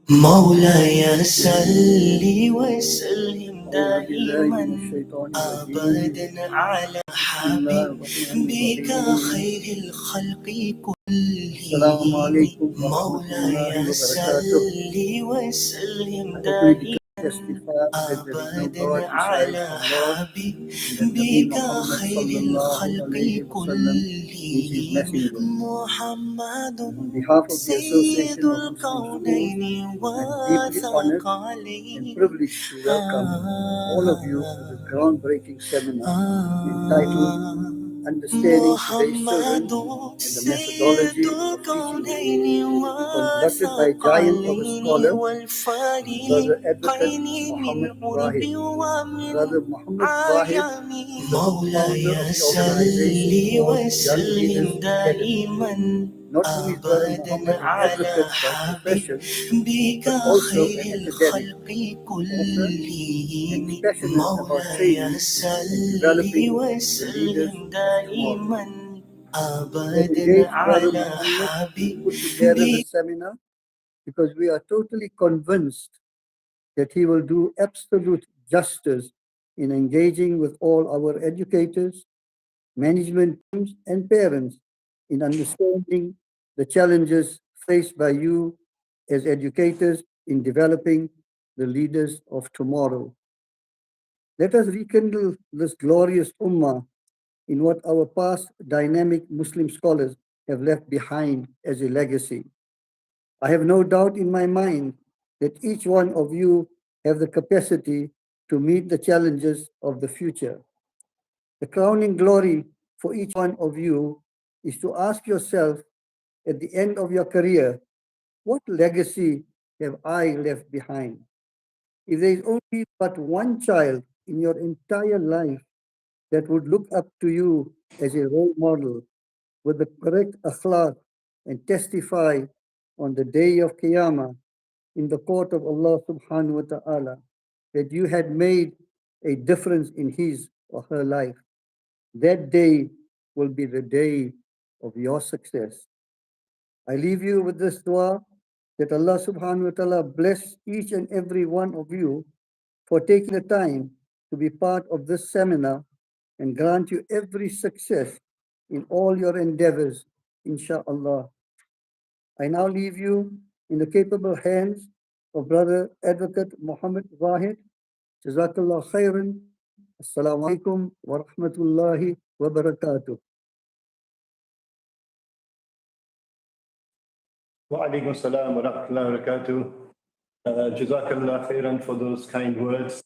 مولاي صل وسلم دائما أبدا على حبيبك خير الخلق كلهم مولاي صل وسلم دائما أبدا على حبيبك خير الخلق كلهم محمد سيد الكونين والثقلين محمد سيد الكونين والثقلين والفريقين من عرب ومن عجم مولاي صل وسلم دائما أبدا على حبيبك خير الخلق كلهم مولاي صل وسلم دائما أبدا على حبيبك. Because we are totally convinced that he will do absolute justice in engaging with all our educators, management teams, and parents in understanding the challenges faced by you as educators in developing the leaders of tomorrow. Let us rekindle this glorious ummah in what our past dynamic Muslim scholars have left behind as a legacy. I have no doubt in my mind that each one of you have the capacity to meet the challenges of the future. The crowning glory for each one of you is to ask yourself at the end of your career, what legacy have I left behind? If there is only but one child in your entire life that would look up to you as a role model with the correct akhlaq and testify on the day of Qiyamah in the court of Allah subhanahu wa ta'ala that you had made a difference in his or her life, that day will be the day of your success. I leave you with this dua that Allah subhanahu wa ta'ala bless each and every one of you for taking the time to be part of this seminar and grant you every success in all your endeavors, insha'Allah. I now leave you in the capable hands of Brother Advocate Mohamed Vahed. Jazakallah khairan. Assalamu alaikum wa rahmatullahi wa barakatuh. Wa alaikum assalam wa rahmatullahi wa barakatuh. Jazakallah khairan for those kind words.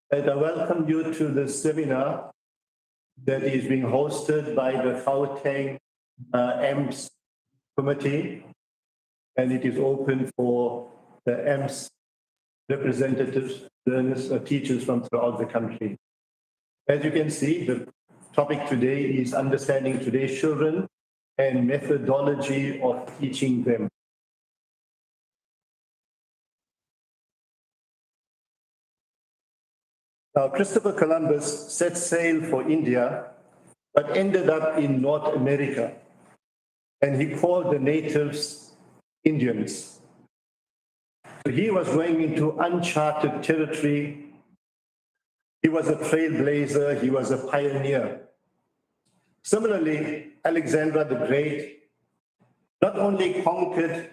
And I welcome you to the seminar that is being hosted by the Gauteng AMS committee, and it is open for the AMS representatives, learners, teachers from throughout the country. As you can see, the topic today is understanding today's children and methodology of teaching them. Now, Christopher Columbus set sail for India, but ended up in North America, and he called the natives Indians. So he was going into uncharted territory. He was a trailblazer, he was a pioneer. Similarly, Alexander the Great not only conquered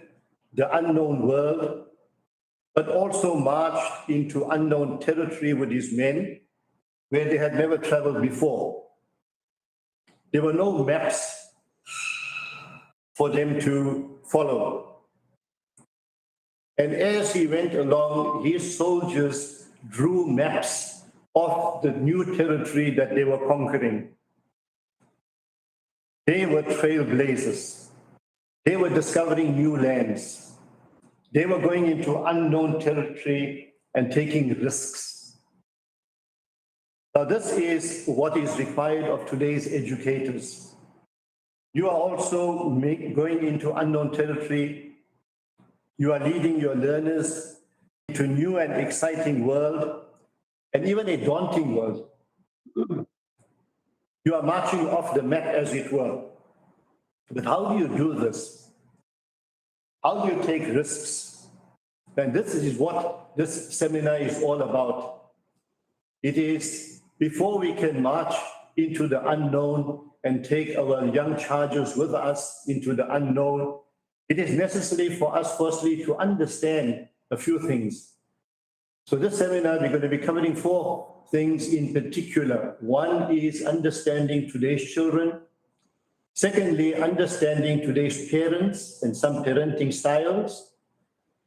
the unknown world, but also marched into unknown territory with his men where they had never traveled before. There were no maps for them to follow. And as he went along, his soldiers drew maps of the new territory that they were conquering. They were trailblazers. They were discovering new lands. They were going into unknown territory and taking risks. Now, this is what is required of today's educators. You are also going into unknown territory. You are leading your learners into a new and exciting world, and even a daunting world. You are marching off the map, as it were. But how do you do this? How do you take risks? And this is what this seminar is all about. It is before we can march into the unknown and take our young charges with us into the unknown, it is necessary for us, firstly, to understand a few things. So this seminar, we're going to be covering 4 things in particular. One is understanding today's children. Secondly, understanding today's parents and some parenting styles.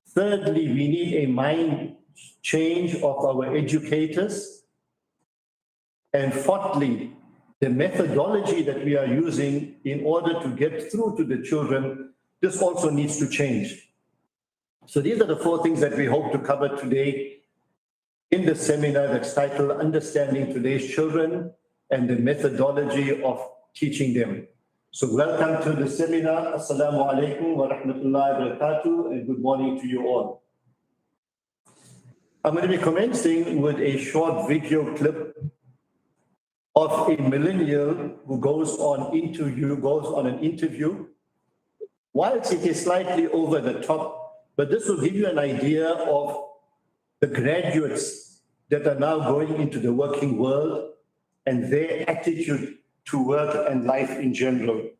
Thirdly, we need a mind change of our educators. And fourthly, the methodology that we are using in order to get through to the children, this also needs to change. So these are the 4 things that we hope to cover today in the seminar that's titled Understanding Today's Children and the Methodology of Teaching Them. So welcome to the seminar. Assalamu alaikum wa rahmatullahi wa barakatuh, and good morning to you all. I'm going to be commencing with a short video clip of a millennial who goes on an interview. Whilst it is slightly over the top, but this will give you an idea of the graduates that are now going into the working world and their attitude to work and life in general.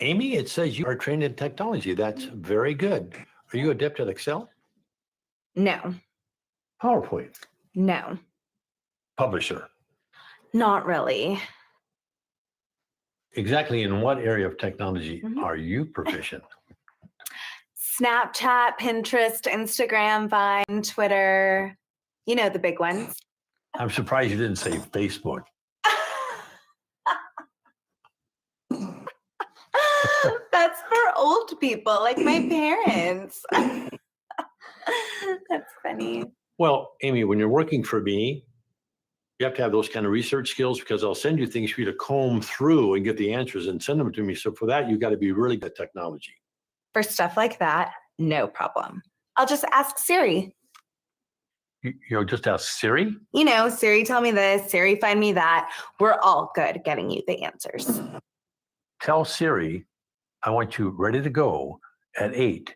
Amy, it says you are trained in technology. That's very good. Are you adept at Excel? No, PowerPoint? no, Publisher? not really. Exactly in what area of technology are you proficient? Snapchat, Pinterest, Instagram, Vine, Twitter, you know, the big ones. I'm surprised you didn't say Facebook. That's for old people, like my parents. That's funny. Well, Amy, when you're working for me, you have to have those kind of research skills because I'll send you things for you to comb through and get the answers and send them to me. So for that, you got to be really good at technology. For stuff like that, no problem. I'll just ask Siri. You'll just ask Siri? You know, Siri, tell me this, Siri, find me that. We're all good at getting you the answers. Tell Siri, I want you ready to go at 8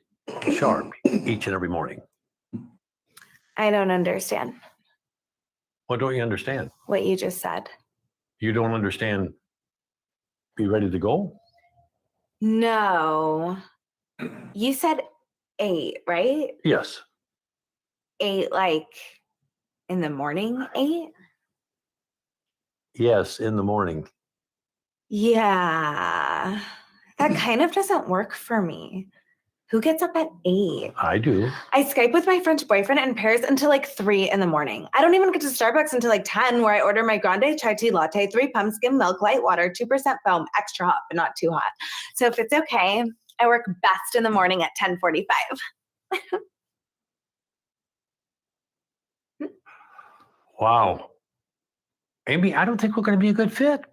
sharp each and every morning. I don't understand What don't you understand? what you just said. You don't understand be ready to go? No. You said 8, right? Yes. 8 like in the morning, 8? Yes, in the morning. Yeah. That kind of doesn't work for me. Who gets up at 8? I do. I Skype with my French boyfriend in Paris until like 3 in the morning. I don't even get to Starbucks until like 10, where I order my grande chai tea latte, 3 pumps, skim milk, light water, 2% foam, extra hot, but not too hot. So if it's okay, I work best in the morning at 10:45. Wow. Amy, I don't think we're going to be a good fit.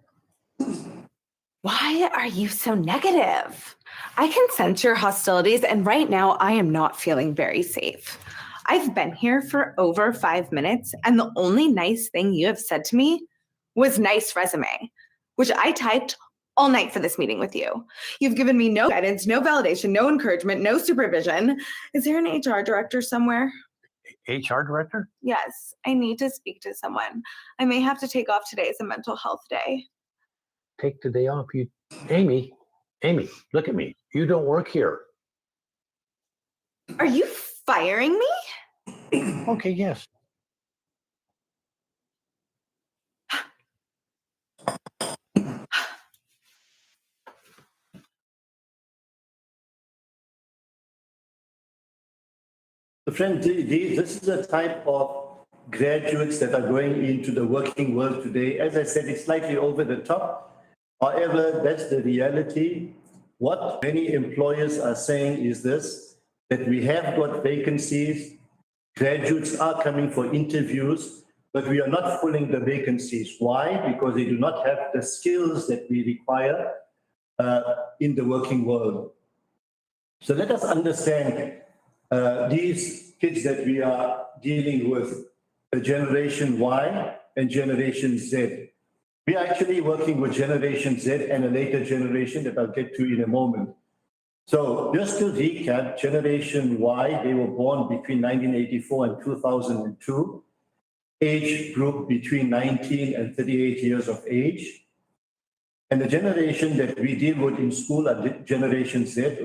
Why are you so negative? I can sense your hostilities, and right now I am not feeling very safe. I've been here for over 5 minutes, and the only nice thing you have said to me was nice resume, which I typed all night for this meeting with you. You've given me no guidance, no validation, no encouragement, no supervision. Is there an HR director somewhere? HR director? Yes, I need to speak to someone. I may have to take off today as a mental health day. Take the day off. Amy, look at me. You don't work here. Are you firing me? Okay, yes. So friend, this is the type of graduates that are going into the working world today. As I said, it's slightly over the top. However, that's the reality. What many employers are saying is this, that we have got vacancies, graduates are coming for interviews, but we are not filling the vacancies. Why? Because they do not have the skills that we require in the working world. So let us understand these kids that we are dealing with, the Generation Y and Generation Z. We are actually working with Generation Z and a later generation that I'll get to in a moment. So just to recap, Generation Y, they were born between 1984 and 2002, age group between 19 and 38 years of age. And the generation that we deal with in school are Generation Z.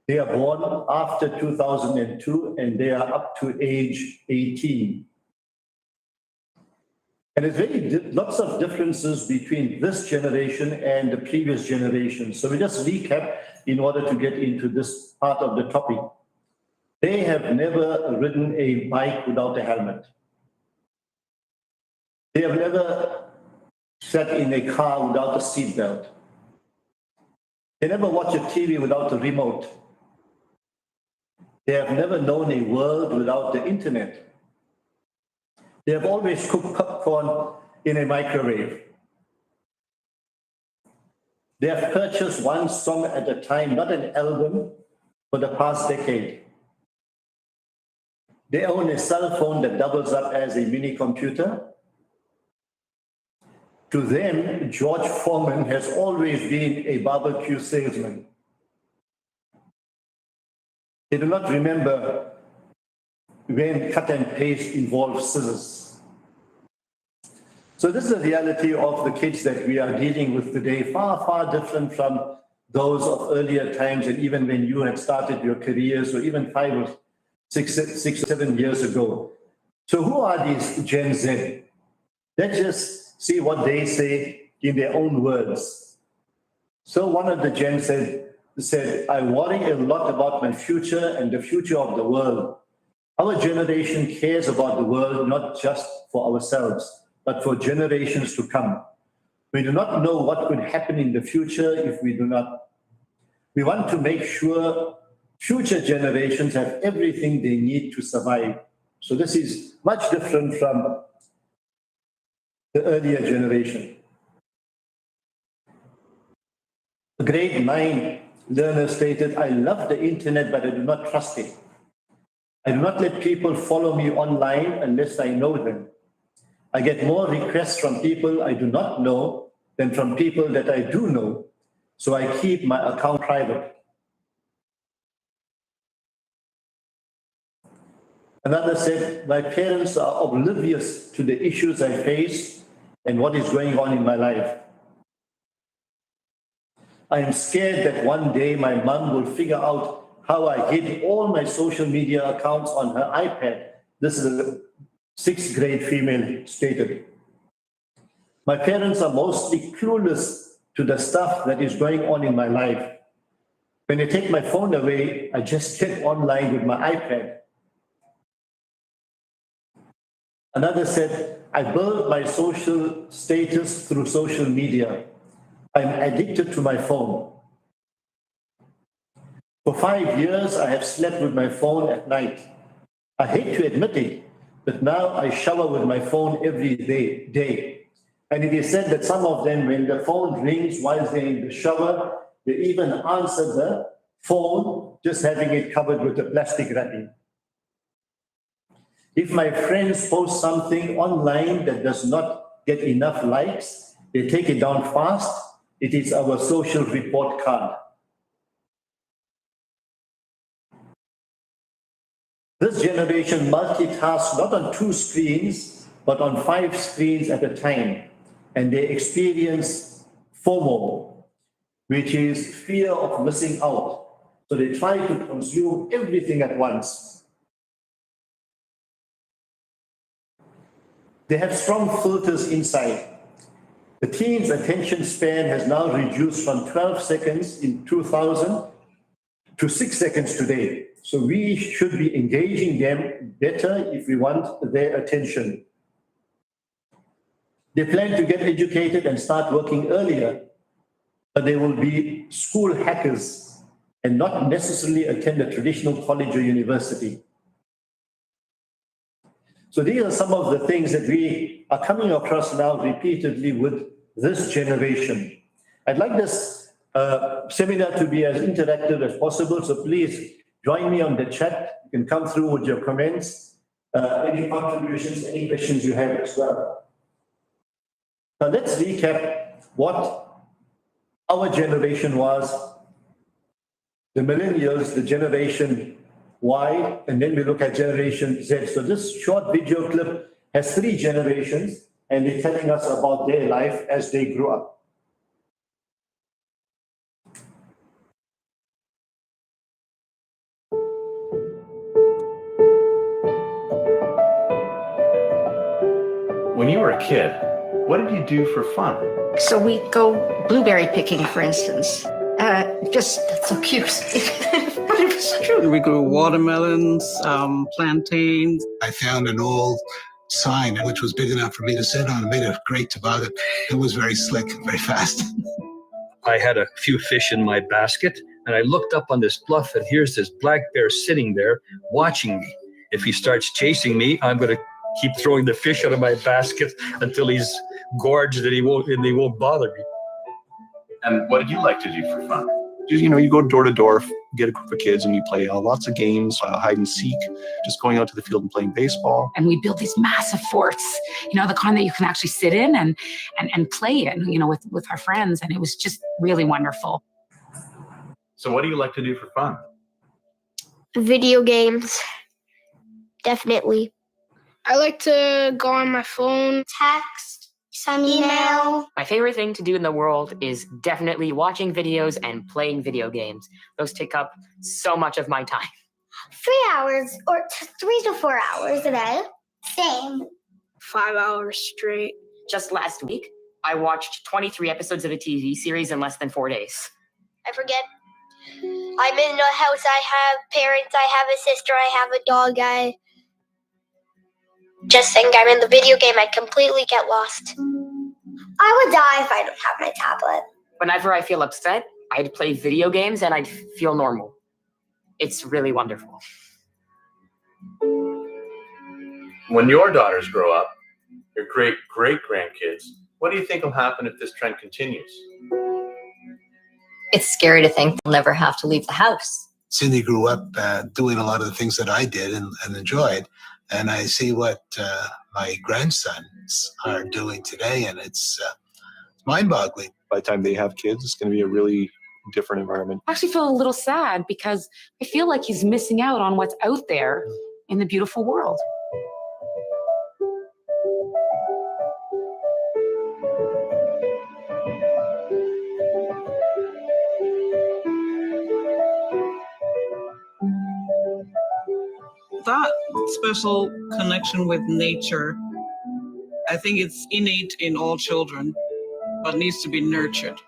They are born after 2002 and they are up to age 18. And there's lots of differences between this generation and the previous generation. So we just recap in order to get into this part of the topic. They have never ridden a bike without a helmet. They have never sat in a car without a seatbelt. They never watch a TV without a remote. They have never known a world without the internet. They have always cooked popcorn in a microwave. They have purchased one song at a time, not an album, for the past decade. They own a cell phone that doubles up as a mini computer. To them, George Foreman has always been a barbecue salesman. They do not remember when cut and paste involved scissors. So this is the reality of the kids that we are dealing with today, far, far different from those of earlier times and even when you had started your careers or even 5 or 6, 7 years ago. So who are these Gen Z? Let's just see what they say in their own words. So one of the Gen Z said, I worry a lot about my future and the future of the world. Our generation cares about the world, not just for ourselves, but for generations to come. We do not know what could happen in the future if we do not. We want to make sure future generations have everything they need to survive. So this is much different from the earlier generation. A grade 9 learner stated, I love the internet, but I do not trust it. I do not let people follow me online unless I know them. I get more requests from people I do not know than from people that I do know. So I keep my account private. Another said, my parents are oblivious to the issues I face and what is going on in my life. I am scared that one day my mom will figure out how I hid all my social media accounts on her iPad. This is a 6th grade female stated. My parents are mostly clueless to the stuff that is going on in my life. When they take my phone away, I just get online with my iPad. Another said, I build my social status through social media. I'm addicted to my phone. For 5 years, I have slept with my phone at night. I hate to admit it, but now I shower with my phone every day. And it is said that some of them, when the phone rings while they're in the shower, they even answer the phone, just having it covered with a plastic wrapping. If my friends post something online that does not get enough likes, they take it down fast. It is our social report card. This generation multitasks not on 2 screens, but on 5 screens at a time. And they experience FOMO, which is fear of missing out. So they try to consume everything at once. They have strong filters inside. The teens' attention span has now reduced from 12 seconds in 2000 to 6 seconds today. So we should be engaging them better if we want their attention. They plan to get educated and start working earlier, but they will be school hackers and not necessarily attend a traditional college or university. So these are some of the things that we are coming across now repeatedly with this generation. I'd like this seminar to be as interactive as possible, so please join me on the chat. You can come through with your comments, any contributions, any questions you have as well. Now let's recap what our generation was, the millennials, the generation Y, and then we look at generation Z. So this short video clip has 3 generations, and they're telling us about their life as they grew up. When you were a kid, what did you do for fun? So we go blueberry picking, for instance. Just so cute. But it was true. We grew watermelons, plantains. I found an old sign which was big enough for me to sit on. It made a great toboggan. It was very slick, very fast. I had a few fish in my basket, and I looked up on this bluff, and here's this black bear sitting there watching me. If he starts chasing me, I'm going to keep throwing the fish out of my basket until he's gorged and he won't bother me. And what did you like to do for fun? You go door to door, get a group of kids, and you play lots of games, hide and seek, just going out to the field and playing baseball. And we built these massive forts, the kind that you can actually sit in and play in, with our friends. And it was just really wonderful. So what do you like to do for fun? Video games, definitely. I like to go on my phone, text, some email. My favorite thing to do in the world is definitely watching videos and playing video games. Those take up so much of my time. 3 hours or 3 to 4 hours a day. Same. 5 hours straight. Just last week, I watched 23 episodes of a TV series in less than 4 days. I forget. I'm in a house. I have parents. I have a sister. I have a dog. I just think I'm in the video game. I completely get lost. I would die if I don't have my tablet. Whenever I feel upset, I'd play video games and I'd feel normal. It's really wonderful. When your daughters grow up, your great-great-grandkids, what do you think will happen if this trend continues? It's scary to think they'll never have to leave the house. Cindy grew up doing a lot of the things that I did and enjoyed. And I see what my grandsons are doing today, and it's mind-boggling. By the time they have kids, it's going to be a really different environment. I actually feel a little sad because I feel like he's missing out on what's out there in the beautiful world. That special connection with nature, I think it's innate in all children, but needs to be nurtured.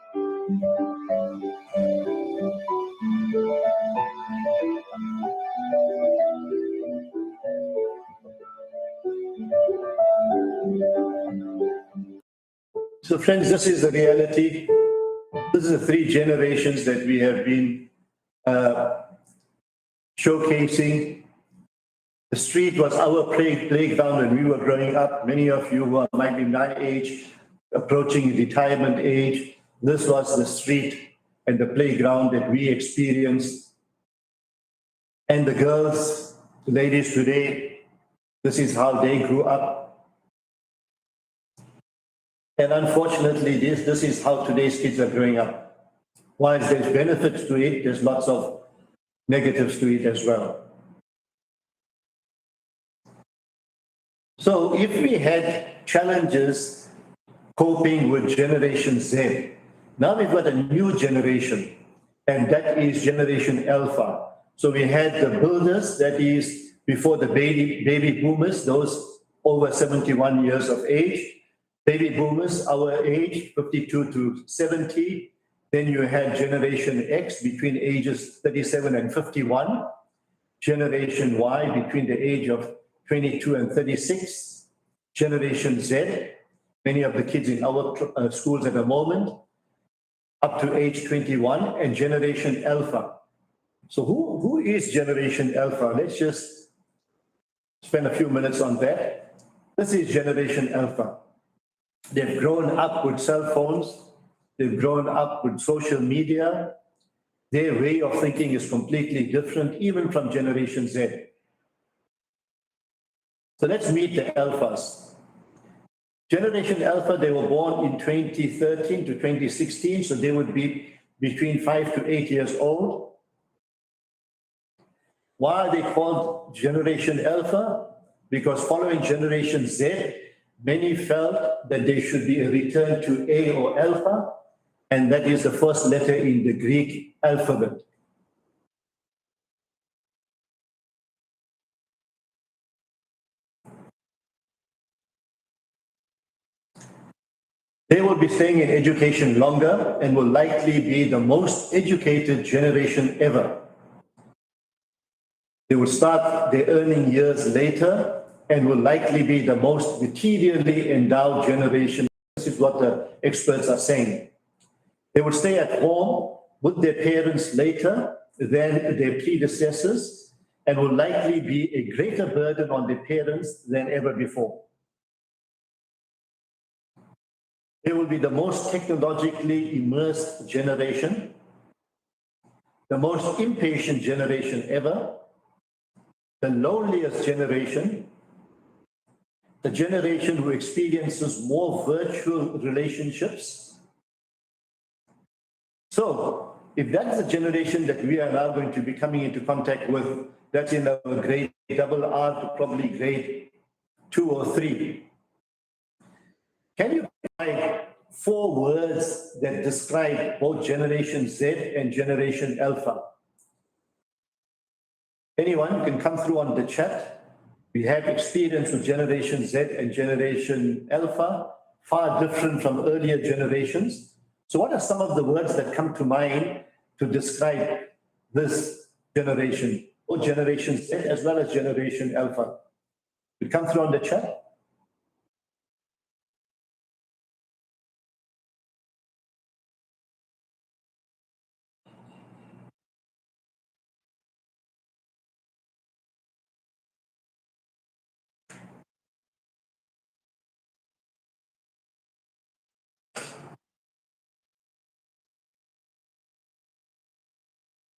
So friends, this is the reality. This is the 3 generations that we have been showcasing. The street was our playground when we were growing up. Many of you who might be my age, approaching retirement age, this was the street and the playground that we experienced. And the girls, the ladies today, this is how they grew up. And unfortunately, this is how today's kids are growing up. Whilst there's benefits to it, there's lots of negatives to it as well. So if we had challenges coping with Generation Z, now we've got a new generation, and that is Generation Alpha. So we had the builders, that is before the baby boomers, those over 71 years of age. Baby boomers, our age, 52 to 70. Then you had Generation X between ages 37 and 51. Generation Y between the age of 22 and 36, Generation Z, many of the kids in our schools at the moment, up to age 21, and Generation Alpha. So who is Generation Alpha? Let's just spend a few minutes on that. This is Generation Alpha. They've grown up with cell phones. They've grown up with social media. Their way of thinking is completely different, even from Generation Z. So let's meet the Alphas. Generation Alpha, they were born in 2013 to 2016, so they would be between 5 to 8 years old. Why are they called Generation Alpha? Because following Generation Z, many felt that there should be a return to A or Alpha, and that is the first letter in the Greek alphabet. They will be staying in education longer and will likely be the most educated generation ever. They will start their earning years later and will likely be the most materially endowed generation. This is what the experts are saying. They will stay at home with their parents later than their predecessors and will likely be a greater burden on their parents than ever before. They will be the most technologically immersed generation, the most impatient generation ever, the loneliest generation, the generation who experiences more virtual relationships. So, if that's the generation that we are now going to be coming into contact with, that's in our grade RR to probably grade 2 or 3. Can you provide 4 words that describe both Generation Z and Generation Alpha? Anyone can come through on the chat. We have experience with Generation Z and Generation Alpha, far different from earlier generations. So what are some of the words that come to mind to describe this generation, or Generation Z as well as Generation Alpha? You come through on the chat.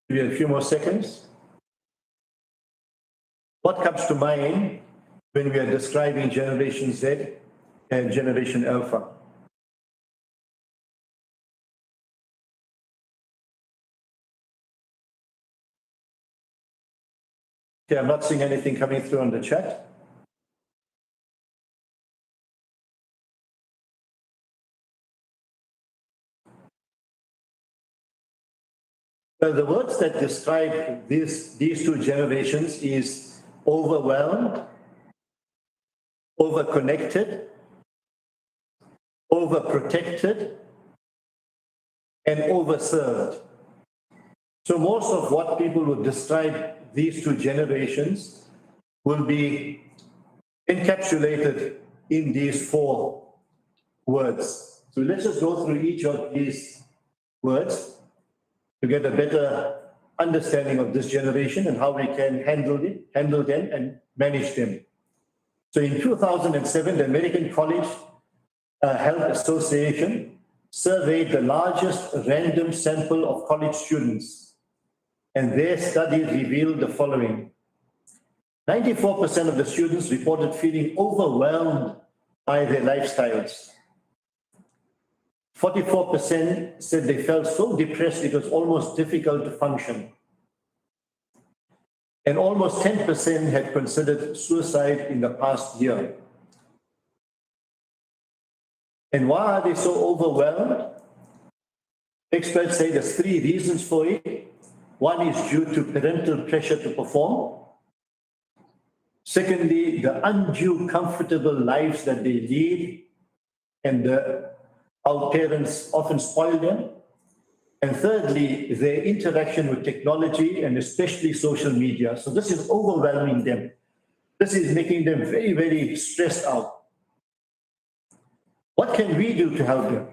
Give you a few more seconds. What comes to mind when we are describing Generation Z and Generation Alpha? Okay, I'm not seeing anything coming through on the chat. Well, the words that describe these 2 generations is overwhelmed, overconnected, overprotected, and overserved. So most of what people would describe these 2 generations will be encapsulated in these 4 words. So let's just go through each of these words to get a better understanding of this generation and how we can handle them and manage them. So in 2007, the American College Health Association surveyed the largest random sample of college students, and their study revealed the following. 94% of the students reported feeling overwhelmed by their lifestyles. 44% said they felt so depressed it was almost difficult to function. And almost 10% had considered suicide in the past year. And why are they so overwhelmed? Experts say there's 3 reasons for it. One is due to parental pressure to perform. Secondly, the undue comfortable lives that they lead and our parents often spoil them. And thirdly, their interaction with technology and especially social media. So this is overwhelming them. This is making them very, very stressed out. What can we do to help them?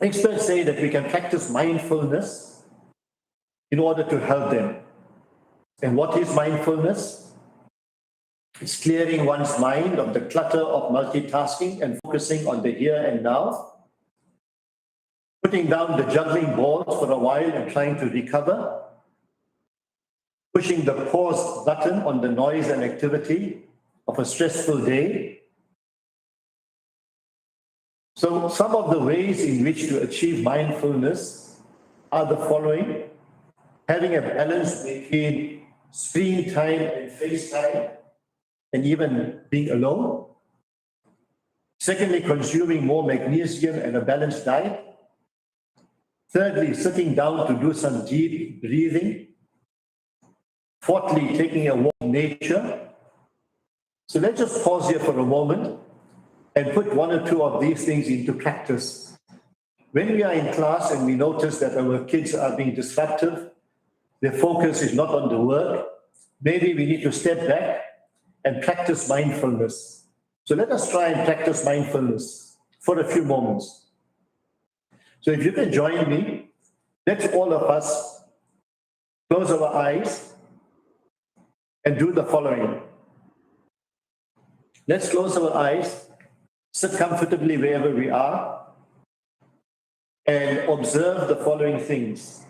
Experts say that we can practice mindfulness in order to help them. And what is mindfulness? It's clearing one's mind of the clutter of multitasking and focusing on the here and now. Putting down the juggling balls for a while and trying to recover. Pushing the pause button on the noise and activity of a stressful day. So some of the ways in which to achieve mindfulness are the following: having a balance between screen time and face time, and even being alone. Secondly, consuming more magnesium and a balanced diet. Thirdly, sitting down to do some deep breathing. Fourthly, taking a walk in nature. So let's just pause here for a moment and put one or two of these things into practice. When we are in class and we notice that our kids are being disruptive, their focus is not on the work, maybe we need to step back and practice mindfulness. So let us try and practice mindfulness for a few moments. So if you can join me, let's all of us close our eyes and do the following. Let's close our eyes, sit comfortably wherever we are, and observe the following things.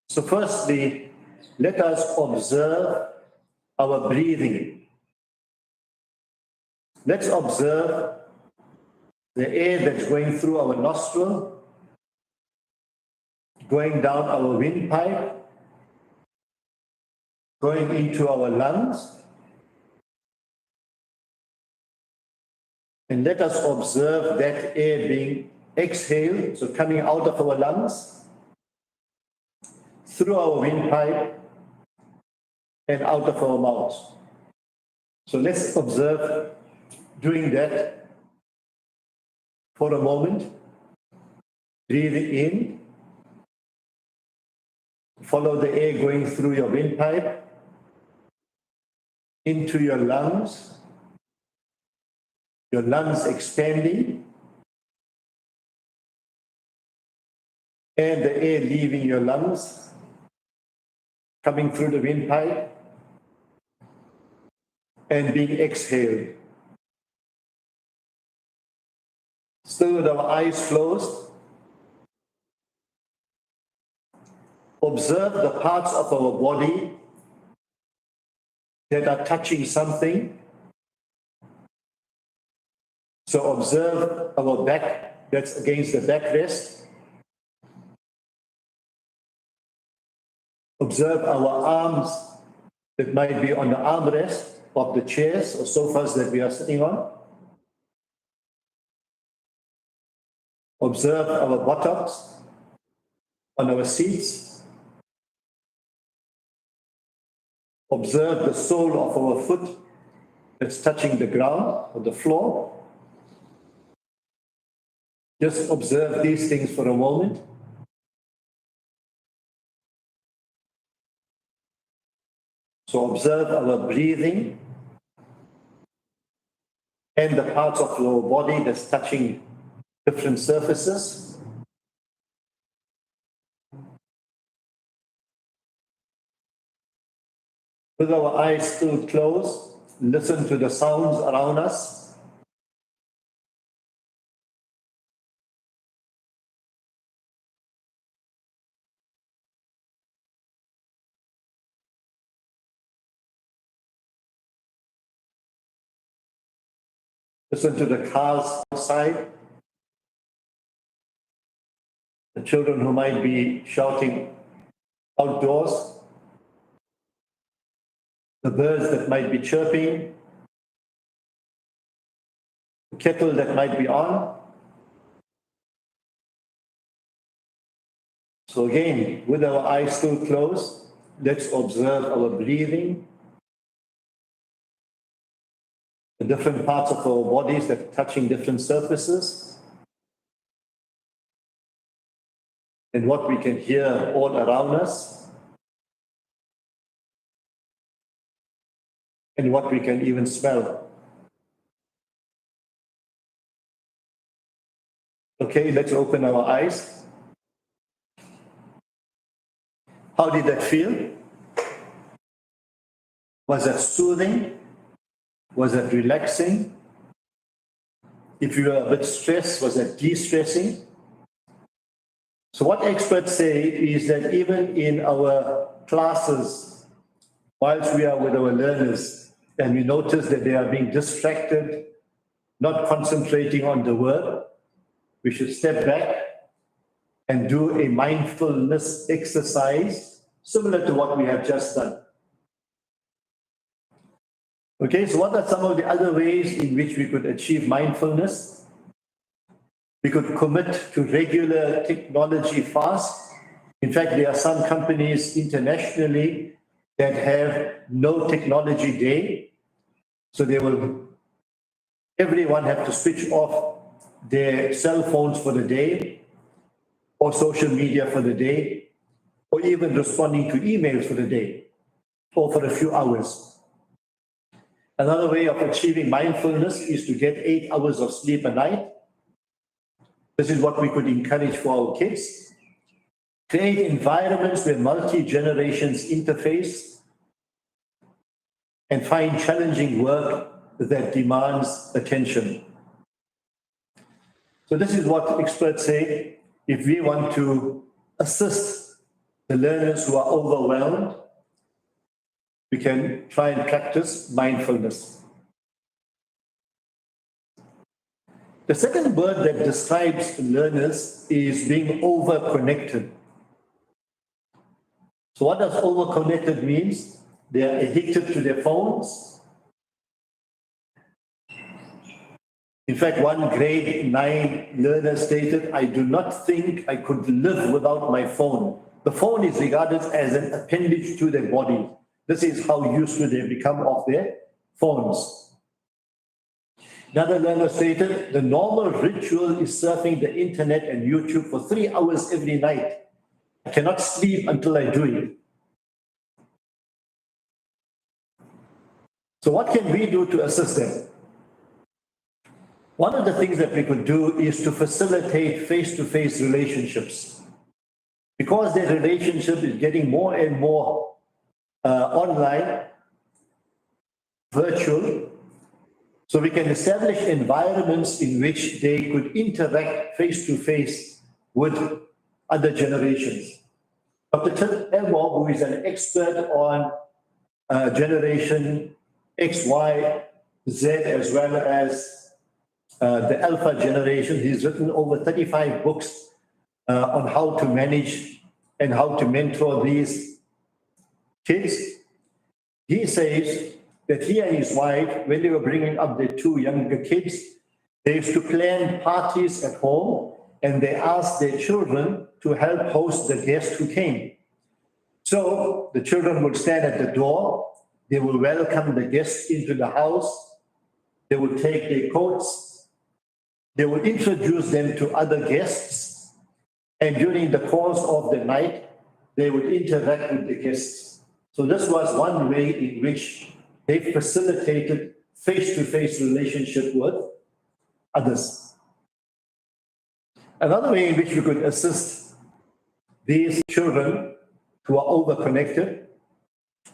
So firstly, let us observe our breathing. Let's observe the air that's going through our nostril, going down our windpipe, going into our lungs. And let us observe that air being exhaled, so coming out of our lungs, through our windpipe, and out of our mouths. So let's observe doing that for a moment. Breathing in, follow the air going through your windpipe, into your lungs expanding, and the air leaving your lungs, coming through the windpipe, and being exhaled. Still with our eyes closed, observe the parts of our body that are touching something. So observe our back that's against the backrest. Observe our arms that might be on the armrest of the chairs or sofas that we are sitting on. Observe our buttocks on our seats. Observe the sole of our foot that's touching the ground or the floor. Just observe these things for a moment. So observe our breathing and the parts of our body that's touching different surfaces. With our eyes still closed, listen to the sounds around us. Listen to the cars outside, the children who might be shouting outdoors, the birds that might be chirping, the kettle that might be on. So again, with our eyes still closed, let's observe our breathing, the different parts of our bodies that are touching different surfaces, and what we can hear all around us, and what we can even smell. Okay, let's open our eyes. How did that feel? Was that soothing? Was it relaxing? If you were a bit stressed, was it de-stressing? So what experts say is that even in our classes, whilst we are with our learners and we notice that they are being distracted, not concentrating on the work, we should step back and do a mindfulness exercise similar to what we have just done. Okay, so what are some of the other ways in which we could achieve mindfulness? We could commit to regular technology fasts. In fact, there are some companies internationally that have no technology day. So everyone have to switch off their cell phones for the day, or social media for the day, or even responding to emails for the day, or for a few hours. Another way of achieving mindfulness is to get 8 hours of sleep a night. This is what we could encourage for our kids. Create environments where multi-generations interface and find challenging work that demands attention. So this is what experts say. If we want to assist the learners who are overwhelmed, we can try and practice mindfulness. The second word that describes learners is being over-connected. So what does over-connected means? They are addicted to their phones. In fact, one grade 9 learner stated, "I do not think I could live without my phone." The phone is regarded as an appendage to their body. This is how used to they become of their phones. Another learner stated, "The normal ritual is surfing the internet and YouTube for 3 hours every night. I cannot sleep until I do it." So what can we do to assist them? One of the things that we could do is to facilitate face-to-face relationships. Because their relationship is getting more and more online, virtual, so we can establish environments in which they could interact face-to-face with other generations. Dr. Elmore, who is an expert on generation X, Y, Z, as well as the Alpha generation, he's written over 35 books on how to manage and how to mentor these kids. He says that he and his wife, when they were bringing up their 2 younger kids, they used to plan parties at home and they asked their children to help host the guests who came. So the children would stand at the door, they will welcome the guests into the house, they will take their coats, they will introduce them to other guests, and during the course of the night, they would interact with the guests. So this was one way in which they facilitated face-to-face relationship with others. Another way in which we could assist these children who are over-connected,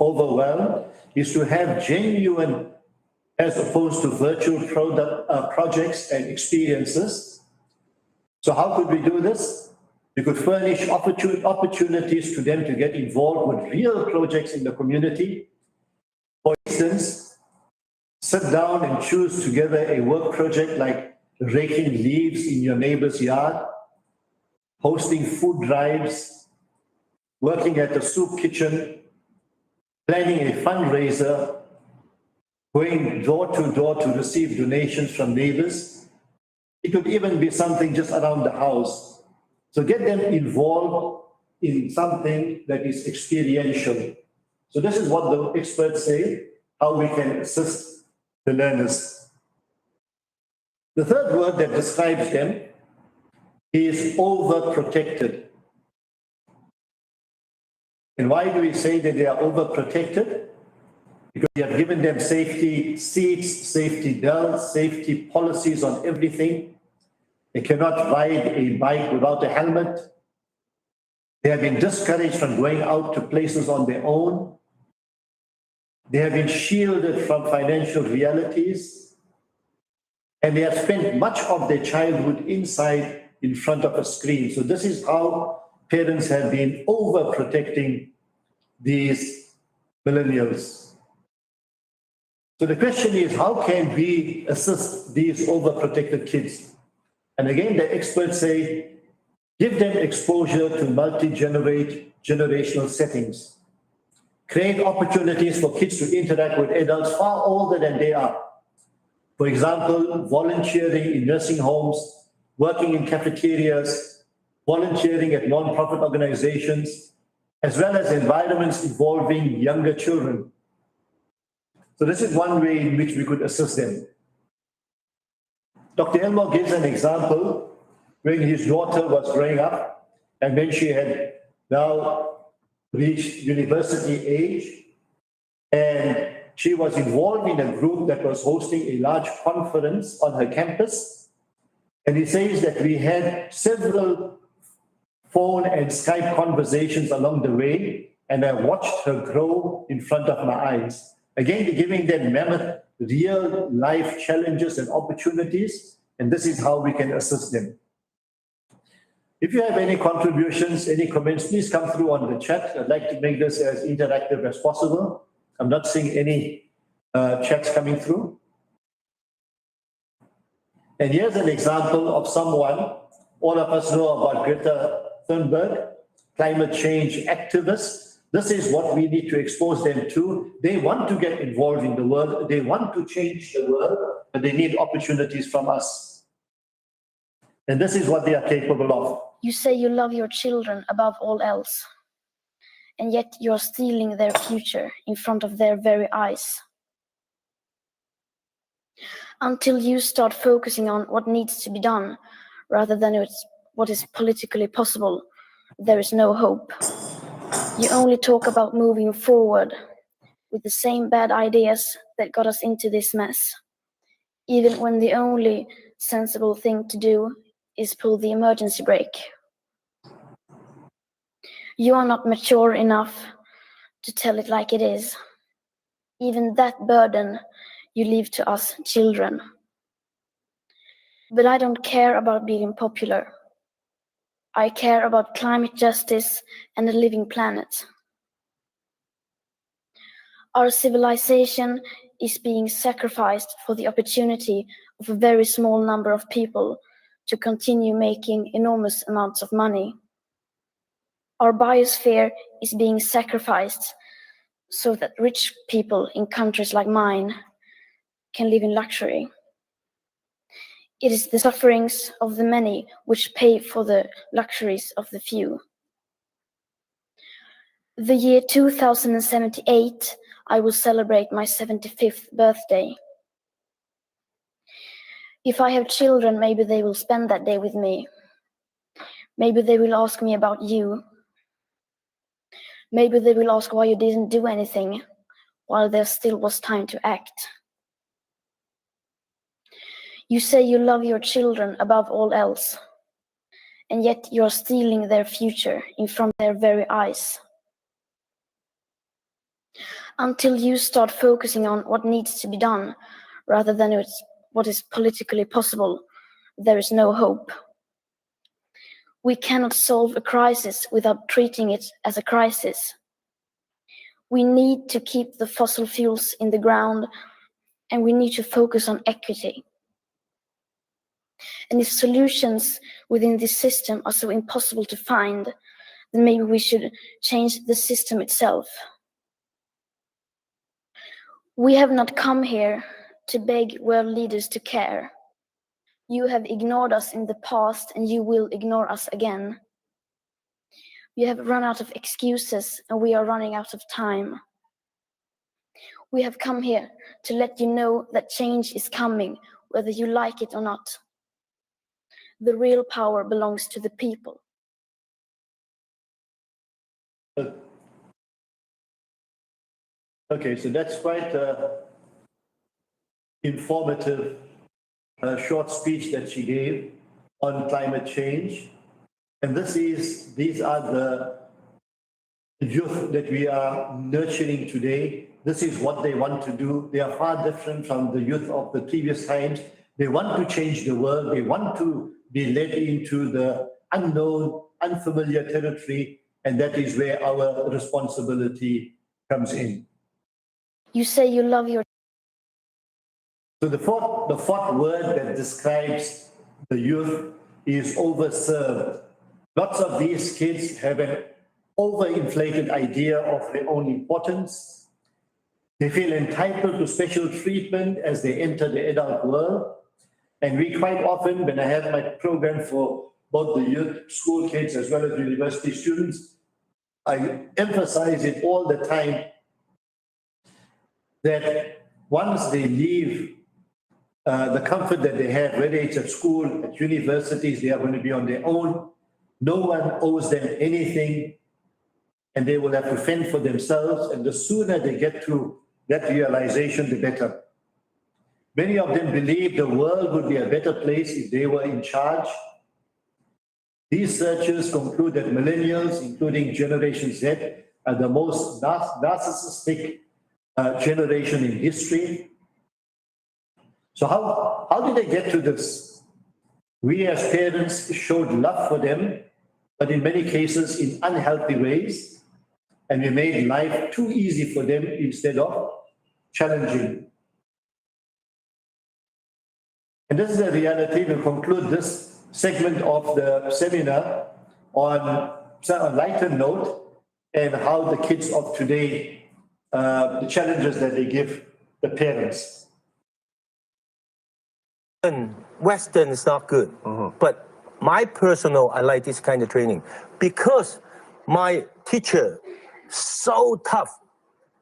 overwhelmed, is to have genuine, as opposed to virtual projects and experiences. So how could we do this? We could furnish opportunities to them to get involved with real projects in the community. For instance, sit down and choose together a work project like raking leaves in your neighbor's yard, hosting food drives, working at a soup kitchen, planning a fundraiser, going door to door to receive donations from neighbors. It could even be something just around the house. So get them involved in something that is experiential. So this is what the experts say, how we can assist the learners. The third word that describes them is overprotected. And why do we say that they are overprotected? Because we have given them safety seats, safety belts, safety policies on everything. They cannot ride a bike without a helmet. They have been discouraged from going out to places on their own. They have been shielded from financial realities, and they have spent much of their childhood inside in front of a screen. So this is how parents have been overprotecting these millennials. So the question is, how can we assist these overprotected kids? And again, the experts say, give them exposure to multi-generational settings. Create opportunities for kids to interact with adults far older than they are. For example, volunteering in nursing homes, working in cafeterias, volunteering at non-profit organizations, as well as environments involving younger children. So this is one way in which we could assist them. Dr. Elmore gives an example when his daughter was growing up and when she had now reached university age, and she was involved in a group that was hosting a large conference on her campus. And he says that we had several phone and Skype conversations along the way, and I watched her grow in front of my eyes. Again, giving them mammoth real life challenges and opportunities, and this is how we can assist them. If you have any contributions, any comments, please come through on the chat. I'd like to make this as interactive as possible. I'm not seeing any chats coming through. And here's an example of someone, all of us know about Greta Thunberg, climate change activist. This is what we need to expose them to. They want to get involved in the world. They want to change the world, but they need opportunities from us. And this is what they are capable of. You say you love your children above all else, and yet you're stealing their future in front of their very eyes. Until you start focusing on what needs to be done, rather than what is politically possible, there is no hope. You only talk about moving forward with the same bad ideas that got us into this mess, even when the only sensible thing to do is pull the emergency brake. You are not mature enough to tell it like it is. Even that burden you leave to us children. But I don't care about being popular. I care about climate justice and a living planet. Our civilization is being sacrificed for the opportunity of a very small number of people to continue making enormous amounts of money. Our biosphere is being sacrificed so that rich people in countries like mine can live in luxury. It is the sufferings of the many which pay for the luxuries of the few. The year 2078, I will celebrate my 75th birthday. If I have children, maybe they will spend that day with me. Maybe they will ask me about you. Maybe they will ask why you didn't do anything while there still was time to act. You say you love your children above all else, and yet you are stealing their future in front of their very eyes. Until you start focusing on what needs to be done, rather than what is politically possible, there is no hope. We cannot solve a crisis without treating it as a crisis. We need to keep the fossil fuels in the ground, and we need to focus on equity. And if solutions within this system are so impossible to find, then maybe we should change the system itself. We have not come here to beg world leaders to care. You have ignored us in the past, and you will ignore us again. We have run out of excuses, and we are running out of time. We have come here to let you know that change is coming, whether you like it or not. The real power belongs to the people. Okay, so that's quite informative short speech that she gave on climate change. And these are the youth that we are nurturing today. this is what they want to do. They are far different from the youth of the previous times. They want to change the world. They want to be led into the unknown, unfamiliar territory, and that is where our responsibility comes in. You say you love your So the fourth word that describes the youth is overserved. Lots of these kids have an overinflated idea of their own importance. They feel entitled to special treatment as they enter the adult world. And we quite often, when I have my program for both the youth, school kids, as well as university students, I emphasize it all the time that once they leave the comfort that they have, whether it's at school, at universities, they are going to be on their own. No one owes them anything, and they will have to fend for themselves. And the sooner they get to that realization, the better. Many of them believe the world would be a better place if they were in charge. These researchers conclude that millennials, including Generation Z, are the most narcissistic generation in history. So how did they get to this? We as parents showed love for them, but in many cases in unhealthy ways, and we made life too easy for them instead of challenging. And this is a reality. We'll conclude this segment of the seminar on a lighter note and how the kids of today, the challenges that they give the parents. Western is not good, but my personal, I like this kind of training because my teacher so tough.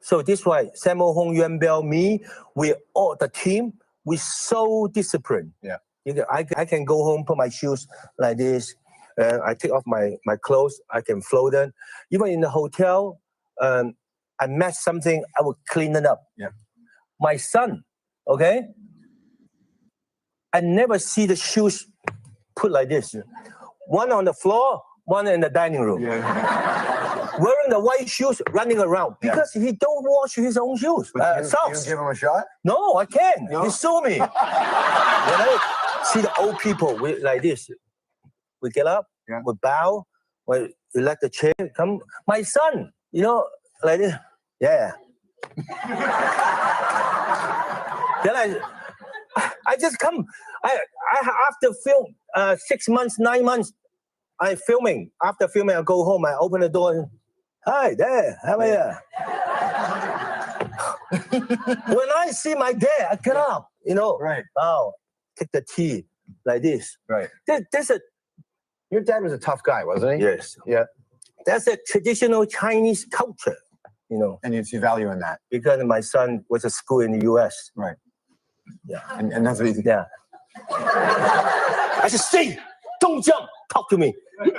So this why Samuel Hong, Yuan Bell, me, we all the team, we so disciplined. Yeah. I can go home, put my shoes like this, I take off my clothes, I can float them. Even in the hotel, I mess something, I will clean it up. Yeah. My son, okay? I never see the shoes put like this. One on the floor, one in the dining room. Wearing the white shoes, running around because he don't wash his own shoes. Socks. You give him a shot? No, I can't. No? He sue me. When I see the old people like this, we get up, we bow, we let the chair come. My son, like this. Yeah. Then I just come. I after film 6 months, 9 months, I filming. After filming, I go home. I open the door. And, hi there. How are you? When I see my dad, I get up. Right. Oh, take the tea like this. Right. There's a. Your dad was a tough guy, wasn't he? Yes. Yeah. That's a traditional Chinese culture. And you see value in that. Because my son was at school in the U.S. Right. Yeah. And that's what Yeah. I said, stay, don't jump, talk to me.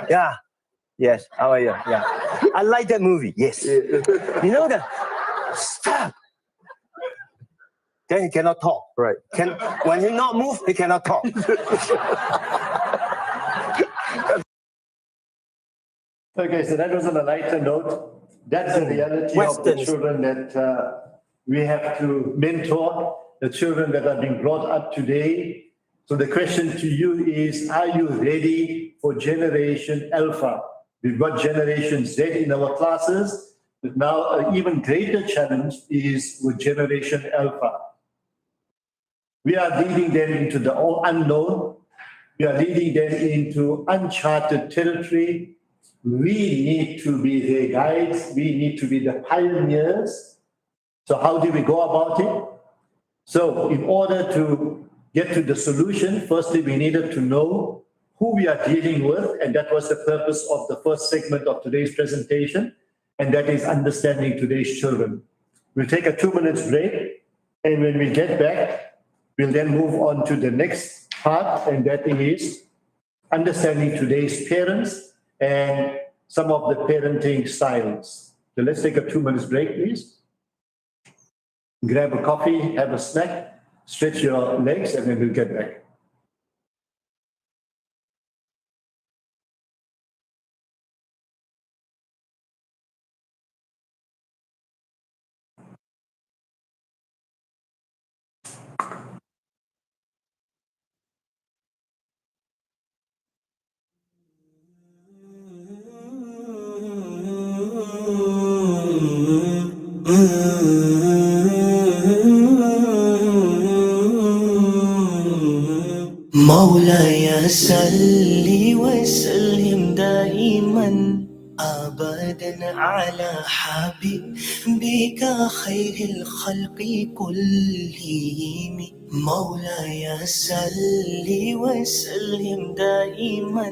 Yeah. Yes. How are you? Yeah. I like that movie. Yes. You know that? Stop. Then he cannot talk. Right. When he not move, he cannot talk. Okay, so that was on a lighter note. That's the reality of the children that we have to mentor, the children that are being brought up today. So the question to you is, are you ready for Generation Alpha? We've got Generation Z in our classes, but now an even greater challenge is with Generation Alpha. We are leading them into the unknown. We are leading them into uncharted territory. We need to be their guides. We need to be the pioneers. So how do we go about it? So in order to get to the solution, firstly, we needed to know who we are dealing with. And that was the purpose of the first segment of today's presentation. And that is understanding today's children. We'll take a 2 minutes break. And when we get back, we'll then move on to the next part. And that is understanding today's parents and some of the parenting styles. So let's take a 2 minutes break, please. Grab a coffee, have a snack, stretch your legs, and then we'll get back. مولاي صل وسلم دائما أبدا على حبيبك خير الخلق كلهم مولاي صل وسلم دائما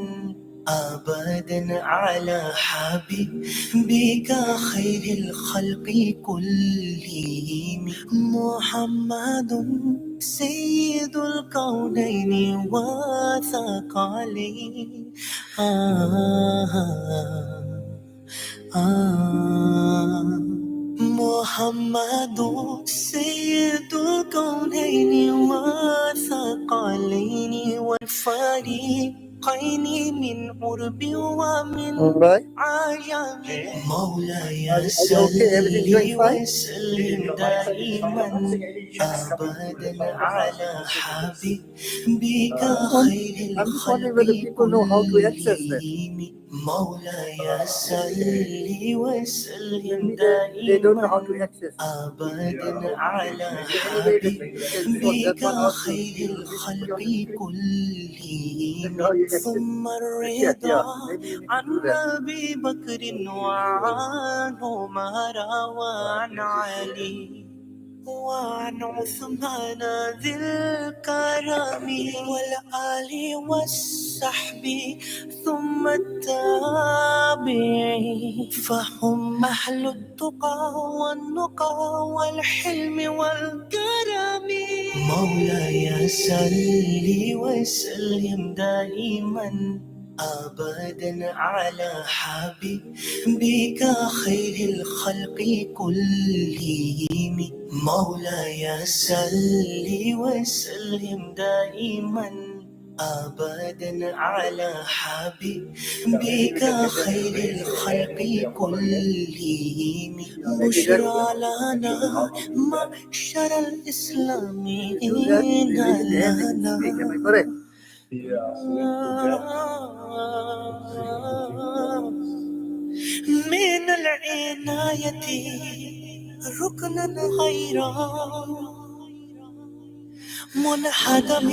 أبدا على حبيبك خير الخلق كلهم محمد سيد الكونين وثقلين محمد سيد الكونين وثقلين والفريقين من قرب ومن عجم مولاي صل وسلم دائما أبدا على حبيبك خير الخلق كلهم مولاي صل وسلم دائما أبدا على حبيبك خير الخلق كلهم ثم الرضا عن أبي بكر وعن عمر وعن علي وعن عثمان ذي الكرم والآل والصحب ثم التابعين فهم أهل التقى والنقى والحلم والكرم مولاي صل وسلم دائما أبدا على حبيبك خير الخلق كلهم مولاي صل وسلم دائما أبدا على حبيبك خير الخلق كلهم بشرى لنا معشر الإسلام لنا من العناية ركنا غير منحدم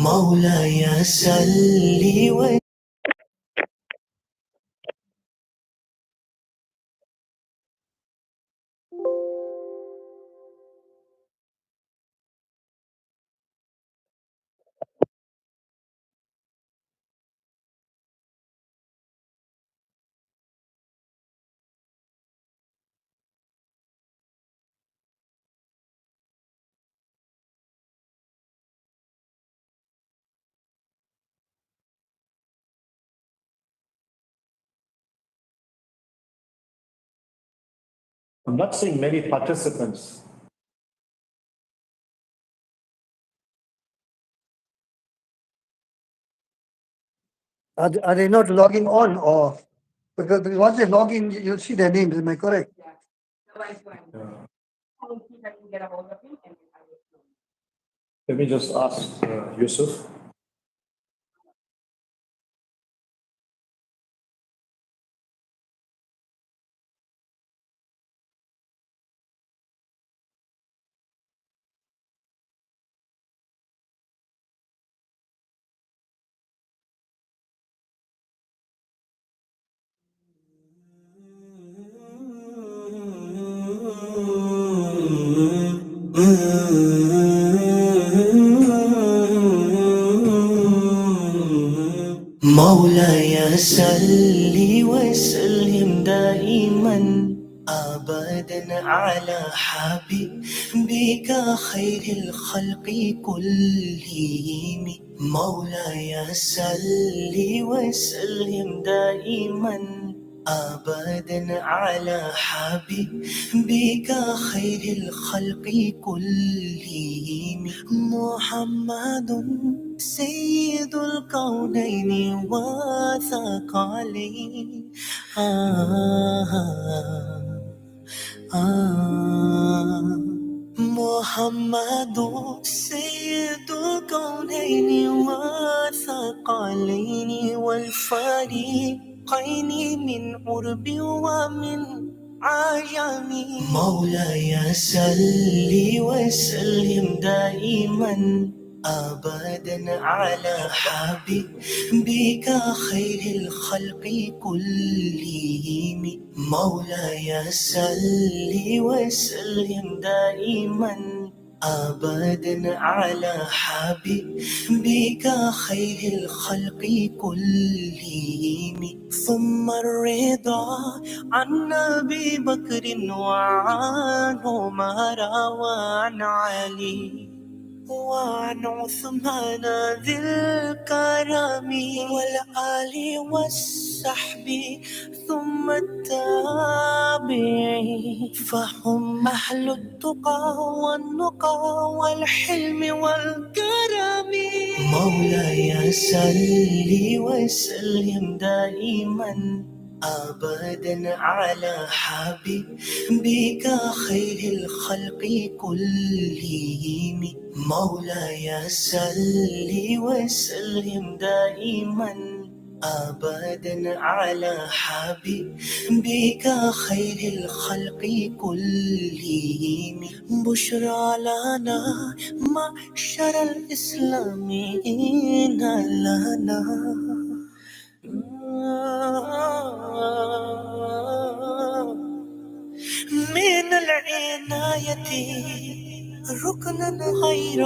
مولاي صل I'm not seeing many participants. Are they not logging on or because once they log in, you'll see their names, am I correct? Let me just ask Yusuf. مولاي صل وسلم دائما أبدا على حبيبك خير الخلق كلهم مولاي صل وسلم دائما أبدا على حبيبك خير الخلق كلهم محمد سيد الكونين وثقلين محمد سيد الكونين وثقلين والفريقين من قرب ومن عجمي مولاي صل وسلم دائما أبدا على حبيبك خير الخلق كلهم مولاي صل وسلم دائما أبدا على حبيبك خير الخلق كلهم ثم الرضا عن أبي بكر وعن عمر وعن علي وعن عثمان ذي الكرم والآل والصحب ثم التابعين فهم أهل التقى والنقى والحلم والكرم مولاي صل وسلم دائما أبدا على حبيبك خير الخلق كلهم مولاي صل وسلم دائما أبدا على حبيبك خير الخلق كلهم بشرى لنا معشر الإسلامين لنا من العناية ركنا غير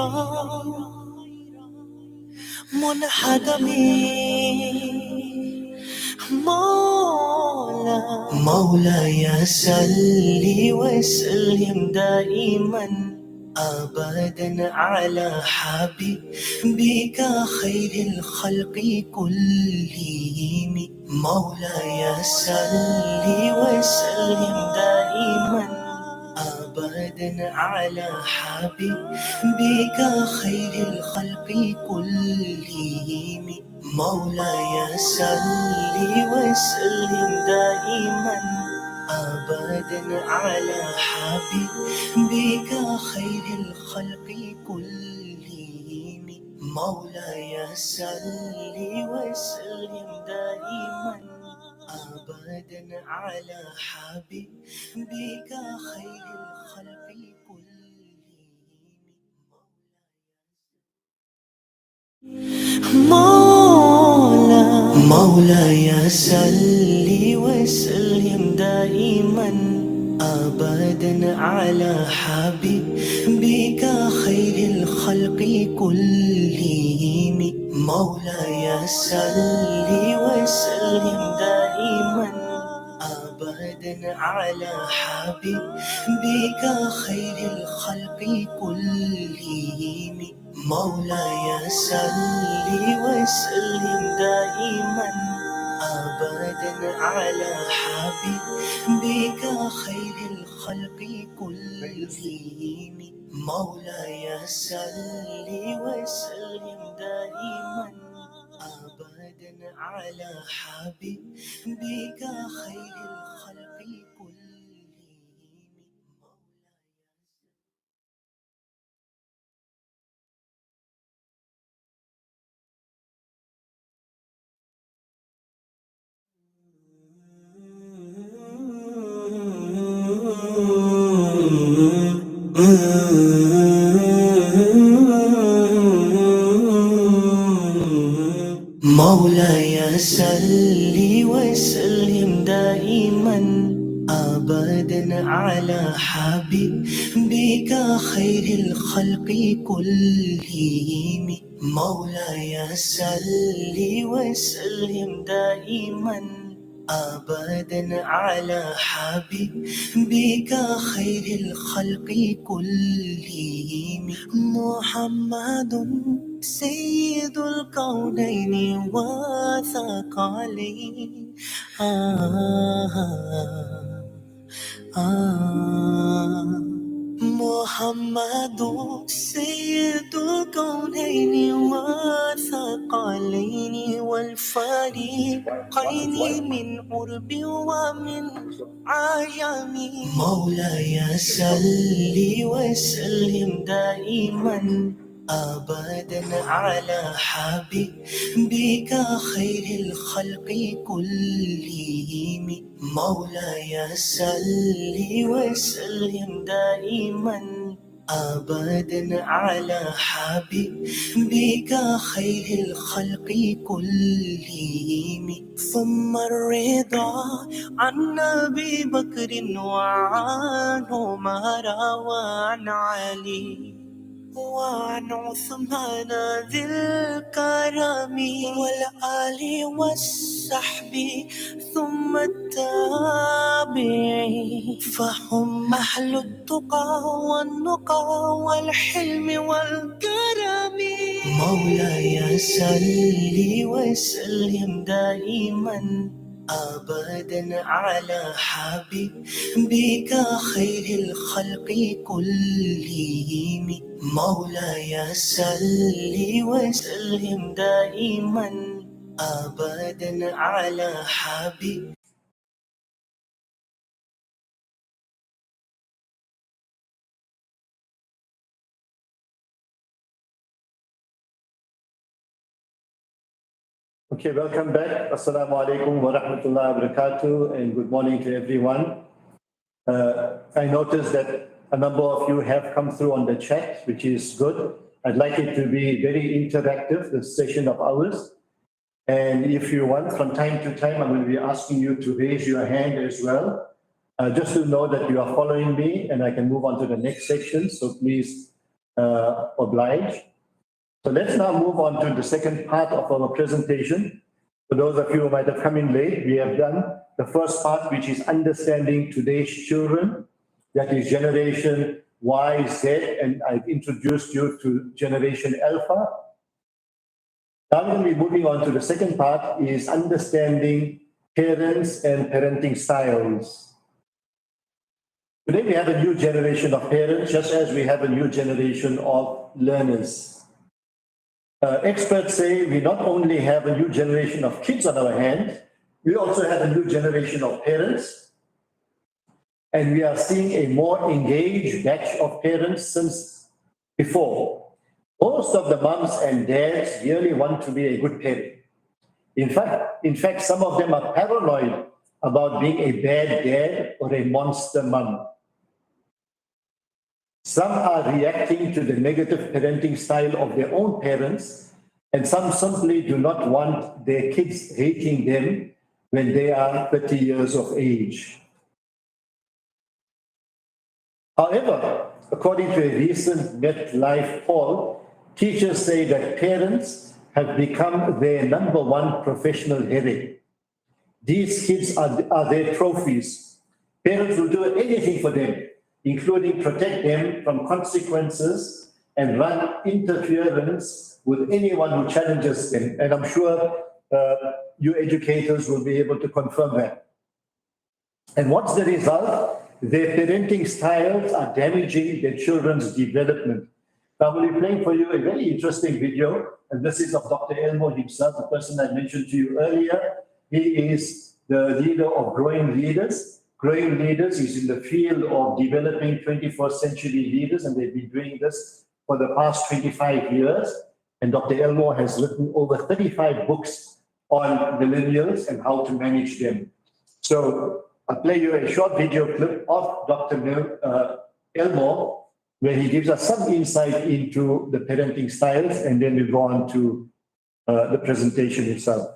منحدم مولاي صل وسلم دائما أبدا على حبيبك خير الخلق كلهم مولاي صل وسلم دائما أبدا على حبيبك خير الخلق كلهم مولاي صل وسلم دائما أبدا على حبيبك خير الخلق كلهم مولاي صل وسلم دائما أبدا على حبيبك خير الخلق كلهم مولاي صل وسلم دائما أبدا على حبيبك خير الخلق كلهم مولاي صل وسلم دائما أبدا على حبيبك خير الخلق كلهم مولاي صل وسلم دائما أبدا على حبيبك خير الخلق كلهم مولاي صل وسلم دائما أبدا على حبيبك خير الخلق كلهم مولاي صل وسلم دائما أبدا على حبيبك خير الخلق كلهم مولاي صل وسلم دائما أبدا على حبيبك خير الخلق كلهم محمد سيد الكونين وثقلين محمد سيد الكونين وثقلين والفريقين من قرب ومن عجم مولاي صل وسلم دائما أبدا على حبيبك خير الخلق كلهم مولاي صل وسلم دائما أبدا على حبيبك خير الخلق كلهم ثم الرضا عن أبي بكر وعن عمر وعن علي وعن عثمان ذي الكرم والآل والصحب ثم التابعين فهم أهل التقى والنقى والحلم والكرم مولاي صل وسلم دائما أبدا على حبيبك خير الخلق كلهم مولاي صل وسلم دائما أبدا على حبيبك. Okay, welcome back. Assalamu alaikum wa rahmatullahi wa barakatuh, and good morning to everyone. I noticed that a number of you have come through on the chat, which is good. I'd like it to be very interactive, this session of ours. And if you want, from time to time, I'm going to be asking you to raise your hand as well, just to know that you are following me and I can move on to the next section. So please oblige. So let's now move on to the second part of our presentation. For those of you who might have come in late, we have done the first part, which is understanding today's children, that is generation Y, Z, and I've introduced you to generation Alpha. Now we're going to be moving on to the second part, is understanding parents and parenting styles. Today we have a new generation of parents, just as we have a new generation of learners. Experts say we not only have a new generation of kids on our hands, we also have a new generation of parents. And we are seeing a more engaged batch of parents since before. Most of the moms and dads really want to be a good parent. In fact, some of them are paranoid about being a bad dad or a monster mom. Some are reacting to the negative parenting style of their own parents, and some simply do not want their kids hating them when they are 30 years of age. However, according to a recent MetLife poll, teachers say that parents have become their number one professional headache. These kids are their trophies. Parents will do anything for them, including protect them from consequences and run interference with anyone who challenges them. And I'm sure you educators will be able to confirm that. And what's the result? Their parenting styles are damaging their children's development. Now, we'll be playing for you a very interesting video, and this is of Dr. Elmo himself, the person I mentioned to you earlier. He is the leader of Growing Leaders. Growing Leaders is in the field of developing 21st century leaders, and they've been doing this for the past 25 years. And Dr. Elmo has written over 35 books on millennials and how to manage them. So I'll play you a short video clip of Dr. Elmo, where he gives us some insight into the parenting styles, and then we'll go on to the presentation itself.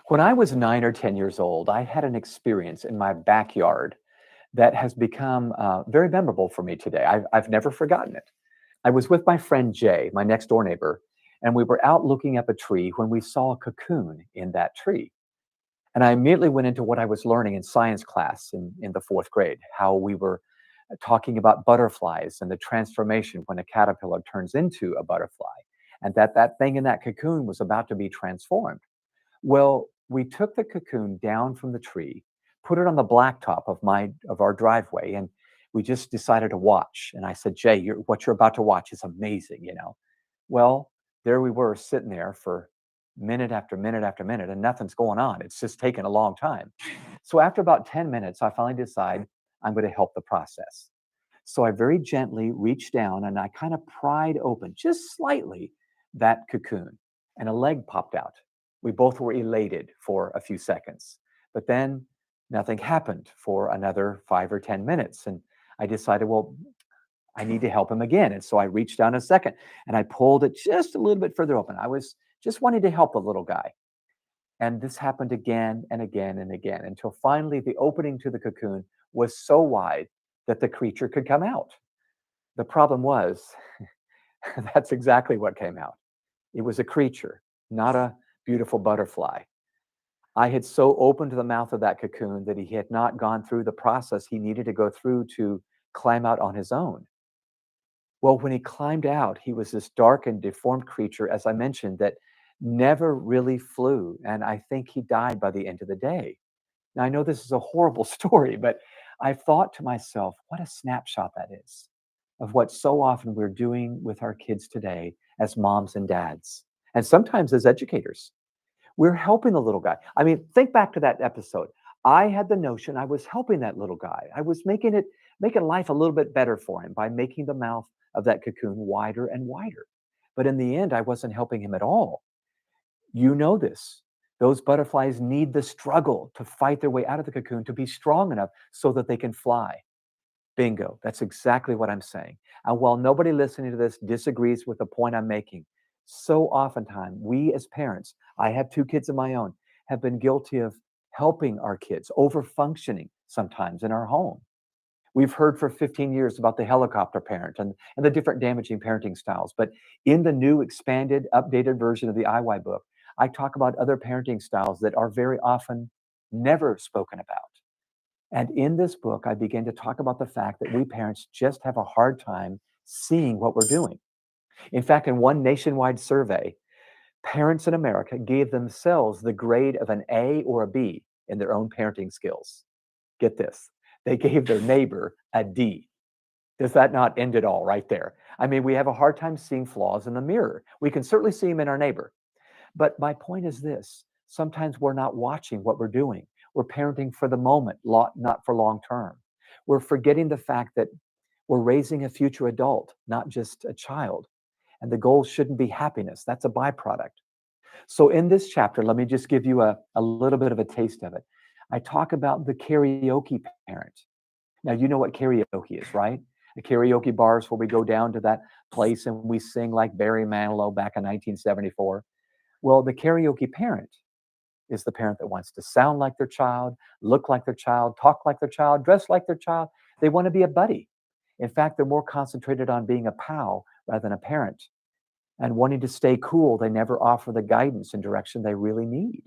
When I was 9 or 10 years old, I had an experience in my backyard that has become very memorable for me today. I've never forgotten it. I was with my friend Jay, my next door neighbor, and we were out looking up a tree when we saw a cocoon in that tree. And I immediately went into what I was learning in science class in the 4th grade, how we were talking about butterflies and the transformation when a caterpillar turns into a butterfly, and that thing in that cocoon was about to be transformed. Well, we took the cocoon down from the tree, put it on the blacktop of our driveway, and we just decided to watch. And I said, Jay, what you're about to watch is amazing, you know. Well, there we were sitting there for minute after minute after minute, and nothing's going on. It's just taking a long time. So after about 10 minutes, I finally decide I'm going to help the process. So I very gently reached down and I kind of pried open just slightly that cocoon, and a leg popped out. We both were elated for a few seconds, but then nothing happened for another 5 or 10 minutes. And I decided, well, I need to help him again. And so I reached down a second and I pulled it just a little bit further open. I was just wanting to help the little guy. And this happened again and again and again until finally the opening to the cocoon was so wide that the creature could come out. The problem was, that's exactly what came out. It was a creature, not a beautiful butterfly. I had so opened the mouth of that cocoon that he had not gone through the process he needed to go through to climb out on his own. Well, when he climbed out, he was this dark and deformed creature, as I mentioned, that never really flew. And I think he died by the end of the day. Now, I know this is a horrible story, but I thought to myself, what a snapshot that is of what so often we're doing with our kids today as moms and dads, and sometimes as educators. We're helping the little guy. I mean, think back to that episode. I had the notion I was helping that little guy. I was making life a little bit better for him by making the mouth of that cocoon wider and wider. But in the end, I wasn't helping him at all. You know this. Those butterflies need the struggle to fight their way out of the cocoon to be strong enough so that they can fly. Bingo. That's exactly what I'm saying. And while nobody listening to this disagrees with the point I'm making, so oftentimes we as parents, I have 2 kids of my own, have been guilty of helping our kids, over-functioning sometimes in our home. We've heard for 15 years about the helicopter parent and the different damaging parenting styles. But in the new expanded, updated version of the IY book, I talk about other parenting styles that are very often never spoken about. And in this book, I begin to talk about the fact that we parents just have a hard time seeing what we're doing. In fact, in one nationwide survey, parents in America gave themselves the grade of an A or a B in their own parenting skills. Get this. They gave their neighbor a D. Does that not end it all right there? I mean, we have a hard time seeing flaws in the mirror. We can certainly see them in our neighbor. But my point is this. Sometimes we're not watching what we're doing. We're parenting for the moment, not for long term. We're forgetting the fact that we're raising a future adult, not just a child. And the goal shouldn't be happiness. That's a byproduct. So in this chapter, let me just give you a little bit of a taste of it. I talk about the karaoke parent. Now, you know what karaoke is, right? The karaoke bars where we go down to that place and we sing like Barry Manilow back in 1974. Well, the karaoke parent is the parent that wants to sound like their child, look like their child, talk like their child, dress like their child. They want to be a buddy. In fact, they're more concentrated on being a pal rather than a parent. And wanting to stay cool, they never offer the guidance and direction they really need.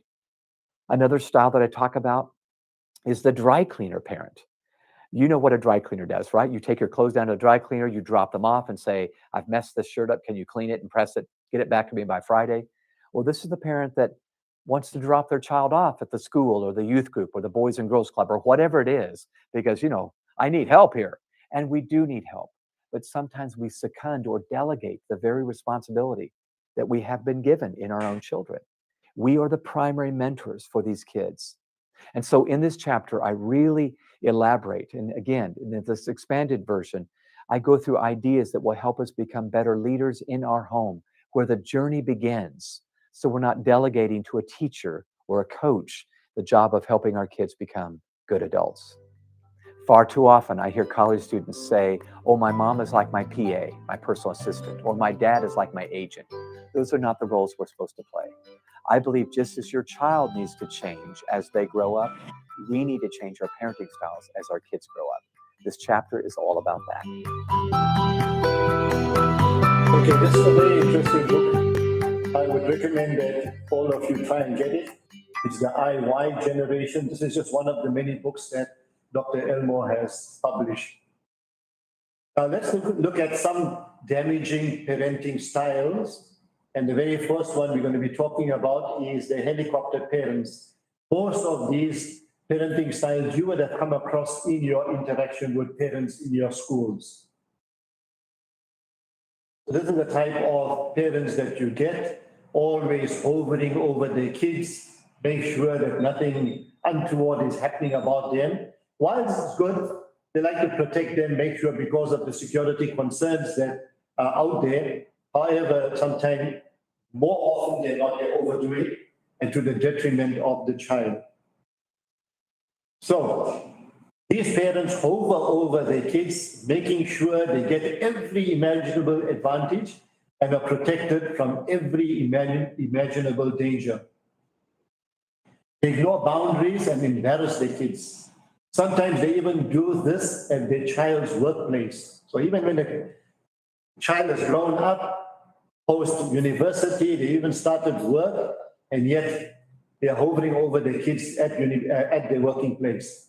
Another style that I talk about is the dry cleaner parent. You know what a dry cleaner does, right? You take your clothes down to the dry cleaner, you drop them off and say, I've messed this shirt up. Can you clean it and press it, get it back to me by Friday? Well, this is the parent that wants to drop their child off at the school or the youth group or the Boys and Girls Club or whatever it is, because, I need help here. And we do need help. But sometimes we second or delegate the very responsibility that we have been given in our own children. We are the primary mentors for these kids. And so in this chapter, I really elaborate. And again, in this expanded version, I go through ideas that will help us become better leaders in our home, where the journey begins. So we're not delegating to a teacher or a coach the job of helping our kids become good adults. Far too often, I hear college students say, oh, my mom is like my PA, my personal assistant, or my dad is like my agent. Those are not the roles we're supposed to play. I believe just as your child needs to change as they grow up, we need to change our parenting styles as our kids grow up. This chapter is all about that. Okay, this is a very interesting book. I would recommend that all of you try and get it. It's the IY generation. This is just one of the many books that Dr. Elmore has published. Now let's look at some damaging parenting styles. And the very first one we're going to be talking about is the helicopter parents. Most of these parenting styles you would have come across in your interaction with parents in your schools. This is the type of parents that you get, always hovering over their kids, make sure that nothing untoward is happening about them. While this is good, they like to protect them, make sure because of the security concerns that are out there. However, sometimes more often than not, they overdo it and to the detriment of the child. So these parents hover over their kids, making sure they get every imaginable advantage and are protected from every imaginable danger. They ignore boundaries and embarrass their kids. Sometimes they even do this at their child's workplace. So even when the child has grown up, post-university, they even started work, and yet they are hovering over their kids at their working place.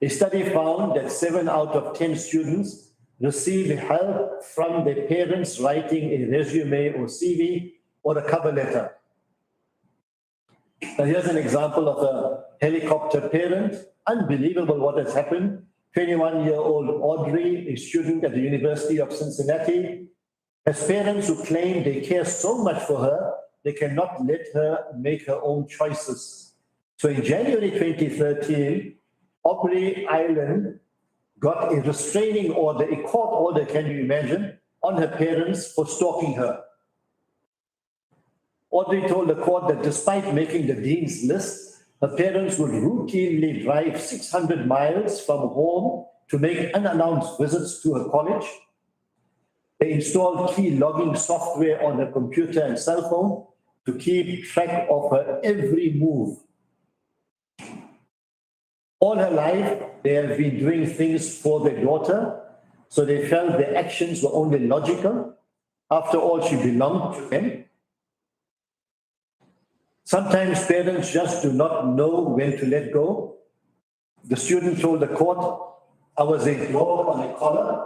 A study found that 7 out of 10 students receive help from their parents writing a resume or CV or a cover letter. Now here's an example of a helicopter parent. Unbelievable what has happened. 21-year-old Audrey, a student at the University of Cincinnati, has parents who claim they care so much for her, they cannot let her make her own choices. So in January 2013, Aubrey Island got a restraining order, a court order, can you imagine, on her parents for stalking her. Audrey told the court that despite making the dean's list, her parents would routinely drive 600 miles from home to make unannounced visits to her college. They installed key logging software on her computer and cell phone to keep track of her every move. All her life, they have been doing things for their daughter, so they felt their actions were only logical. After all, she belonged to them. Sometimes parents just do not know when to let go. The student told the court, I was a dog on a collar.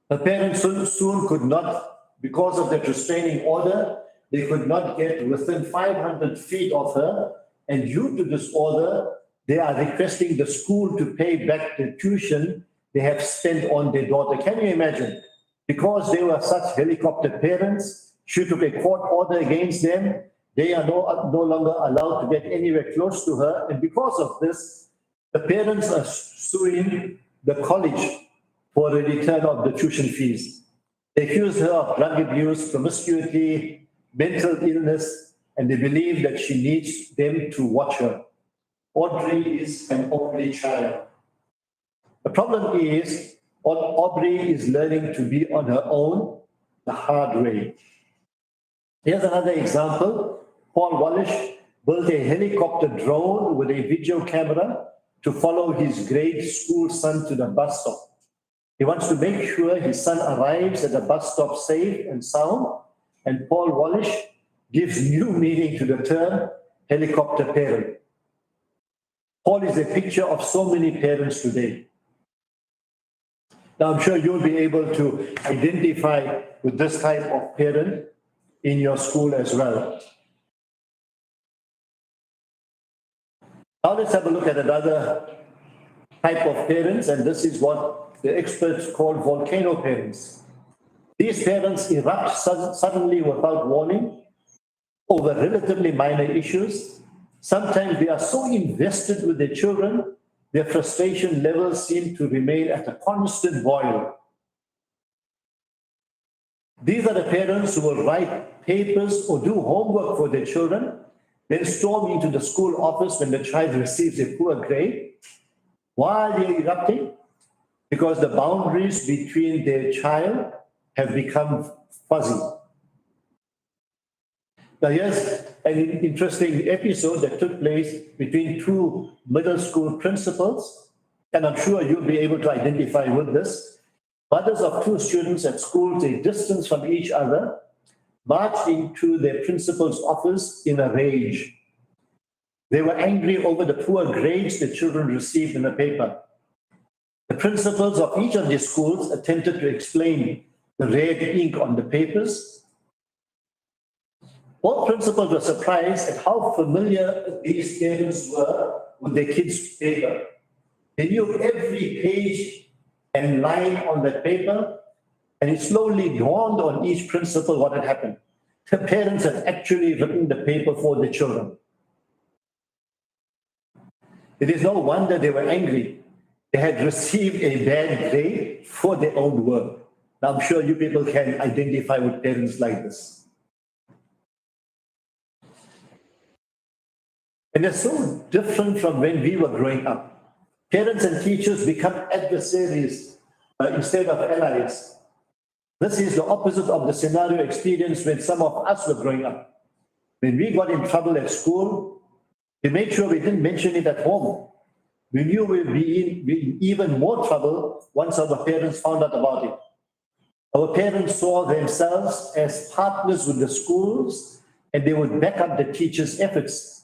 Her parents soon could not, because of that restraining order, they could not get within 500 feet of her. And due to this order, they are requesting the school to pay back the tuition they have spent on their daughter. Can you imagine? Because they were such helicopter parents, she took a court order against them. They are no longer allowed to get anywhere close to her. And because of this, the parents are suing the college for the return of the tuition fees. They accuse her of drug abuse, promiscuity, mental illness, and they believe that she needs them to watch her. Audrey is an only child. The problem is, Aubrey is learning to be on her own the hard way. Here's another example. Paul Wallish built a helicopter drone with a video camera to follow his grade school son to the bus stop. He wants to make sure his son arrives at the bus stop safe and sound, and Paul Wallish gives new meaning to the term helicopter parent. Paul is a picture of so many parents today. Now, I'm sure you'll be able to identify with this type of parent in your school as well. Now let's have a look at another type of parents, and this is what the experts call volcano parents. These parents erupt suddenly without warning over relatively minor issues. Sometimes they are so invested with their children, their frustration levels seem to remain at a constant boil. These are the parents who will write papers or do homework for their children, then storm into the school office when the child receives a poor grade. Why are they erupting? Because the boundaries between their child have become fuzzy. Now here's an interesting episode that took place between two middle school principals, and I'm sure you'll be able to identify with this. Mothers of two students at schools a distance from each other marched into their principal's office in a rage. They were angry over the poor grades the children received in the paper. The principals of each of these schools attempted to explain the red ink on the papers. Both principals were surprised at how familiar these parents were with their kids' paper. They knew every page and line on that paper, and it slowly dawned on each principal what had happened. The parents had actually written the paper for the children. It is no wonder they were angry. They had received a bad grade for their own work. Now, I'm sure you people can identify with parents like this. And they're so different from when we were growing up. Parents and teachers become adversaries instead of allies. This is the opposite of the scenario experienced when some of us were growing up. When we got in trouble at school, we made sure we didn't mention it at home. We knew we'd be in even more trouble once our parents found out about it. Our parents saw themselves as partners with the schools, and they would back up the teachers' efforts.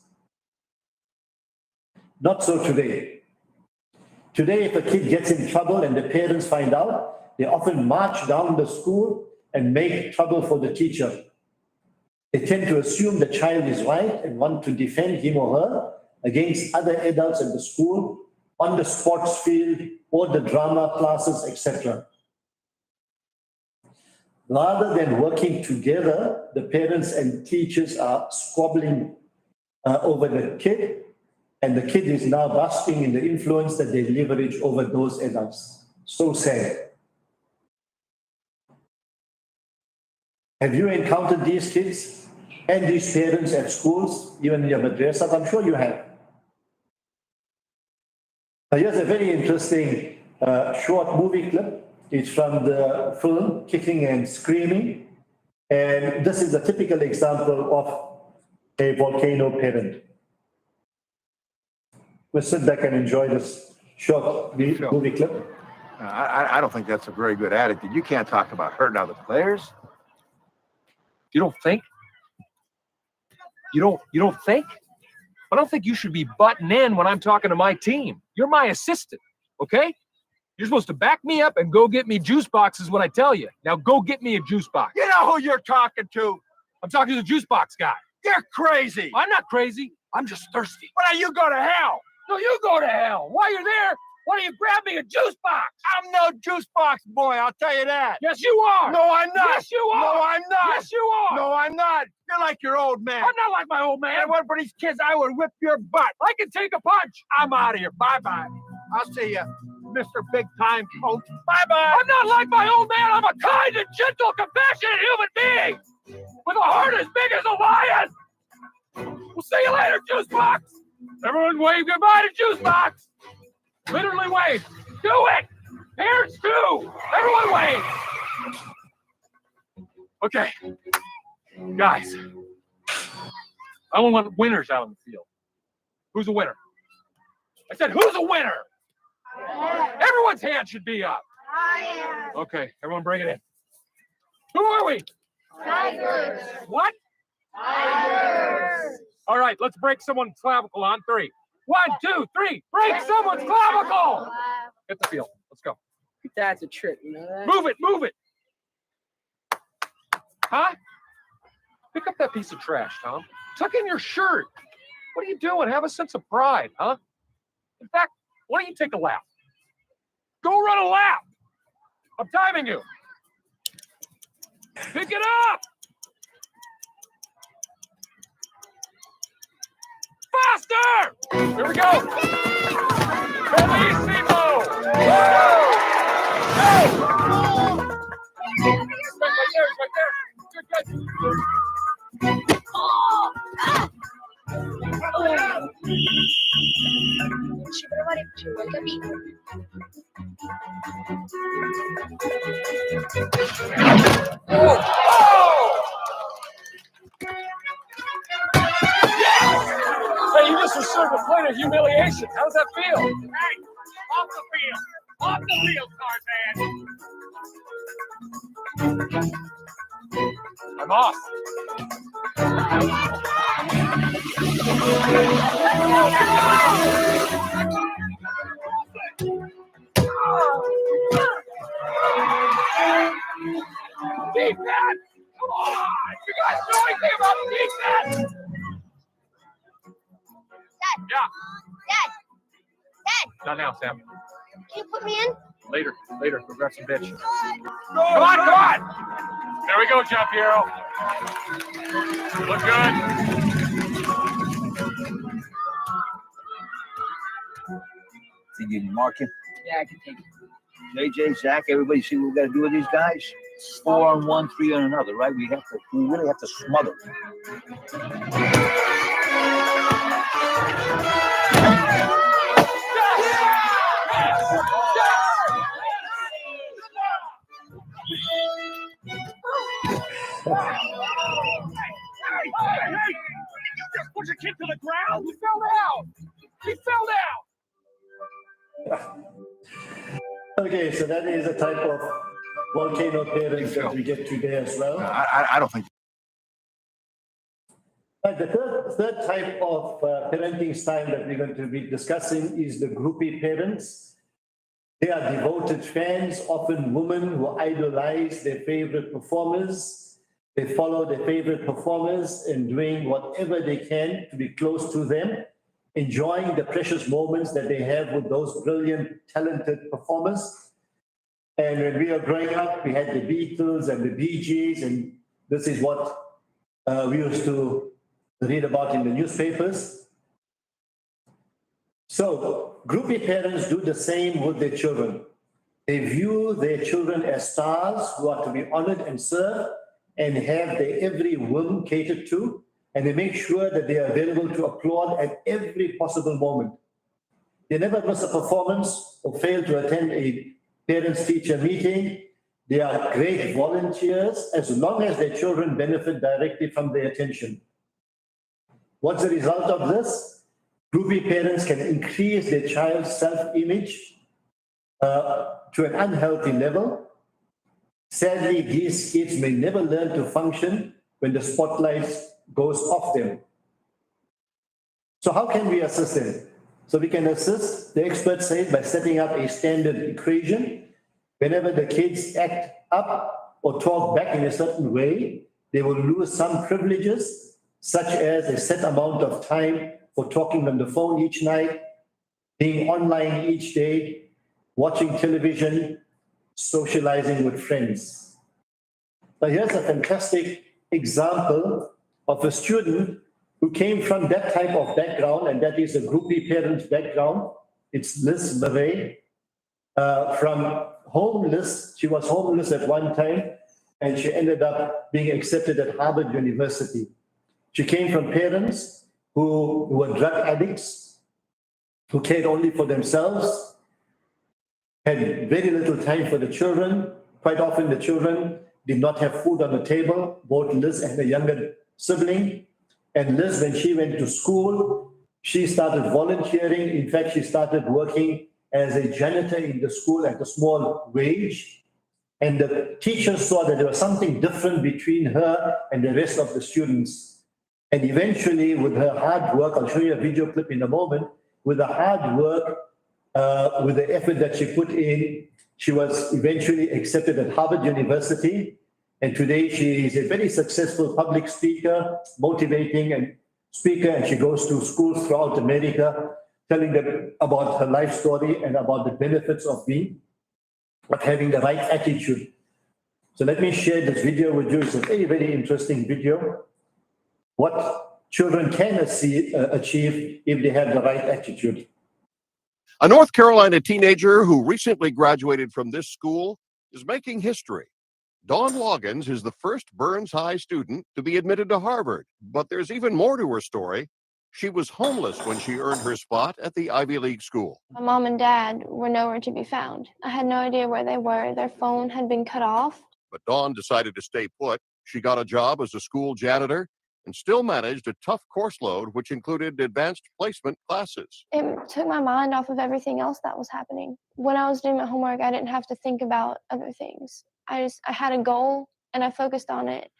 Not so today. Today, if a kid gets in trouble and the parents find out, they often march down the school and make trouble for the teacher. They tend to assume the child is right and want to defend him or her against other adults at the school, on the sports field, or the drama classes, etc. Rather than working together, the parents and teachers are squabbling over the kid, and the kid is now basking in the influence that they leverage over those adults. So sad. Have you encountered these kids and these parents at schools, even in your madrasas? I'm sure you have. Now, here's a very interesting short movie clip. It's from the film Kicking and Screaming. And this is a typical example of a volcano parent. We'll sit back and enjoy this short movie clip. I don't think that's a very good attitude. You can't talk about hurting other players. You don't think? You don't think? I don't think you should be butting in when I'm talking to my team. You're my assistant, okay? You're supposed to back me up and go get me juice boxes when I tell you. Now go get me a juice box. You know who you're talking to? I'm talking to the juice box guy. You're crazy. I'm not crazy. I'm just thirsty. Why don't you go to hell? No, you go to hell. While you're there, why don't you grab me a juice box? I'm no juice box boy, I'll tell you that. Yes, you are. No, I'm not. Yes, you are. No, I'm not. Yes, you are. No, I'm not. You're like your old man. I'm not like my old man. If it weren't for these kids, I would whip your butt. I can take a punch. I'm out of here. Bye-bye. I'll see you, Mr. Big Time Coach. Bye-bye. I'm not like my old man. I'm a kind and gentle, compassionate human being with a heart as big as a lion. We'll see you later, juice box. Everyone wave goodbye to juice box. Literally wave. Do it. Parents too. Everyone wave. Okay. Guys, I only want winners out on the field. Who's a winner? I said, who's a winner? Everyone's hand should be up. Okay, everyone bring it in. Who are we? Tigers. What? Tigers. All right, let's break someone's clavicle on 3. 1, 2, 3. Break someone's clavicle. Get the field. Let's go. That's a trick, you know that? Move it, move it. Huh? Pick up that piece of trash, Tom. Tuck in your shirt. What are you doing? Have a sense of pride, huh? In fact, why don't you take a lap? Go run a lap. I'm timing you. Pick it up. Faster! Here we go. Bellissimo! Woo! Go! Right there. Good, good. Hey, you just received a point of humiliation. How does that feel? Hey, off the field. Off the field, Tarzan. I'm off. Defense! Come on! You guys know anything about defense? Dad. Yeah. Dad. Not now, Sam. Can you put me in? Later. Go grab some bitch. Come on. There we go, Jump Hero. You look good. Think you can mark him? Yeah, I can take it. JJ, Zach, everybody see what we got to do with these guys? 4 on one, 3 on another, right? We really have to smother. Hey! You just push a kid to the ground? He fell down! Okay, so that is a type of volcano parents that we get today as well. I don't think. The third type of parenting style that we're going to be discussing is the groupie parents. They are devoted fans, often women who idolize their favorite performers. They follow their favorite performers and doing whatever they can to be close to them, enjoying the precious moments that they have with those brilliant, talented performers. And when we were growing up, we had the Beatles and the Bee Gees, and this is what we used to read about in the newspapers. So groupie parents do the same with their children. They view their children as stars who are to be honored and served and have their every whim catered to, and they make sure that they are available to applaud at every possible moment. They never miss a performance or fail to attend a parents-teacher meeting. They are great volunteers as long as their children benefit directly from their attention. What's the result of this? Groupie parents can increase their child's self-image to an unhealthy level. Sadly, these kids may never learn to function when the spotlight goes off them. So how can we assist them? So we can assist, the experts say, by setting up a standard equation. Whenever the kids act up or talk back in a certain way, they will lose some privileges, such as a set amount of time for talking on the phone each night, being online each day, watching television, socializing with friends. Now here's a fantastic example of a student who came from that type of background, and that is a groupie parents background. It's Liz Vahed. From homeless, she was homeless at one time, and she ended up being accepted at Harvard University. She came from parents who were drug addicts, who cared only for themselves, had very little time for the children. Quite often the children did not have food on the table, both Liz and a younger sibling. And Liz, when she went to school, she started volunteering. In fact, she started working as a janitor in the school at a small wage. And the teachers saw that there was something different between her and the rest of the students. And eventually, with her hard work, I'll show you a video clip in a moment, with the hard work, with the effort that she put in, she was eventually accepted at Harvard University. And today she is a very successful public speaker, motivating and speaker, and she goes to schools throughout America, telling them about her life story and about the benefits of having the right attitude. So let me share this video with you. It's a very, very interesting video. What children can achieve if they have the right attitude. A North Carolina teenager who recently graduated from this school is making history. Dawn Loggins is the first Burns High student to be admitted to Harvard, but there's even more to her story. She was homeless when she earned her spot at the Ivy League school. My mom and dad were nowhere to be found. I had no idea where they were. Their phone had been cut off. But Dawn decided to stay put. She got a job as a school janitor and still managed a tough course load, which included advanced placement classes. It took my mind off of everything else that was happening. When I was doing my homework, I didn't have to think about other things. I had a goal and I focused on it.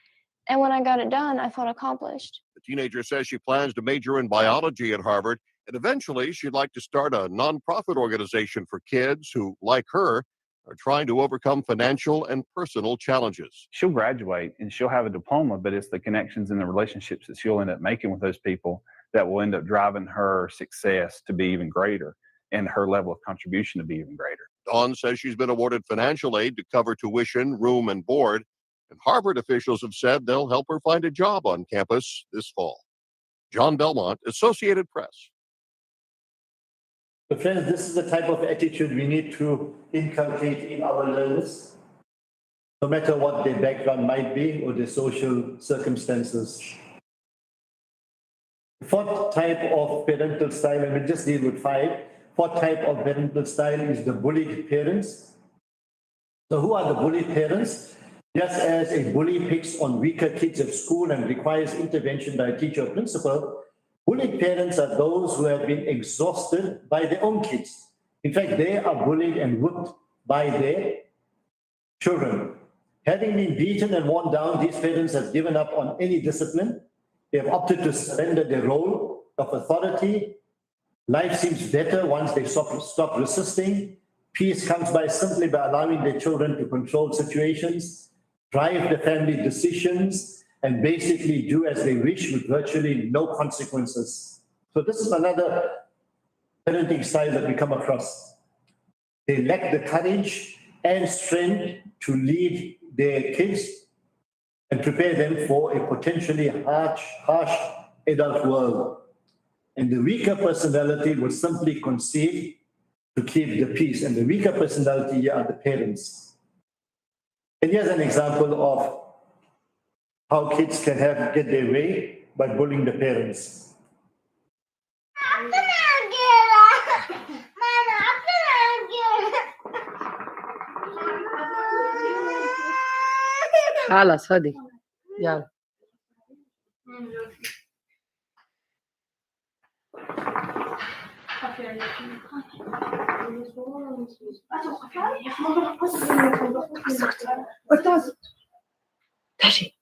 And when I got it done, I felt accomplished. The teenager says she plans to major in biology at Harvard, and eventually she'd like to start a nonprofit organization for kids who, like her, are trying to overcome financial and personal challenges. She'll graduate and she'll have a diploma, but it's the connections and the relationships that she'll end up making with those people that will end up driving her success to be even greater and her level of contribution to be even greater. Dawn says she's been awarded financial aid to cover tuition, room, and board, and Harvard officials have said they'll help her find a job on campus this fall. John Belmont, Associated Press. So friends, this is the type of attitude we need to inculcate in our learners, no matter what their background might be or their social circumstances. The fourth type of parental style, and we'll just deal with five. Fourth type of parental style is the bullied parents. So who are the bullied parents? Just as a bully picks on weaker kids at school and requires intervention by a teacher or principal, bullied parents are those who have been exhausted by their own kids. In fact, they are bullied and whipped by their children. Having been beaten and worn down, these parents have given up on any discipline. They have opted to surrender their role of authority. Life seems better once they stop resisting. Peace comes by simply by allowing their children to control situations, drive the family decisions, and basically do as they wish with virtually no consequences. So this is another parenting style that we come across. They lack the courage and strength to lead their kids and prepare them for a potentially harsh adult world. And the weaker personality will simply concede to keep the peace. And the weaker personality here are the parents. And here's an example of how kids can get their way by bullying the parents. خلاص هدي يلا ماشي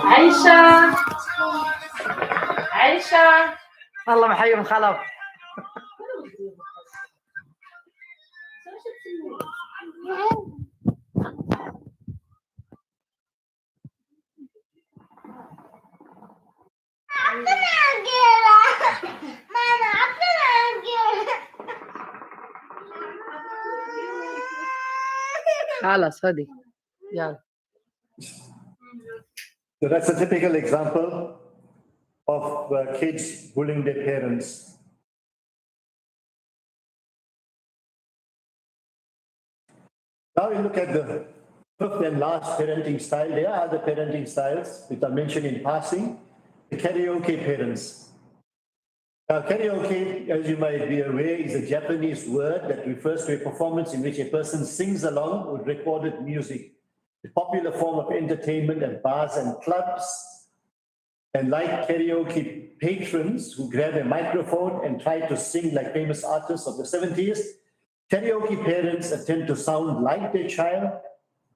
عيشة عيشة والله محيي من خلف خلاص هدي يلا So that's a typical example of kids bullying their parents. Now we look at the fifth and last parenting style. There are other parenting styles which are mentioned in passing. The karaoke parents. Now, karaoke, as you might be aware, is a Japanese word that refers to a performance in which a person sings along with recorded music. A popular form of entertainment at bars and clubs. And like karaoke patrons who grab a microphone and try to sing like famous artists of the 70s, karaoke parents attempt to sound like their child,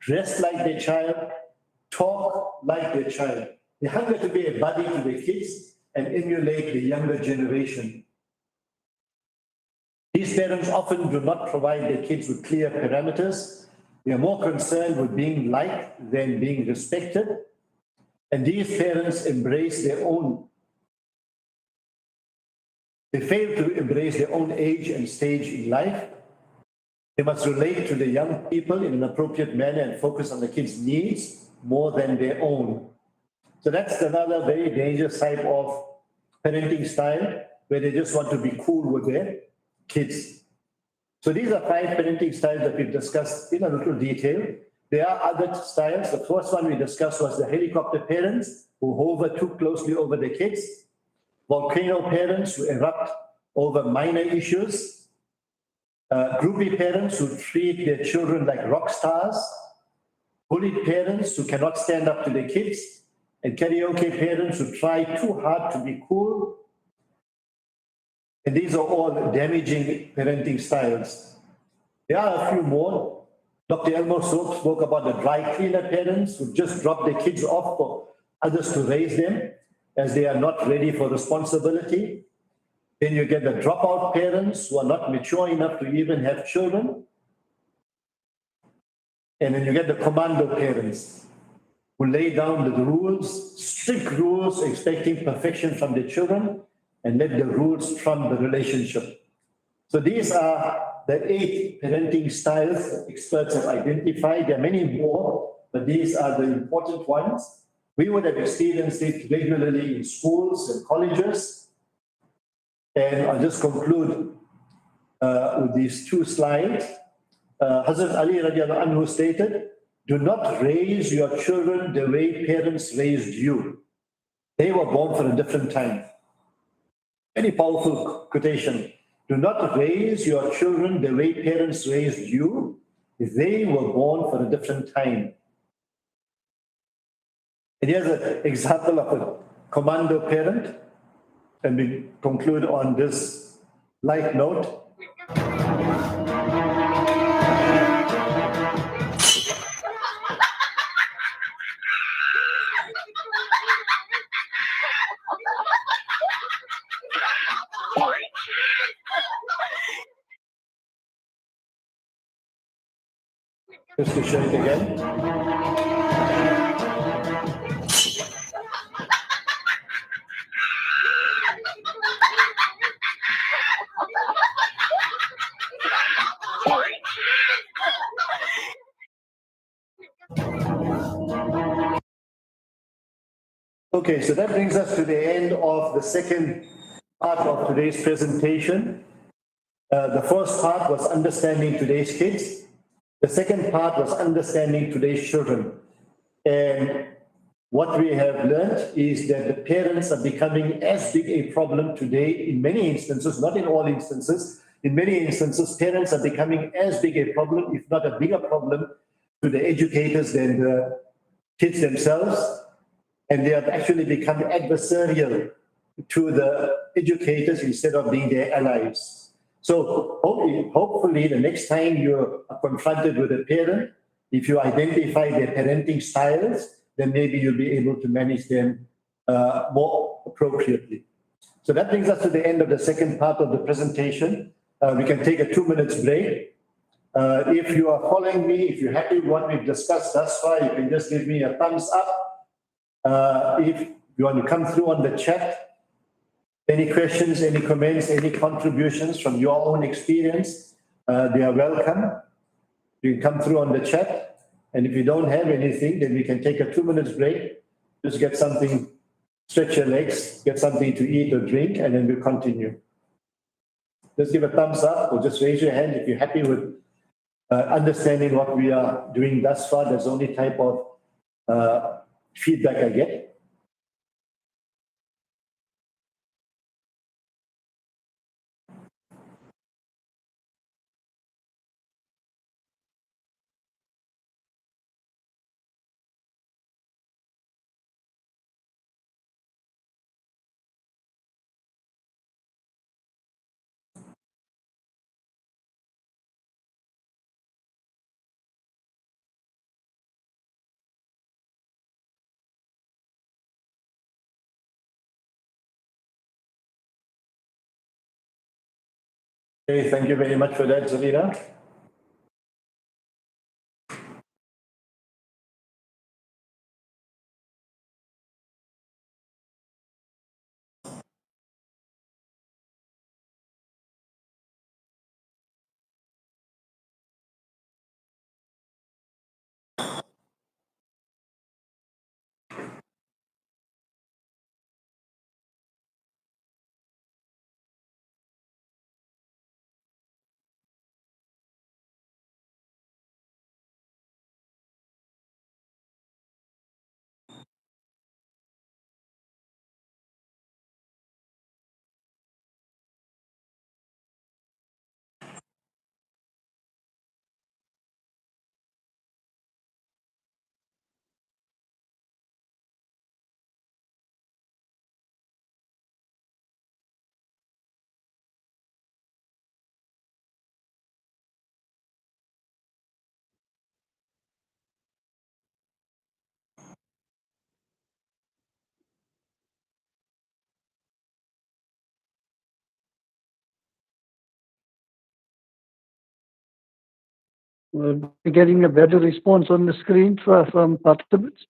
dress like their child, talk like their child. They hunger to be a buddy to their kids and emulate the younger generation. These parents often do not provide their kids with clear parameters. They are more concerned with being liked than being respected. And these parents embrace their own. They fail to embrace their own age and stage in life. They must relate to the young people in an appropriate manner and focus on the kids' needs more than their own. So that's another very dangerous type of parenting style where they just want to be cool with their kids. So these are 5 parenting styles that we've discussed in a little detail. There are other styles. The first one we discussed was the helicopter parents who hover too closely over their kids. volcano parents who erupt over minor issues, groupie parents who treat their children like rock stars, bullied parents who cannot stand up to their kids, and karaoke parents who try too hard to be cool. And these are all damaging parenting styles. There are a few more. Dr. Elmo Soap spoke about the dry cleaner parents who just drop their kids off for others to raise them as they are not ready for responsibility. Then you get the dropout parents who are not mature enough to even have children. And then you get the commando parents who lay down the rules, strict rules, expecting perfection from their children, and let the rules trump the relationship. So these are the 8 parenting styles that experts have identified. There are many more, but these are the important ones. We would have experienced it regularly in schools and colleges. And I'll just conclude with these 2 slides. Hazrat Ali radiallahu anhu stated, "Do not raise your children the way parents raised you. They were born for a different time." Very powerful quotation. Do not raise your children the way parents raised you. They were born for a different time. And here's an example of a commando parent. And we conclude on this light note. Just to show it again. Okay, so that brings us to the end of the second part of today's presentation. The first part was understanding today's kids. The second part was understanding today's children. And what we have learned is that the parents are becoming as big a problem today in many instances, not in all instances. In many instances, parents are becoming as big a problem, if not a bigger problem, to the educators than the kids themselves. And they have actually become adversarial to the educators instead of being their allies. So hopefully the next time you're confronted with a parent, if you identify their parenting styles, then maybe you'll be able to manage them more appropriately. So that brings us to the end of the second part of the presentation. We can take a 2-minute break. If you are following me, if you're happy with what we've discussed thus far, you can just give me a thumbs up. If you want to come through on the chat, any questions, any comments, any contributions from your own experience, they are welcome. You can come through on the chat. And if you don't have anything, then we can take a 2-minute break. Just get something, stretch your legs, get something to eat or drink, and then we'll continue. Just give a thumbs up or just raise your hand if you're happy with understanding what we are doing thus far. That's the only type of feedback I get. Okay, thank you very much for that, Zarina. We're getting a better response on the screen from participants.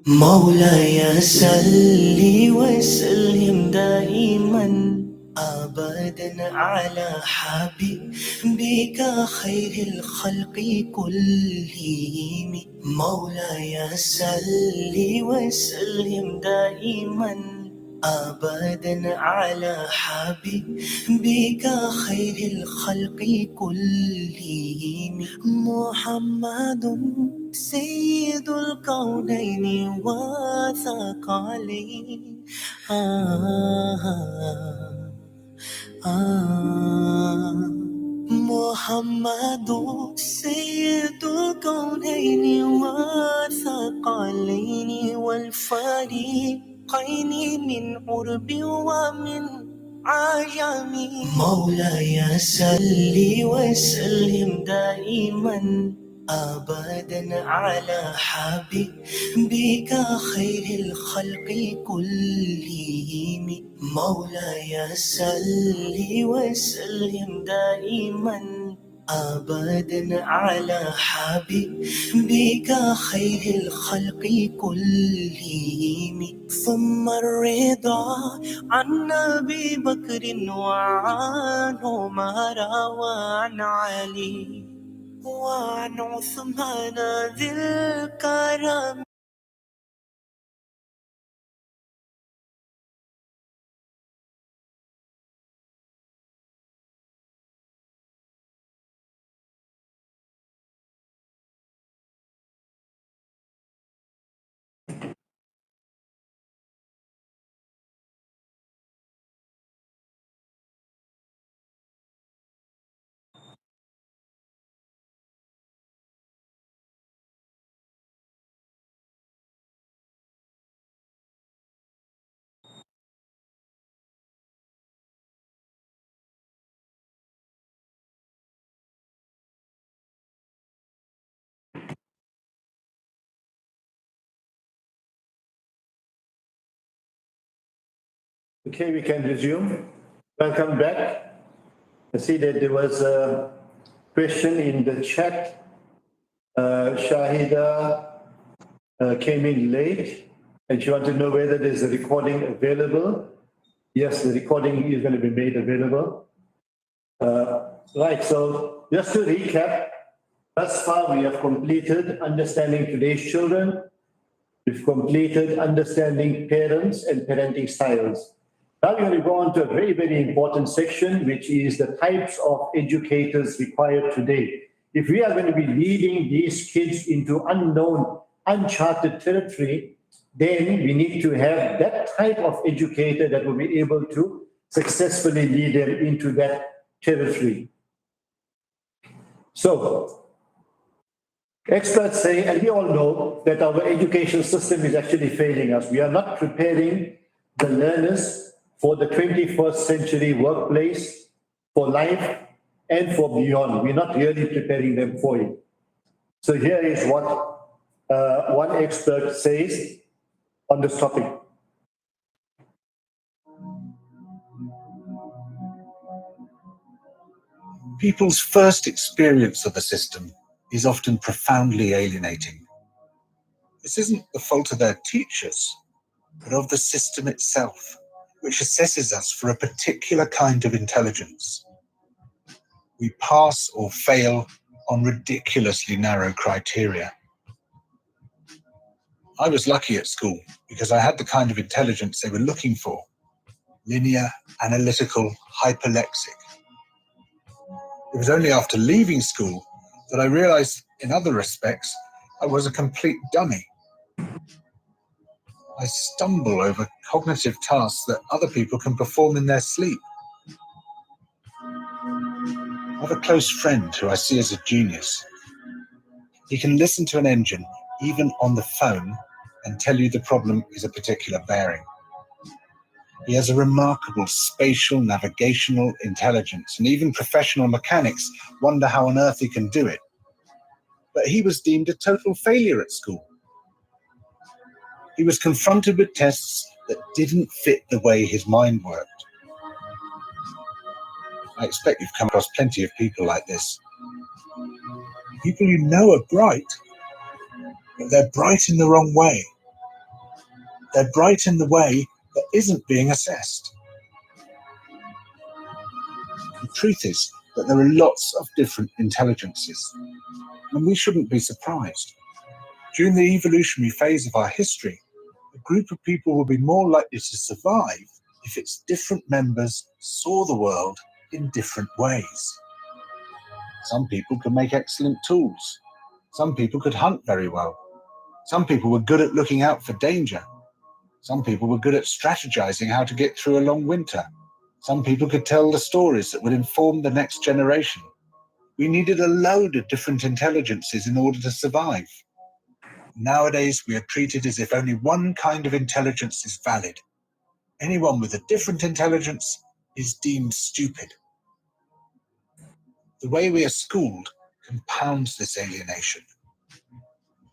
مولاي صل وسلم دائما أبدا على حبيبك خير الخلق كلهم مولاي صل وسلم دائما أبدا على حبيبك خير الخلق كلهم محمد سيد الكونين وثقلين محمد سيد الكونين وثقلين والفريقين من عرب ومن عجم مولاي صل وسلم دائما أبدا على حبيبك خير الخلق كلهم مولاي صل وسلم دائما أبدا على حبيبك خير الخلق كلهم ثم الرضا عن أبي بكر وعن عمر وعن علي وعن عثمان ذي الكرم Okay, we can resume. Welcome back. I see that there was a question in the chat. Shahida came in late and she wanted to know whether there's a recording available. Yes, the recording is going to be made available. Right, so just to recap, thus far we have completed understanding today's children. We've completed understanding parents and parenting styles. Now we're going to go on to a very, very important section, which is the types of educators required today. If we are going to be leading these kids into unknown, uncharted territory, then we need to have that type of educator that will be able to successfully lead them into that territory. So, experts say, and we all know, that our education system is actually failing us. We are not preparing the learners for the 21st century workplace, for life, and for beyond. We're not really preparing them for it. So here is what one expert says on this topic. People's first experience of the system is often profoundly alienating. This isn't the fault of their teachers, but of the system itself, which assesses us for a particular kind of intelligence. We pass or fail on ridiculously narrow criteria. I was lucky at school because I had the kind of intelligence they were looking for: linear, analytical, hyperlexic. It was only after leaving school that I realized, in other respects, I was a complete dummy. I stumble over cognitive tasks that other people can perform in their sleep. I have a close friend who I see as a genius. He can listen to an engine, even on the phone, and tell you the problem is a particular bearing. He has a remarkable spatial navigational intelligence, and even professional mechanics wonder how on earth he can do it. But he was deemed a total failure at school. He was confronted with tests that didn't fit the way his mind worked. I expect you've come across plenty of people like this. People you know are bright, but they're bright in the wrong way. They're bright in the way that isn't being assessed. The truth is that there are lots of different intelligences, and we shouldn't be surprised. During the evolutionary phase of our history, a group of people will be more likely to survive if its different members saw the world in different ways. Some people could make excellent tools. Some people could hunt very well. Some people were good at looking out for danger. Some people were good at strategizing how to get through a long winter. Some people could tell the stories that would inform the next generation. We needed a load of different intelligences in order to survive. Nowadays, we are treated as if only one kind of intelligence is valid. Anyone with a different intelligence is deemed stupid. The way we are schooled compounds this alienation.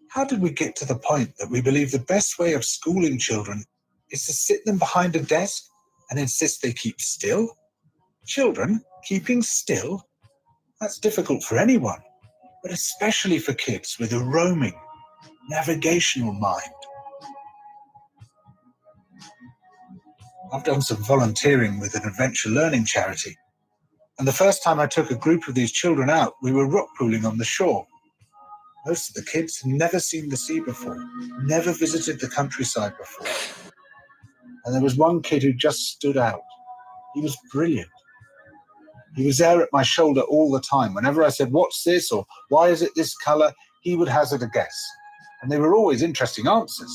How did we get to the point that we believe the best way of schooling children is to sit them behind a desk and insist they keep still? Children keeping still? That's difficult for anyone, but especially for kids with a roaming, navigational mind. I've done some volunteering with an adventure learning charity, and the first time I took a group of these children out, we were rock pooling on the shore. Most of the kids had never seen the sea before, never visited the countryside before. And there was one kid who just stood out. He was brilliant. He was there at my shoulder all the time. Whenever I said, "What's this?" or "Why is it this color?" he would hazard a guess. And they were always interesting answers.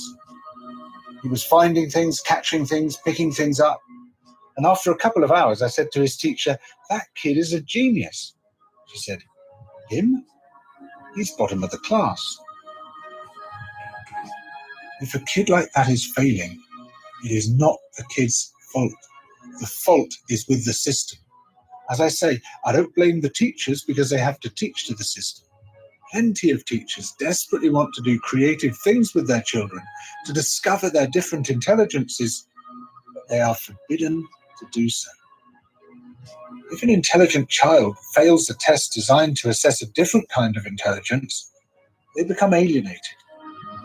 He was finding things, catching things, picking things up. And after a couple of hours, I said to his teacher, "That kid is a genius." She said, "Him? He's bottom of the class." If a kid like that is failing, it is not the kid's fault. The fault is with the system. As I say, I don't blame the teachers because they have to teach to the system. Plenty of teachers desperately want to do creative things with their children, to discover their different intelligences, but they are forbidden to do so. If an intelligent child fails a test designed to assess a different kind of intelligence, they become alienated,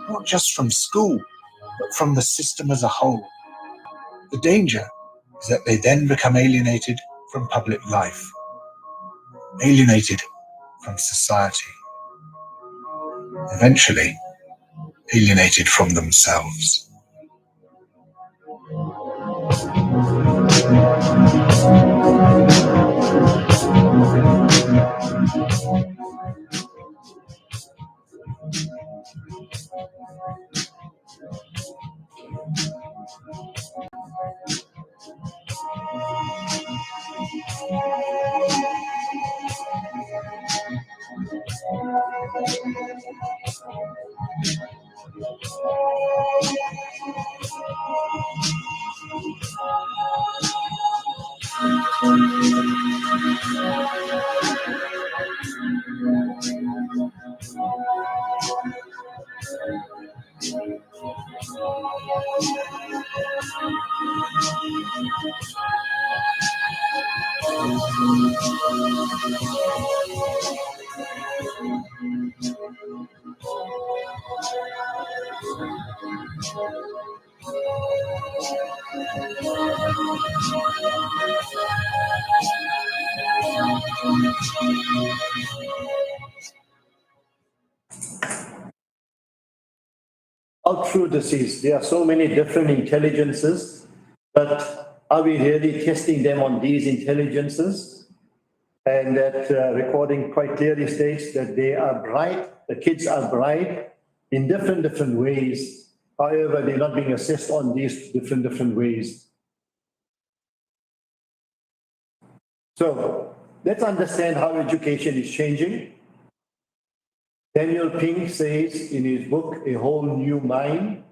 not just from school, but from the system as a whole. The danger is that they then become alienated from public life, alienated from society, eventually alienated from themselves. How true this is. There are so many different intelligences, but are we really testing them on these intelligences? And that recording quite clearly states that they are bright, the kids are bright in different ways. However, they're not being assessed on these different ways. So let's understand how education is changing. Daniel Pink says in his book, A Whole New Mind,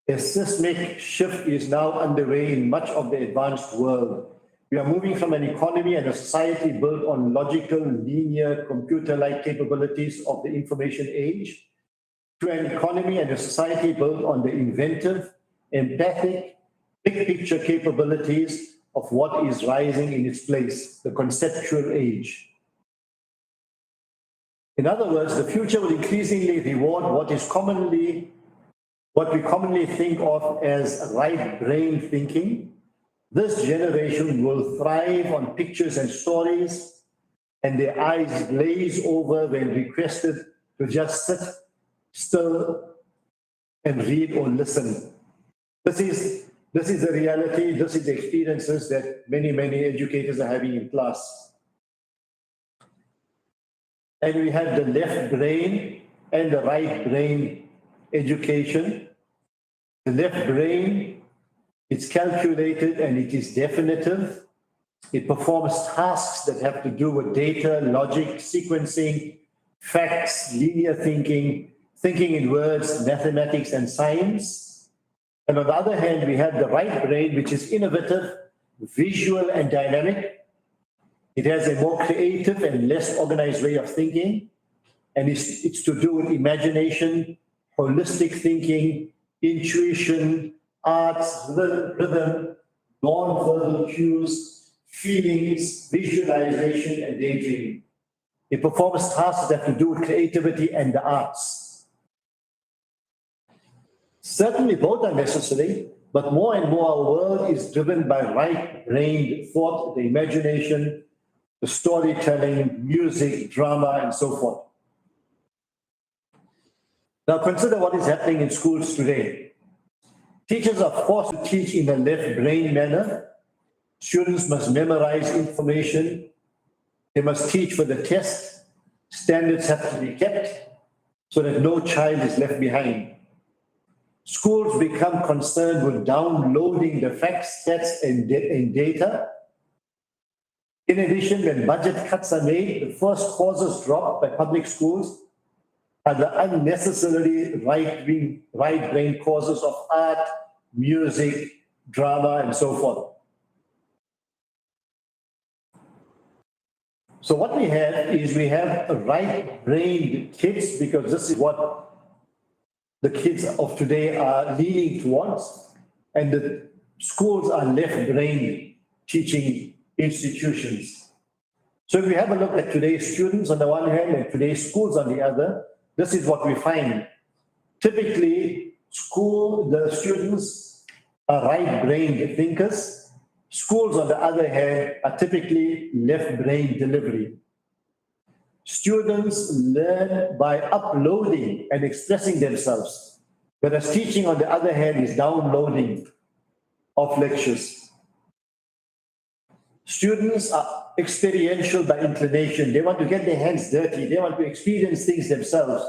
a seismic shift is now underway in much of the advanced world. We are moving from an economy and a society built on logical, linear, computer-like capabilities of the information age to an economy and a society built on the inventive, empathic, big-picture capabilities of what is rising in its place, the conceptual age. In other words, the future will increasingly reward what we commonly think of as right brain thinking. This generation will thrive on pictures and stories, and their eyes glaze over when requested to just sit still and read or listen. This is the reality, this is the experiences that many educators are having in class. And we have the left brain and the right brain education. The left brain, it's calculated and it is definitive. It performs tasks that have to do with data, logic, sequencing, facts, linear thinking, thinking in words, mathematics, and science. And on the other hand, we have the right brain, which is innovative, visual, and dynamic. It has a more creative and less organized way of thinking, and it's to do with imagination, holistic thinking, intuition, arts, rhythm, non-verbal cues, feelings, visualization, and daydreaming. It performs tasks that have to do with creativity and the arts. Certainly both are necessary, but more and more our world is driven by right-brained thought, the imagination, the storytelling, music, drama, and so forth. Now consider what is happening in schools today. Teachers are forced to teach in a left brain manner. Students must memorize information. They must teach for the test. Standards have to be kept so that no child is left behind. Schools become concerned with downloading the facts, stats, and data. In addition, when budget cuts are made, the first causes dropped by public schools are the unnecessarily right-brain causes of art, music, drama, and so forth. So what we have right-brained kids, because this is what the kids of today are leaning towards, and the schools are left-brain teaching institutions. So if we have a look at today's students on the one hand and today's schools on the other, this is what we find. Typically, the students are right-brained thinkers. Schools, on the other hand, are typically left-brain delivery. Students learn by uploading and expressing themselves, whereas teaching, on the other hand, is downloading of lectures. Students are experiential by inclination. They want to get their hands dirty. They want to experience things themselves.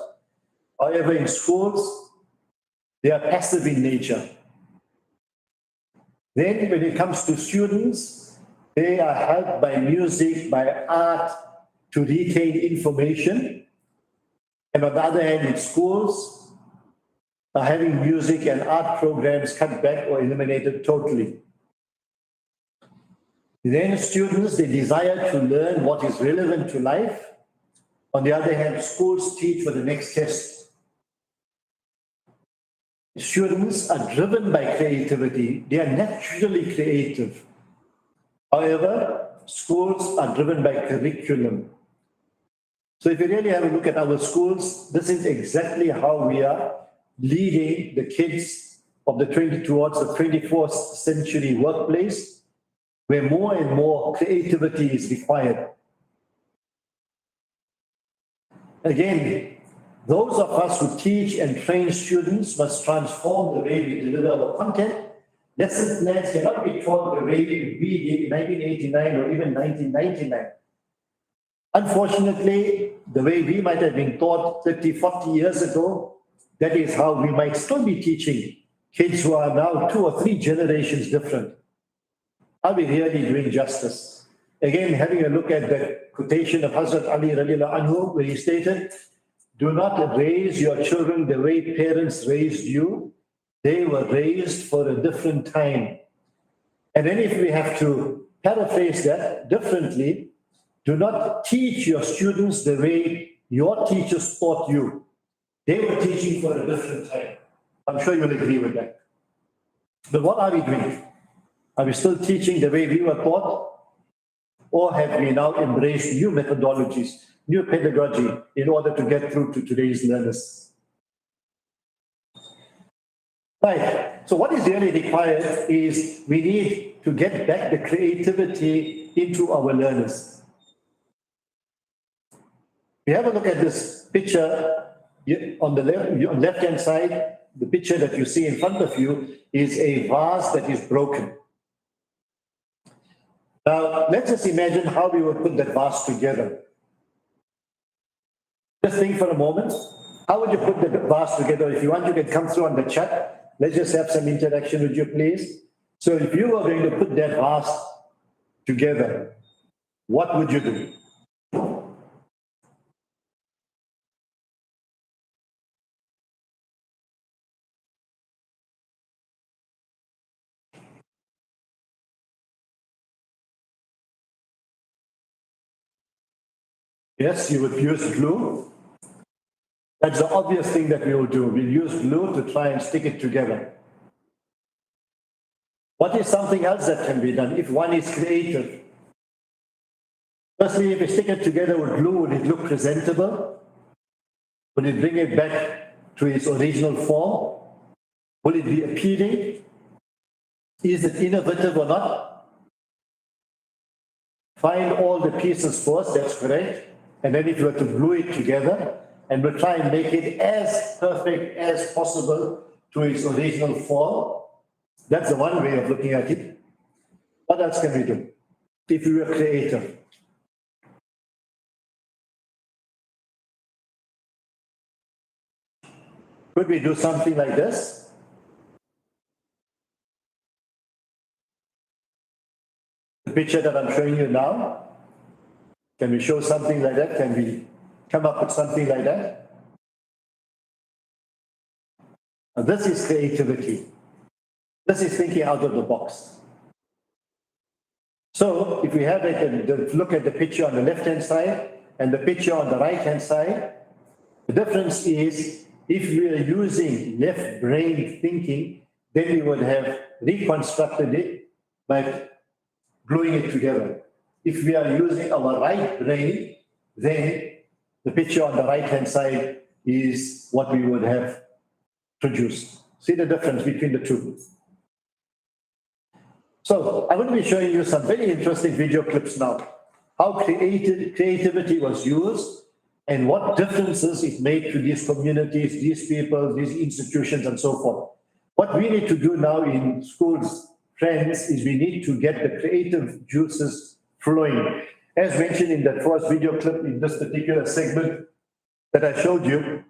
However, in schools, they are passive in nature. Then when it comes to students, they are helped by music, by art to retain information. And on the other hand, in schools, are having music and art programs cut back or eliminated totally. Then students, they desire to learn what is relevant to life. On the other hand, schools teach for the next test. Students are driven by creativity. They are naturally creative. However, schools are driven by curriculum. So if you really have a look at our schools, this is exactly how we are leading the kids of the towards the 24th century workplace, where more and more creativity is required. Again, those of us who teach and train students must transform the way we deliver our content. Lesson plans cannot be taught the way we did in 1989 or even 1999. Unfortunately, the way we might have been taught 30, 40 years ago, that is how we might still be teaching kids who are now 2 or 3 generations different. Are we really doing justice? Again, having a look at the quotation of Hazrat Ali radiallahu anhu, where he stated, do not raise your children the way parents raised you. They were raised for a different time. And then if we have to paraphrase that differently, do not teach your students the way your teachers taught you. They were teaching for a different time. I'm sure you'll agree with that. But what are we doing? Are we still teaching the way we were taught? Or have we now embraced new methodologies, new pedagogy in order to get through to today's learners? Right. So what is really required is we need to get back the creativity into our learners. We have a look at this picture on the left-hand side. The picture that you see in front of you is a vase that is broken. Now, let's just imagine how we would put that vase together. Just think for a moment. How would you put the vase together? If you want, you can come through on the chat. Let's just have some interaction with you, please. So if you were going to put that vase together, what would you do? Yes, you would use glue. That's the obvious thing that we will do. We'll use glue to try and stick it together. What is something else that can be done if one is creative? Firstly, if we stick it together with glue, would it look presentable? Would it bring it back to its original form? Will it be appealing? Is it innovative or not? Find all the pieces first, that's correct. And then if you were to glue it together, and we'll try and make it as perfect as possible to its original form, that's the one way of looking at it. What else can we do if we were creative? Could we do something like this? The picture that I'm showing you now. Can we show something like that? Can we come up with something like that? Now, this is creativity. This is thinking out of the box. So if we have it and look at the picture on the left-hand side and the picture on the right-hand side, the difference is if we are using left-brain thinking, then we would have reconstructed it by gluing it together. If we are using our right brain, then the picture on the right-hand side is what we would have produced. See the difference between the two. So I'm going to be showing you some very interesting video clips now. How creativity was used and what differences it made to these communities, these people, these institutions, and so forth. What we need to do now in schools, friends, is we need to get the creative juices flowing. As mentioned in that first video clip in this particular segment that I showed you,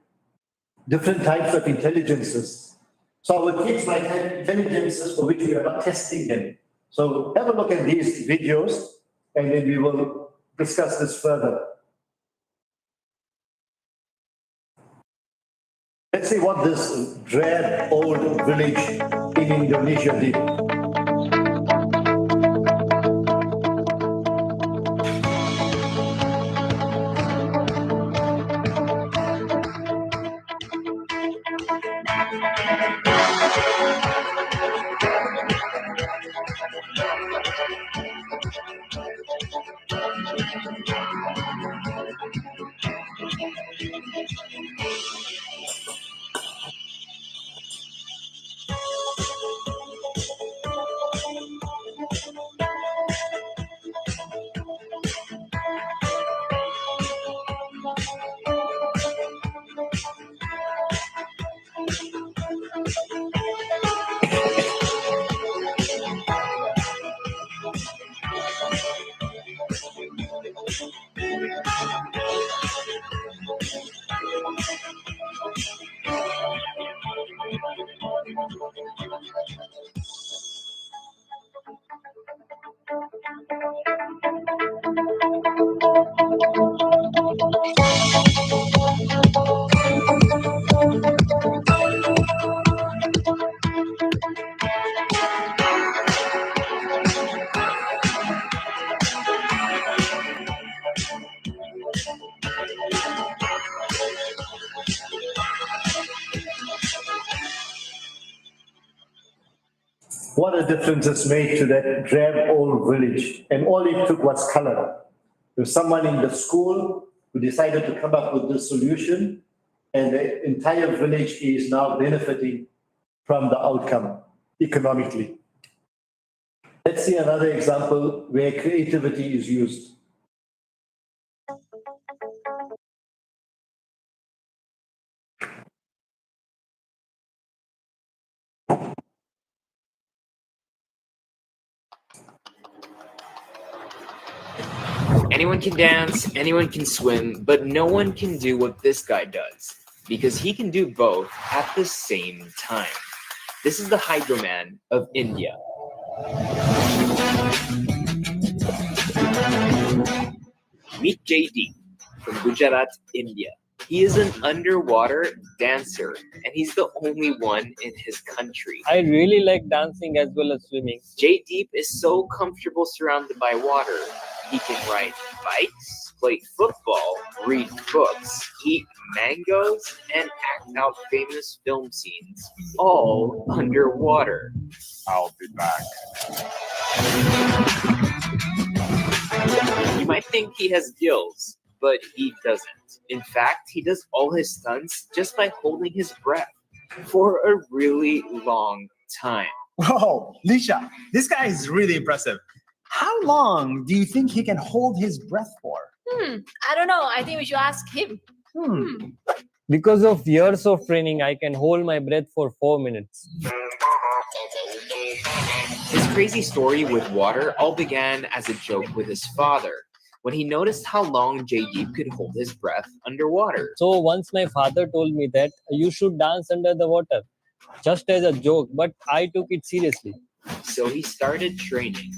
different types of intelligences. So our kids might have intelligences for which we are not testing them. So have a look at these videos and then we will discuss this further. Let's see what this drab old village in Indonesia did. What a difference it's made to that drab old village. And all it took was color. There was someone in the school who decided to come up with this solution, and the entire village is now benefiting from the outcome economically. Let's see another example where creativity is used. Anyone can dance, anyone can swim, but no one can do what this guy does, because he can do both at the same time. This is the Hydro Man of India. Meet JD from Gujarat, India. He is an underwater dancer, and he's the only one in his country. I really like dancing as well as swimming. Jaydeep is so comfortable surrounded by water. He can ride bikes, play football, read books, eat mangoes, and act out famous film scenes, all underwater. I'll be back. You might think he has gills, but he doesn't. In fact, he does all his stunts just by holding his breath for a really long time. Whoa, Lisha, this guy is really impressive. How long do you think he can hold his breath for? I don't know. I think we should ask him. Because of years of training, I can hold my breath for 4 minutes. His crazy story with water all began as a joke with his father, when he noticed how long Jaydeep could hold his breath underwater. So once my father told me that you should dance under the water, just as a joke, but I took it seriously. So he started training.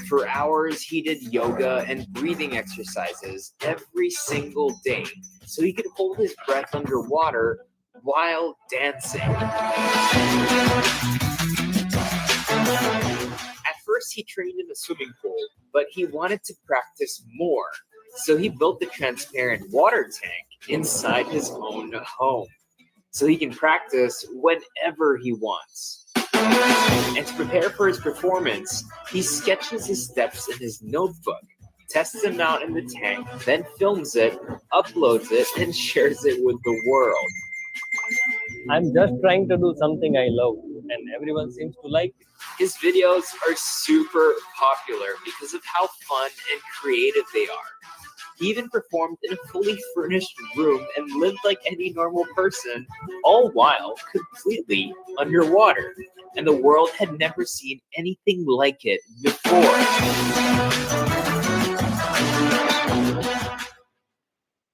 For hours, he did yoga and breathing exercises every single day, so he could hold his breath underwater while dancing. At first, he trained in a swimming pool, but he wanted to practice more, so he built the transparent water tank inside his own home, so he can practice whenever he wants. And to prepare for his performance, he sketches his steps in his notebook, tests them out in the tank, then films it, uploads it, and shares it with the world. I'm just trying to do something I love, and everyone seems to like it. His videos are super popular because of how fun and creative they are. He even performed in a fully furnished room and lived like any normal person, all while completely underwater. And the world had never seen anything like it before.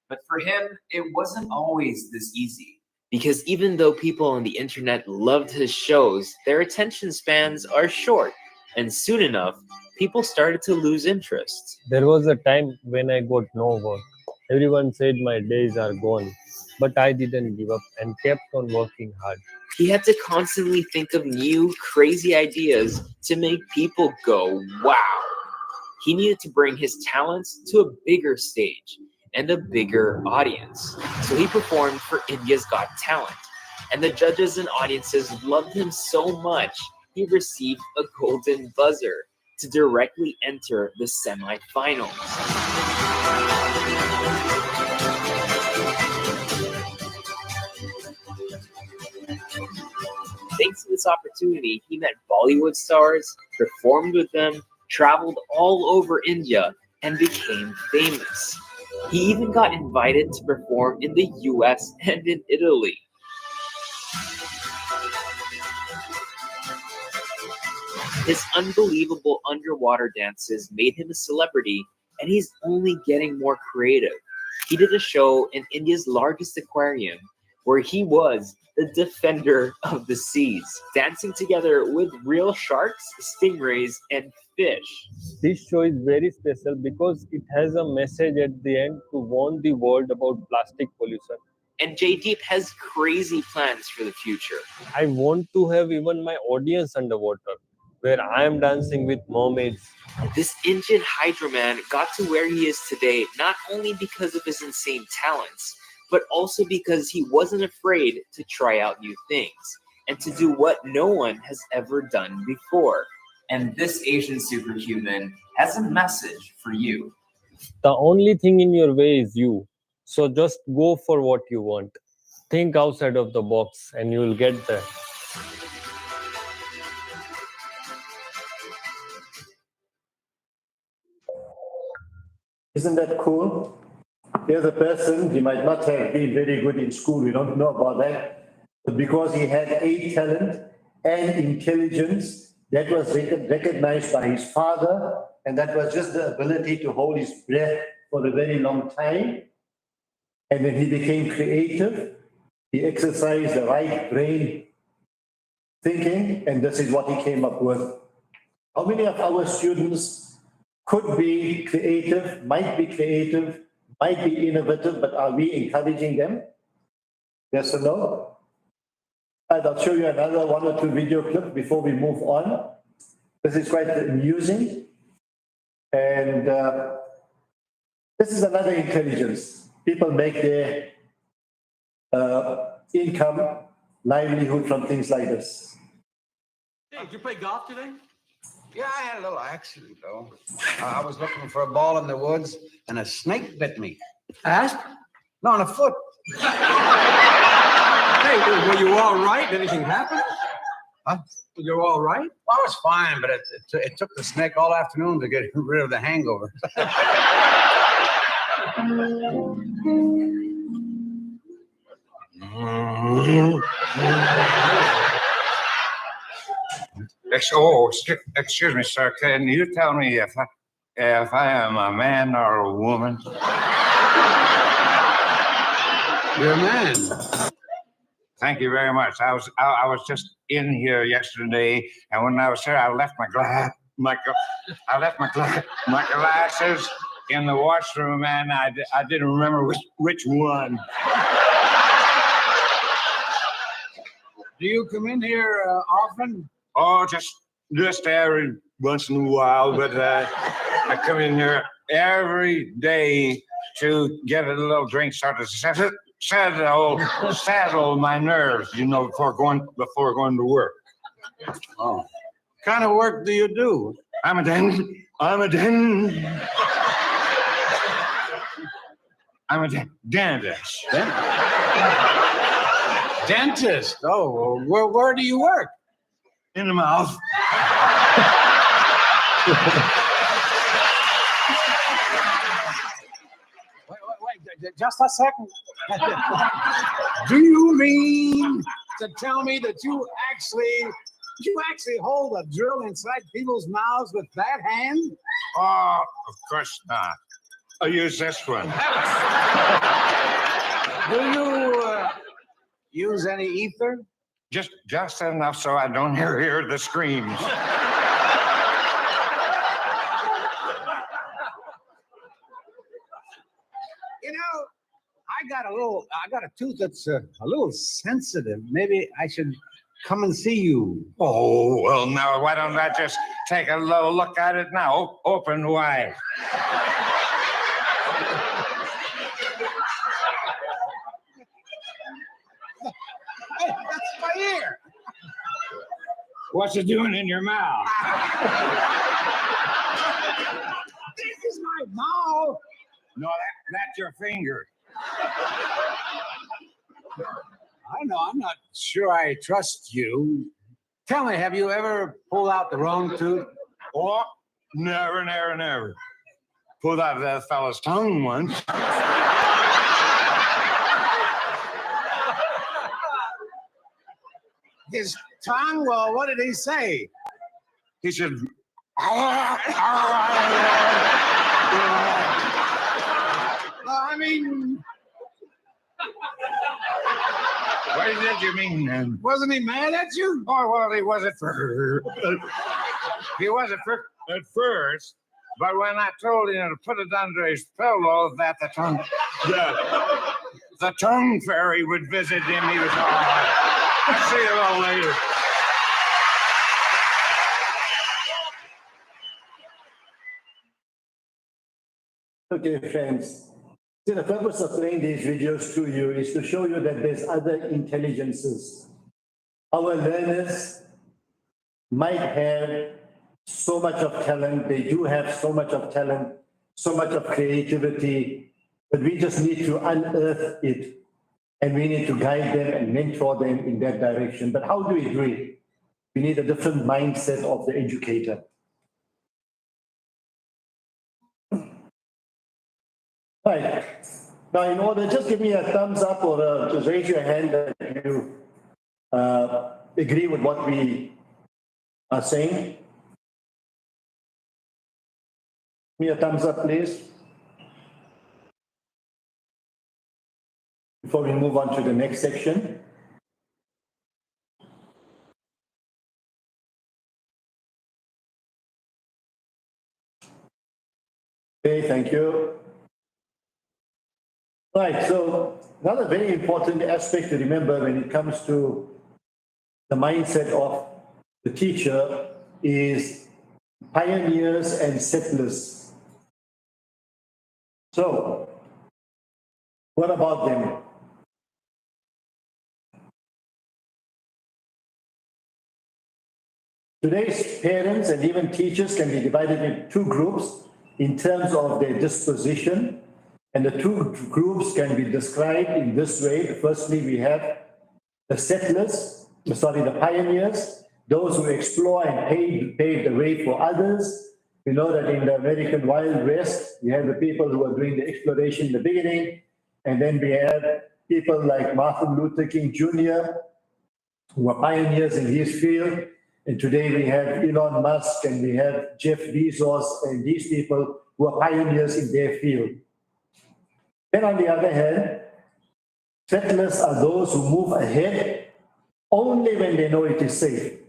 But for him, it wasn't always this easy. Because even though people on the internet loved his shows, their attention spans are short. And soon enough, people started to lose interest. There was a time when I got no work. Everyone said my days are gone, but I didn't give up and kept on working hard. He had to constantly think of new, crazy ideas to make people go, wow. He needed to bring his talents to a bigger stage and a bigger audience. So he performed for India's Got Talent. And the judges and audiences loved him so much, he received a golden buzzer to directly enter the semifinals. Thanks to this opportunity, he met Bollywood stars, performed with them, traveled all over India, and became famous. He even got invited to perform in the US and in Italy. His unbelievable underwater dances made him a celebrity, and he's only getting more creative. He did a show in India's largest aquarium, where he was the defender of the seas, dancing together with real sharks, stingrays, and fish. This show is very special because it has a message at the end to warn the world about plastic pollution. And Jaydeep has crazy plans for the future. I want to have even my audience underwater, where I am dancing with mermaids. This Indian Hydra Man got to where he is today not only because of his insane talents, but also because he wasn't afraid to try out new things and to do what no one has ever done before. And this Asian superhuman has a message for you. The only thing in your way is you. So just go for what you want. Think outside of the box and you will get there. Isn't that cool? Here's a person, he might not have been very good in school, we don't know about that, but because he had a talent and intelligence that was recognized by his father, and that was just the ability to hold his breath for a very long time. And when he became creative, he exercised the right brain thinking, and this is what he came up with. How many of our students could be creative, might be innovative, but are we encouraging them? Yes or no? And I'll show you another one or two video clips before we move on. This is quite amusing. And this is another intelligence. People make their income, livelihood from things like this. Hey, did you play golf today? Yeah, I had a little accident, though. I was looking for a ball in the woods, and a snake bit me. Asp? No, on the foot. Hey, were you all right? Anything happen? Huh? You're all right? Well, I was fine, but it took the snake all afternoon to get rid of the hangover. Excuse me, sir. Can you tell me if I am a man or a woman? You're a man. Thank you very much. I was just in here yesterday, and when I was here, I left my glasses in the washroom, and I didn't remember which one. Do you come in here often? Oh, just every once in a while, but I come in here every day to get a little drink, start to saddle my nerves, before going to work. Oh, what kind of work do you do? I'm a dentist. Dentist? Oh, where do you work? In the mouth. Wait, just a second. Do you mean to tell me that you actually hold a drill inside people's mouths with that hand? Oh, of course not. I'll use this one. Do you use any ether? Just enough so I don't hear the screams. I got a tooth that's a little sensitive. Maybe I should come and see you. Oh, well, now, why don't I just take a little look at it now? Open wide. Hey, that's my ear. What's it doing in your mouth? This is my mouth. No, that's your finger. I know, I'm not sure I trust you. Tell me, have you ever pulled out the wrong tooth? Oh, never. Pulled out that fella's tongue once. His tongue? Well, what did he say? He said, I mean, what did you mean then? Wasn't he mad at you? Oh, well, he wasn't for at first, but when I told him to put it under his pillow, that the tongue fairy would visit him, he was all right. See you all later. Okay, friends. See, the purpose of playing these videos to you is to show you that there's other intelligences. Our learners might have so much of talent. They do have so much of talent, so much of creativity, but we just need to unearth it and we need to guide them and mentor them in that direction. But how do we do it? We need a different mindset of the educator. Right. Now, in order, just give me a thumbs up or just raise your hand that you agree with what we are saying. Give me a thumbs up, please. Before we move on to the next section. Okay, thank you. Right, so another very important aspect to remember when it comes to the mindset of the teacher is pioneers and settlers. So, what about them? Today's parents and even teachers can be divided into two groups in terms of their disposition. And the two groups can be described in this way. Firstly, we have the the pioneers, those who explore and pave the way for others. We know that in the American Wild West, we have the people who are doing the exploration in the beginning. And then we have people like Martin Luther King Jr., who are pioneers in his field. And today we have Elon Musk and we have Jeff Bezos and these people who are pioneers in their field. Then on the other hand, settlers are those who move ahead only when they know it is safe.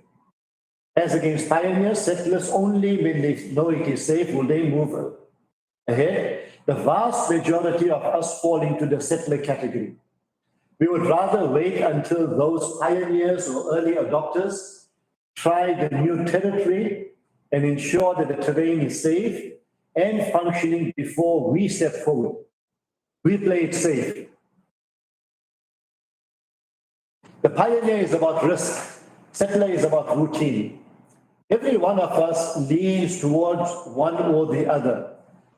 As against pioneers, settlers only when they know it is safe will they move ahead. The vast majority of us fall into the settler category. We would rather wait until those pioneers or early adopters try the new territory and ensure that the terrain is safe and functioning before we step forward. We play it safe. The pioneer is about risk. Settler is about routine. Every one of us leans towards one or the other,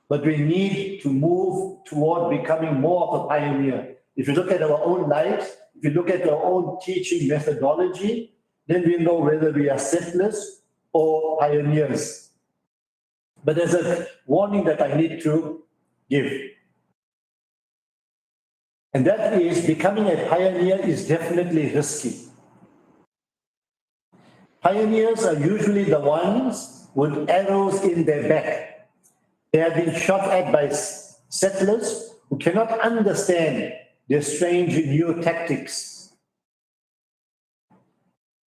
but we need to move toward becoming more of a pioneer. If you look at our own lives, if you look at our own teaching methodology, then we know whether we are settlers or pioneers. But there's a warning that I need to give. And that is, becoming a pioneer is definitely risky. Pioneers are usually the ones with arrows in their back. They have been shot at by settlers who cannot understand their strange new tactics.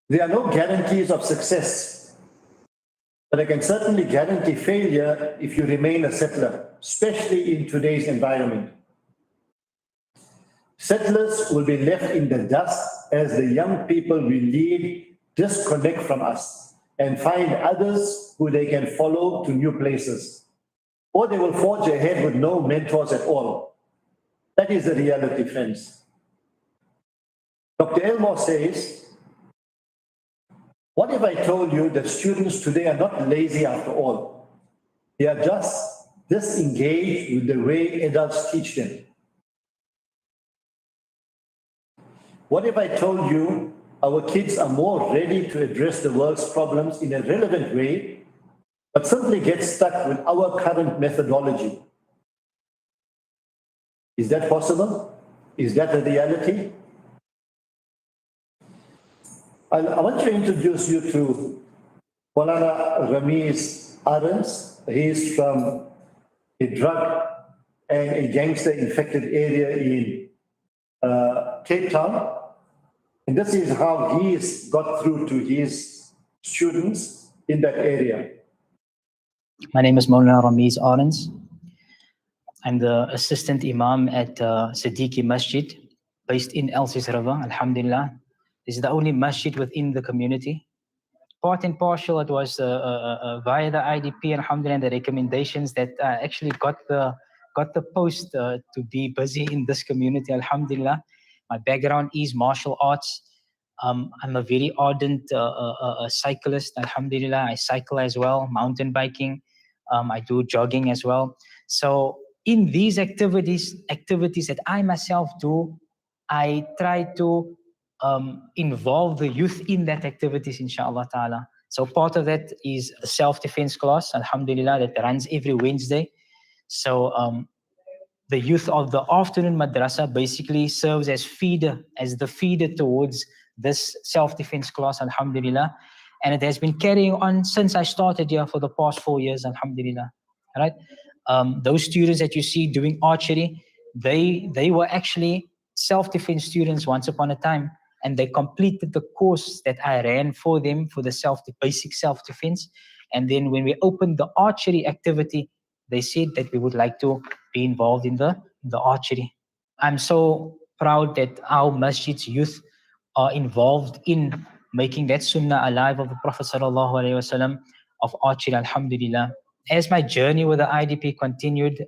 There are no guarantees of success, but I can certainly guarantee failure if you remain a settler, especially in today's environment. Settlers will be left in the dust as the young people we lead disconnect from us and find others who they can follow to new places. Or they will forge ahead with no mentors at all. That is the reality, friends. Dr. Elmore says, what if I told you that students today are not lazy after all? They are just disengaged with the way adults teach them. What if I told you our kids are more ready to address the world's problems in a relevant way, but simply get stuck with our current methodology? Is that possible? Is that a reality? I want to introduce you to Maulana Ramiz Arens. He is from a drug and a gangster infected area in Cape Town. And this is how he's got through to his students in that area. My name is Maulana Ramiz Arens. I'm the assistant imam at Siddiqui Masjid, based in El Sis River, Alhamdulillah. This is the only masjid within the community. Part and partial, it was via the IDP, Alhamdulillah, and the recommendations that I actually got the post to be busy in this community, Alhamdulillah. My background is martial arts. I'm a very ardent cyclist, Alhamdulillah. I cycle as well, mountain biking. I do jogging as well. So in these activities that I myself do, I try to involve the youth in that activities, inshallah ta'ala. So part of that is a self-defense class, alhamdulillah, that runs every Wednesday. So the youth of the afternoon madrasa basically serves as the feeder towards this self-defense class, alhamdulillah. And it has been carrying on since I started here for the past 4 years, alhamdulillah. Right? Those students that you see doing archery, they were actually self-defense students once upon a time, and they completed the course that I ran for them for the basic self-defense. And then when we opened the archery activity, they said that we would like to be involved in the archery. I'm so proud that our masjid's youth are involved in making that sunnah alive of the Prophet sallallahu alaihi wasallam of archery, alhamdulillah. As my journey with the IDP continued,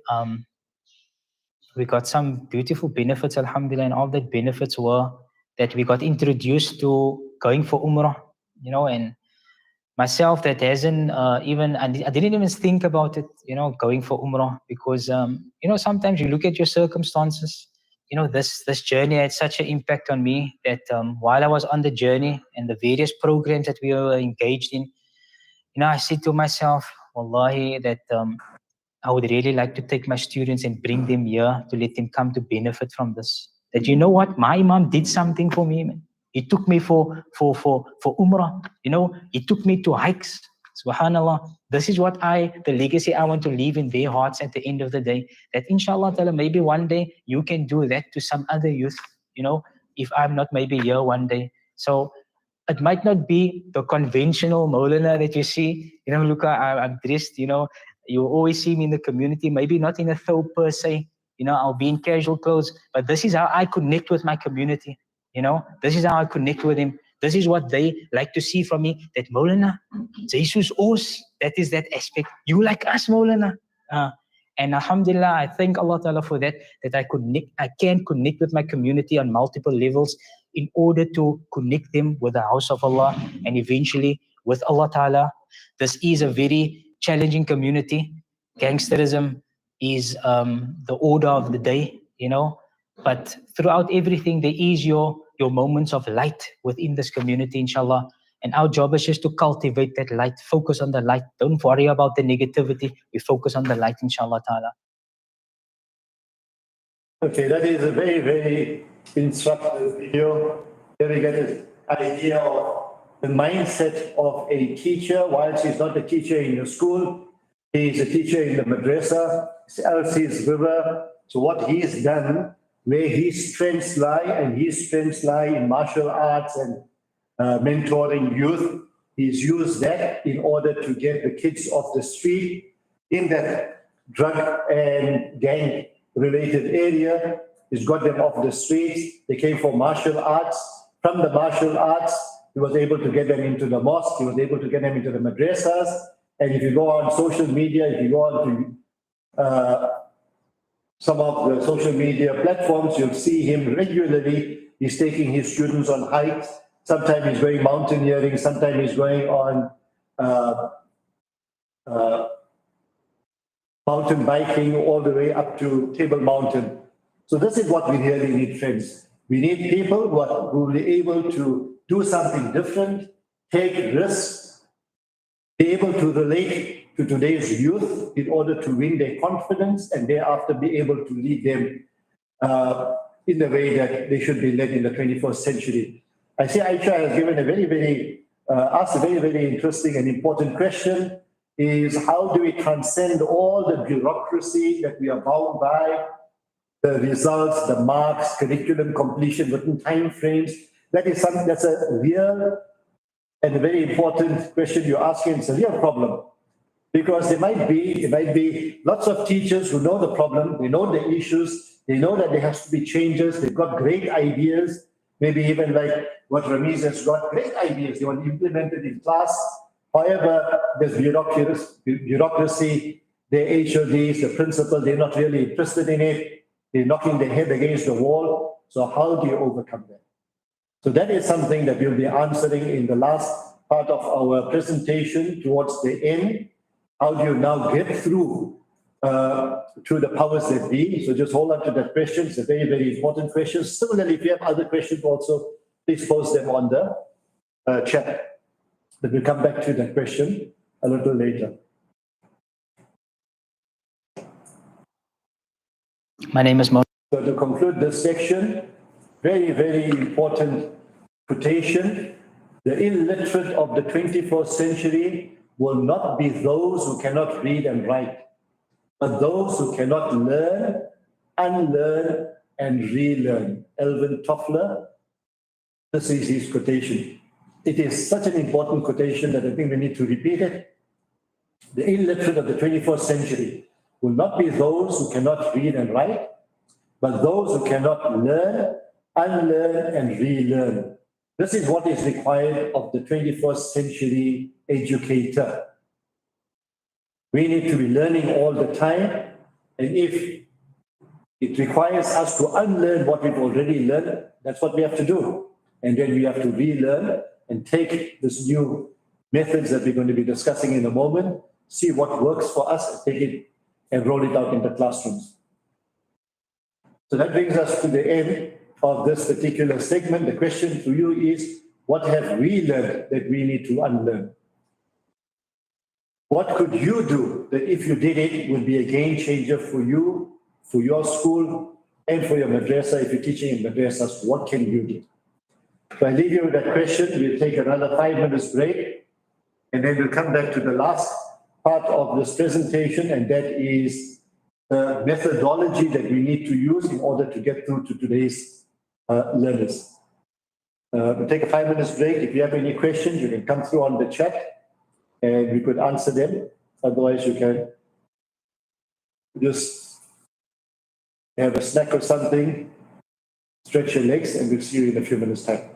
we got some beautiful benefits, alhamdulillah, and all that benefits were that we got introduced to going for Umrah, and myself that hasn't I didn't even think about it, going for Umrah, because, sometimes you look at your circumstances. This journey had such an impact on me that while I was on the journey and the various programs that we were engaged in, I said to myself, wallahi, that I would really like to take my students and bring them here to let them come to benefit from this. That, you know what, my imam did something for me, man. He took me for Umrah, he took me to hikes. Subhanallah. This is the legacy I want to leave in their hearts at the end of the day. That inshallah ta'ala, maybe one day you can do that to some other youth, if I'm not maybe here one day. So it might not be the conventional Maulana that you see, look, I'm dressed, you always see me in the community, maybe not in a thobe per se, I'll be in casual clothes, but this is how I connect with my community. This is how I connect with them. This is what they like to see from me, that Maulana, Jesus Os, that is that aspect. You like us, Maulana. And alhamdulillah, I thank Allah Ta'ala for that I can connect with my community on multiple levels in order to connect them with the house of Allah and eventually with Allah Ta'ala. This is a very challenging community. Gangsterism is the order of the day, but throughout everything, there is your moments of light within this community, inshallah. And our job is just to cultivate that light, focus on the light. Don't worry about the negativity. We focus on the light, inshallah ta'ala. Okay, that is a very, very instructive video. Here we get an idea of the mindset of a teacher. Whilst he's not a teacher in your school, he's a teacher in the madrasa, Elsie's River. So what he's done, where his strengths lie, and his strengths lie in martial arts and mentoring youth, he's used that in order to get the kids off the street in that drug and gang related area. He's got them off the streets. They came for martial arts. From the martial arts, he was able to get them into the mosque. He was able to get them into the madrasas. And if you go on social media, if you go on to some of the social media platforms, you'll see him regularly. He's taking his students on hikes. Sometimes he's going mountaineering. Sometimes he's going on mountain biking all the way up to Table Mountain. So this is what we really need, friends. We need people who will be able to do something different, take risks, be able to relate to today's youth in order to win their confidence and thereafter be able to lead them in the way that they should be led in the 21st century. I see Aisha has given asked a very, very interesting and important question, is how do we transcend all the bureaucracy that we are bound by, the results, the marks, curriculum completion within time frames? That's a real and a very important question you're asking. It's a real problem. Because there might be lots of teachers who know the problem, they know the issues, they know that there has to be changes, they've got great ideas, maybe even like what Ramiz has got, great ideas, they want to implement it in class. However, there's bureaucracy, the HODs, the principal, they're not really interested in it, they're knocking their head against the wall. So how do you overcome that? So that is something that we'll be answering in the last part of our presentation towards the end. How do you now get through to the powers that be? So just hold on to that question. It's a very, very important question. Similarly, if you have other questions also, please post them on the chat. But we'll come back to that question a little later. My name is Mohamed. So to conclude this section, very, very important quotation. The illiterate of the 21st century will not be those who cannot read and write, but those who cannot learn, unlearn, and relearn. Elvin Toffler, this is his quotation. It is such an important quotation that I think we need to repeat it. The illiterate of the 21st century will not be those who cannot read and write, but those who cannot learn, unlearn, and relearn. This is what is required of the 21st century educator. We need to be learning all the time, and if it requires us to unlearn what we've already learned, that's what we have to do. And then we have to relearn and take this new methods that we're going to be discussing in a moment, see what works for us, and take it and roll it out in the classrooms. So that brings us to the end of this particular segment. The question to you is, what have we learned that we need to unlearn? What could you do that if you did it would be a game changer for you, for your school, and for your madrasa? If you're teaching in madrasas, what can you do? So I leave you with that question. We'll take another 5 minutes break, and then we'll come back to the last part of this presentation, and that is the methodology that we need to use in order to get through to today's learners. We'll take a 5 minutes break. If you have any questions, you can come through on the chat and we could answer them. Otherwise, you can just have a snack or something, stretch your legs, and we'll see you in a few minutes' time.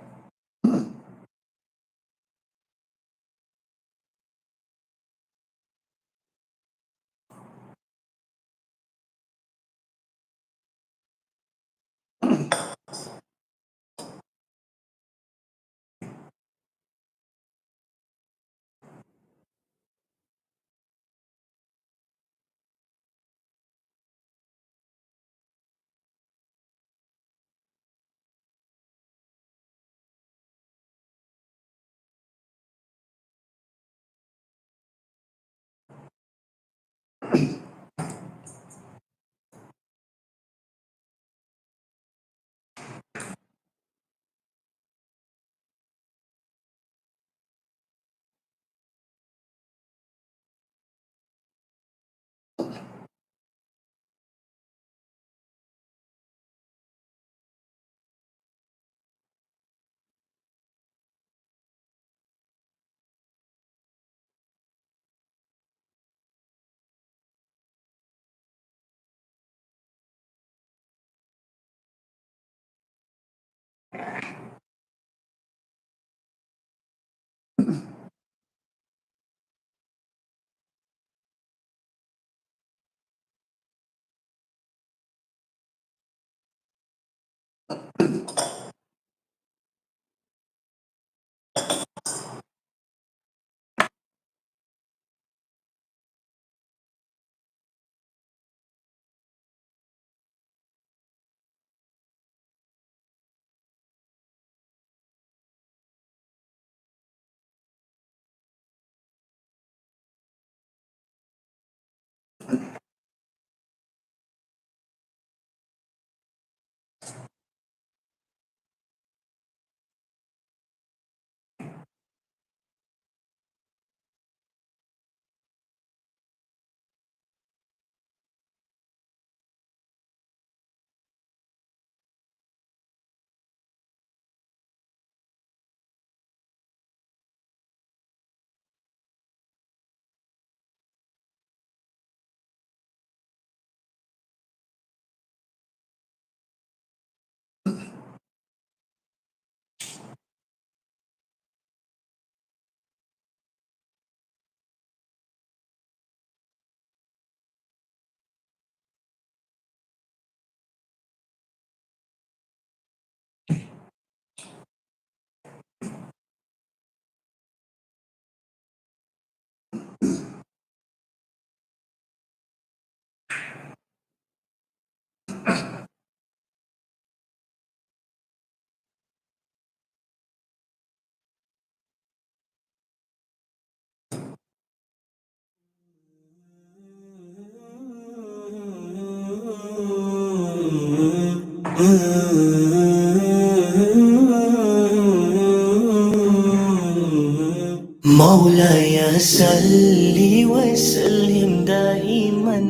مولاي صل وسلم دائما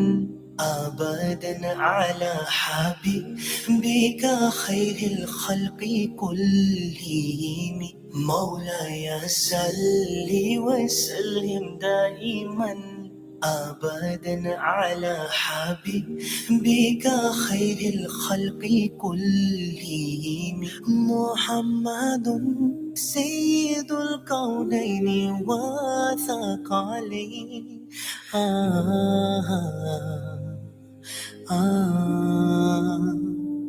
ابدا على حبيبك خير الخلق كلهم. مولاي صل وسلم دائما ابدا على حبيبك خير الخلق كلهم. محمد سيد الكونين وثقلين.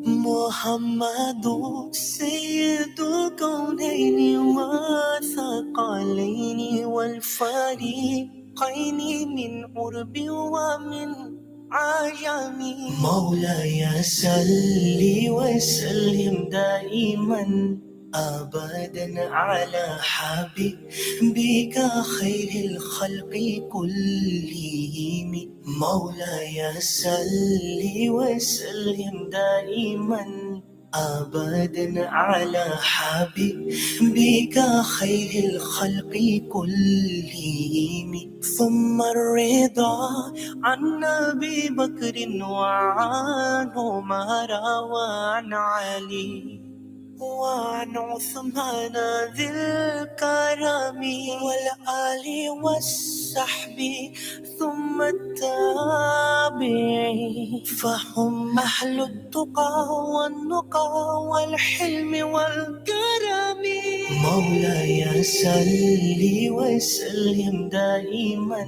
محمد سيد الكونين وثقلين والفريقين من عرب ومن عجم. مولاي صل وسلم دائما أبدا على حبيبك خير الخلق كلهم. مولاي صل وسلم دائما أبدا على حبيبك خير الخلق كلهم. ثم الرضا عن أبي بكر وعن عمر وعن علي وعن عثمان ذي الكرم والآل والصحب ثم التابعين فهم أهل التقى والنقى والحلم والكرم. مولاي صل وسلم دائما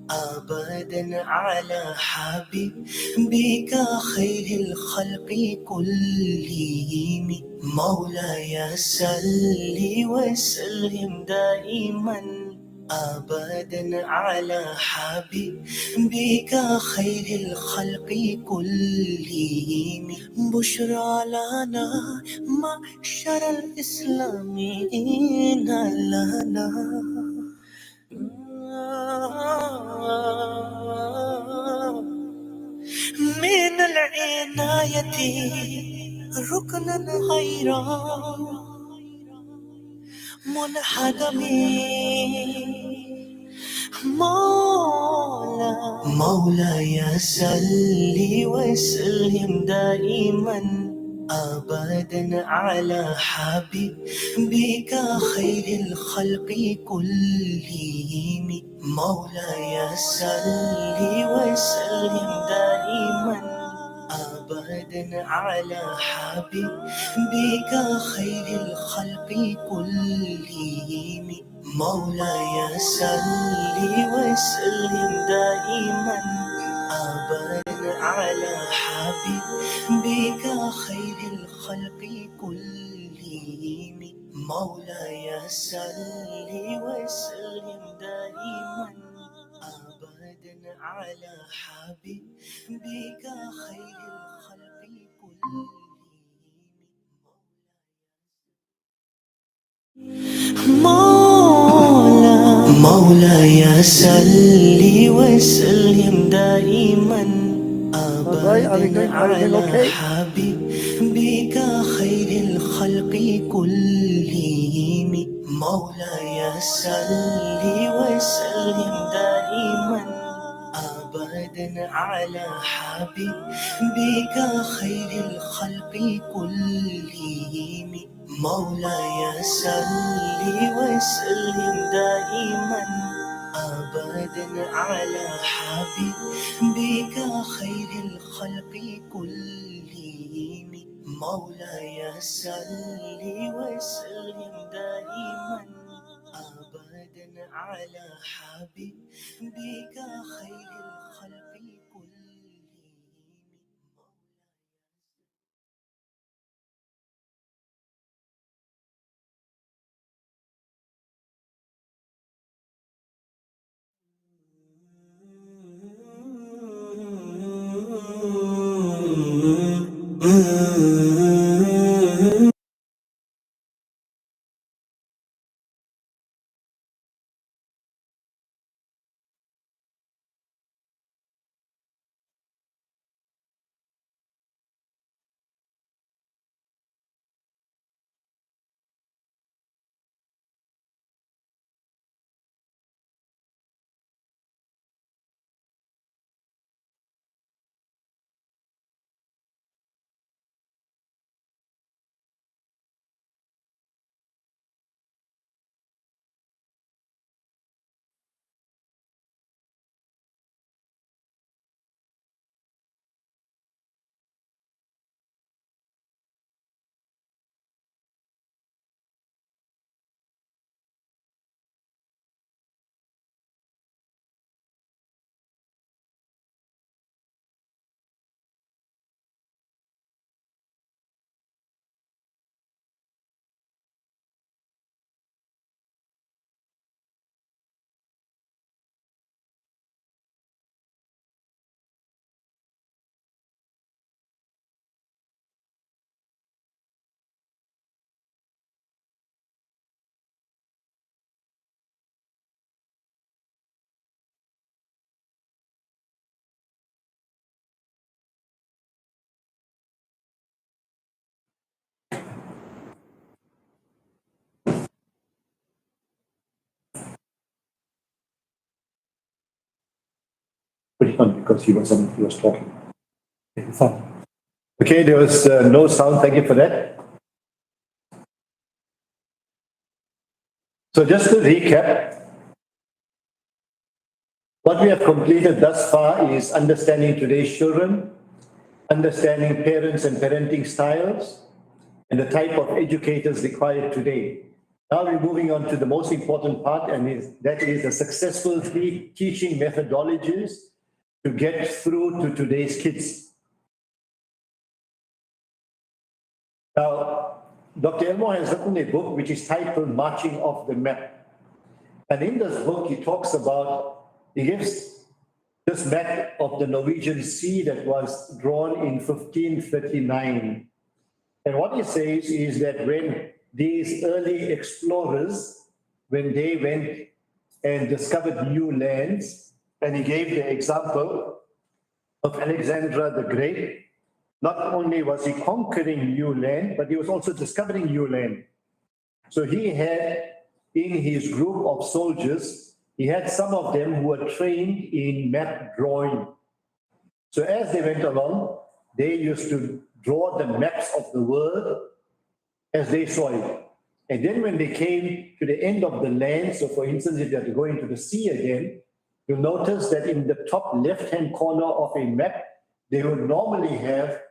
أبدا على حبيبك خير الخلق كلهم. مولاي صل وسلم دائما أبدا على حبيبك خير الخلق كلهم. بشرى لنا معشر الإسلامين لنا من العناية ركنا غير منحدم. مولاي صل وسلم دائما أبدا على حبيبك خير الخلق كلهم. مولاي صل وسلم دائما أبدا على حبيبك خير الخلق كلهم. مولاي صل وسلم دائما أبدا على حبيبك خير الخلق كلهم. مولاي صل وسلم دائما أبدا على حبيبك خير الخلق كلهم. مولاي صل وسلم دائما أبدا على حبيبك خير الخلق كلهم. مولاي صل وسلم دائما أبدا على حبيبك خير الخلق كلهم. مولاي صل وسلم دائما أبدا على حبيبك خير الخلق كلهم. مولاي صل وسلم دائما أبدا على حبيبك خير الخلق كلهم. put it on because he was talking. Okay, there was no sound. Thank you for that. So just to recap, what we have completed thus far is understanding today's children, understanding parents and parenting styles, and the type of educators required today. Now we're moving on to the most important part, and that is the successful teaching methodologies to get through to today's kids. Now, Dr. Elmo has written a book which is titled Marching Off the Map. And in this book, he talks about, he gives this map of the Norwegian Sea that was drawn in 1539. And what he says is that when these early explorers, when they went and discovered new lands, and he gave the example of Alexander the Great, not only was he conquering new land, but he was also discovering new land. So he had in his group of soldiers, he had some of them who were trained in map drawing. So as they went along, they used to draw the maps of the world as they saw it. And then when they came to the end of the land, so for instance, if they had to go into the sea again, you'll notice that in the top left-hand corner of a map, they would normally have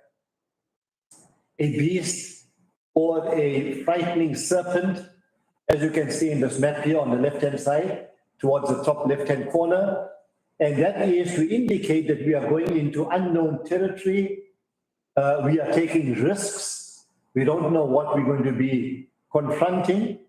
a beast or a frightening serpent, as you can see in this map here on the left-hand side, towards the top left-hand corner. And that is to indicate that we are going into unknown territory. We are taking risks. We don't know what we're going to be confronting.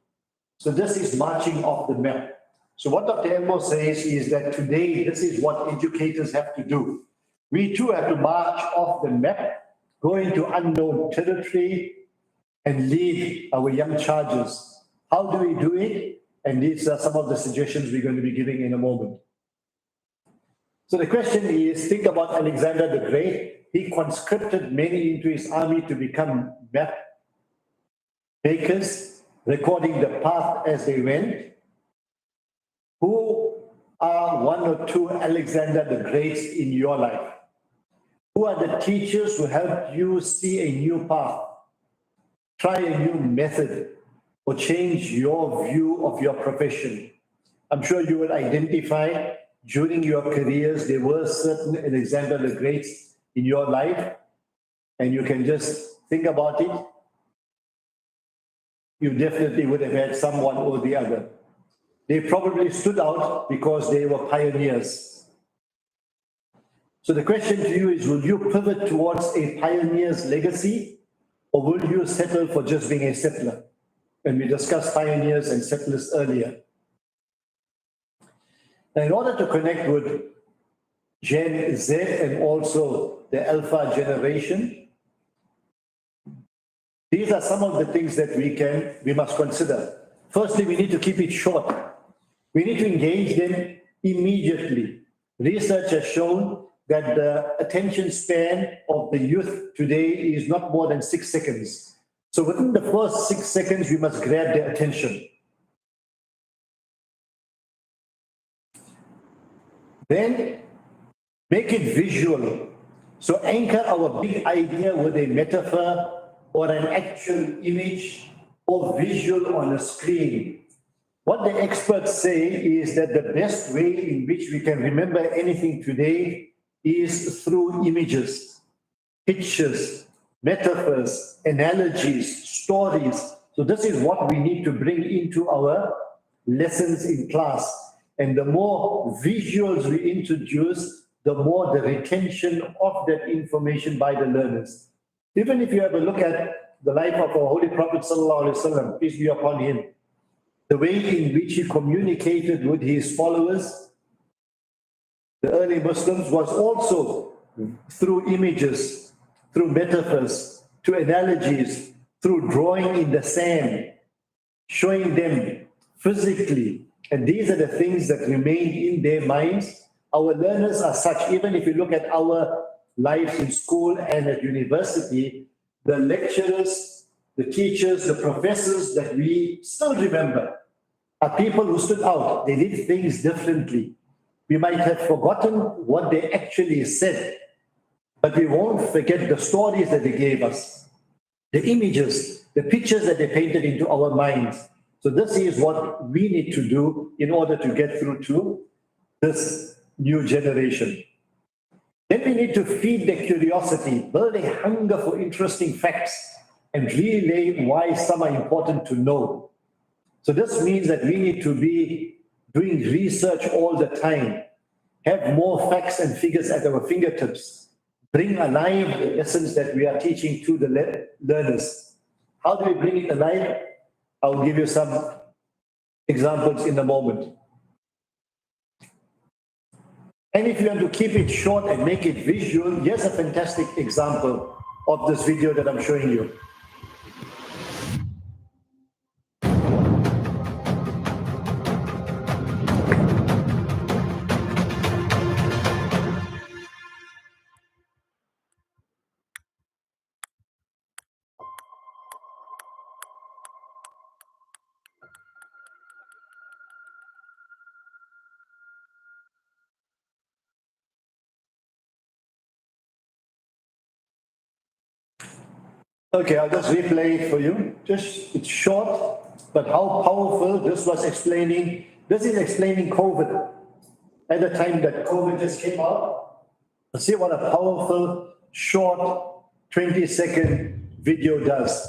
So this is marching off the map. So what Dr. Elmo says is that today, this is what educators have to do. We too have to march off the map, go into unknown territory, and lead our young charges. How do we do it? And these are some of the suggestions we're going to be giving in a moment. So the question is, think about Alexander the Great. He conscripted many into his army to become map makers, recording the path as they went. Who are one or two Alexander the Greats in your life? Who are the teachers who helped you see a new path, try a new method, or change your view of your profession? I'm sure you will identify during your careers, there were certain Alexander the Greats in your life, and you can just think about it. You definitely would have had someone or the other. They probably stood out because they were pioneers. So the question to you is, will you pivot towards a pioneer's legacy, or will you settle for just being a settler? And we discussed pioneers and settlers earlier. Now, in order to connect with Gen Z and also the Alpha generation, these are some of the things that we must consider. Firstly, we need to keep it short. We need to engage them immediately. Research has shown that the attention span of the youth today is not more than 6 seconds. So within the first 6 seconds, we must grab their attention. Then make it visual. So anchor our big idea with a metaphor or an actual image or visual on a screen. What the experts say is that the best way in which we can remember anything today is through images, pictures, metaphors, analogies, stories. So this is what we need to bring into our lessons in class. And the more visuals we introduce, the more the retention of that information by the learners. Even if you have a look at the life of our Holy Prophet ﷺ, peace be upon him, the way in which he communicated with his followers, the early Muslims, was also through images, through metaphors, through analogies, through drawing in the sand, showing them physically. And these are the things that remain in their minds. Our learners are such, even if you look at our lives in school and at university, the lecturers, the teachers, the professors that we still remember are people who stood out. They did things differently. We might have forgotten what they actually said, but we won't forget the stories that they gave us, the images, the pictures that they painted into our minds. So this is what we need to do in order to get through to this new generation. Then we need to feed their curiosity, build a hunger for interesting facts, and relay why some are important to know. So this means that we need to be doing research all the time, have more facts and figures at our fingertips, bring alive the lessons that we are teaching to the learners. How do we bring it alive? I'll give you some examples in a moment. And if you want to keep it short and make it visual, here's a fantastic example of this video that I'm showing you. Okay, I'll just replay it for you. It's short, but how powerful this was explaining. This is explaining COVID. At the time that COVID just came out, see what a powerful, short, 20-second video does.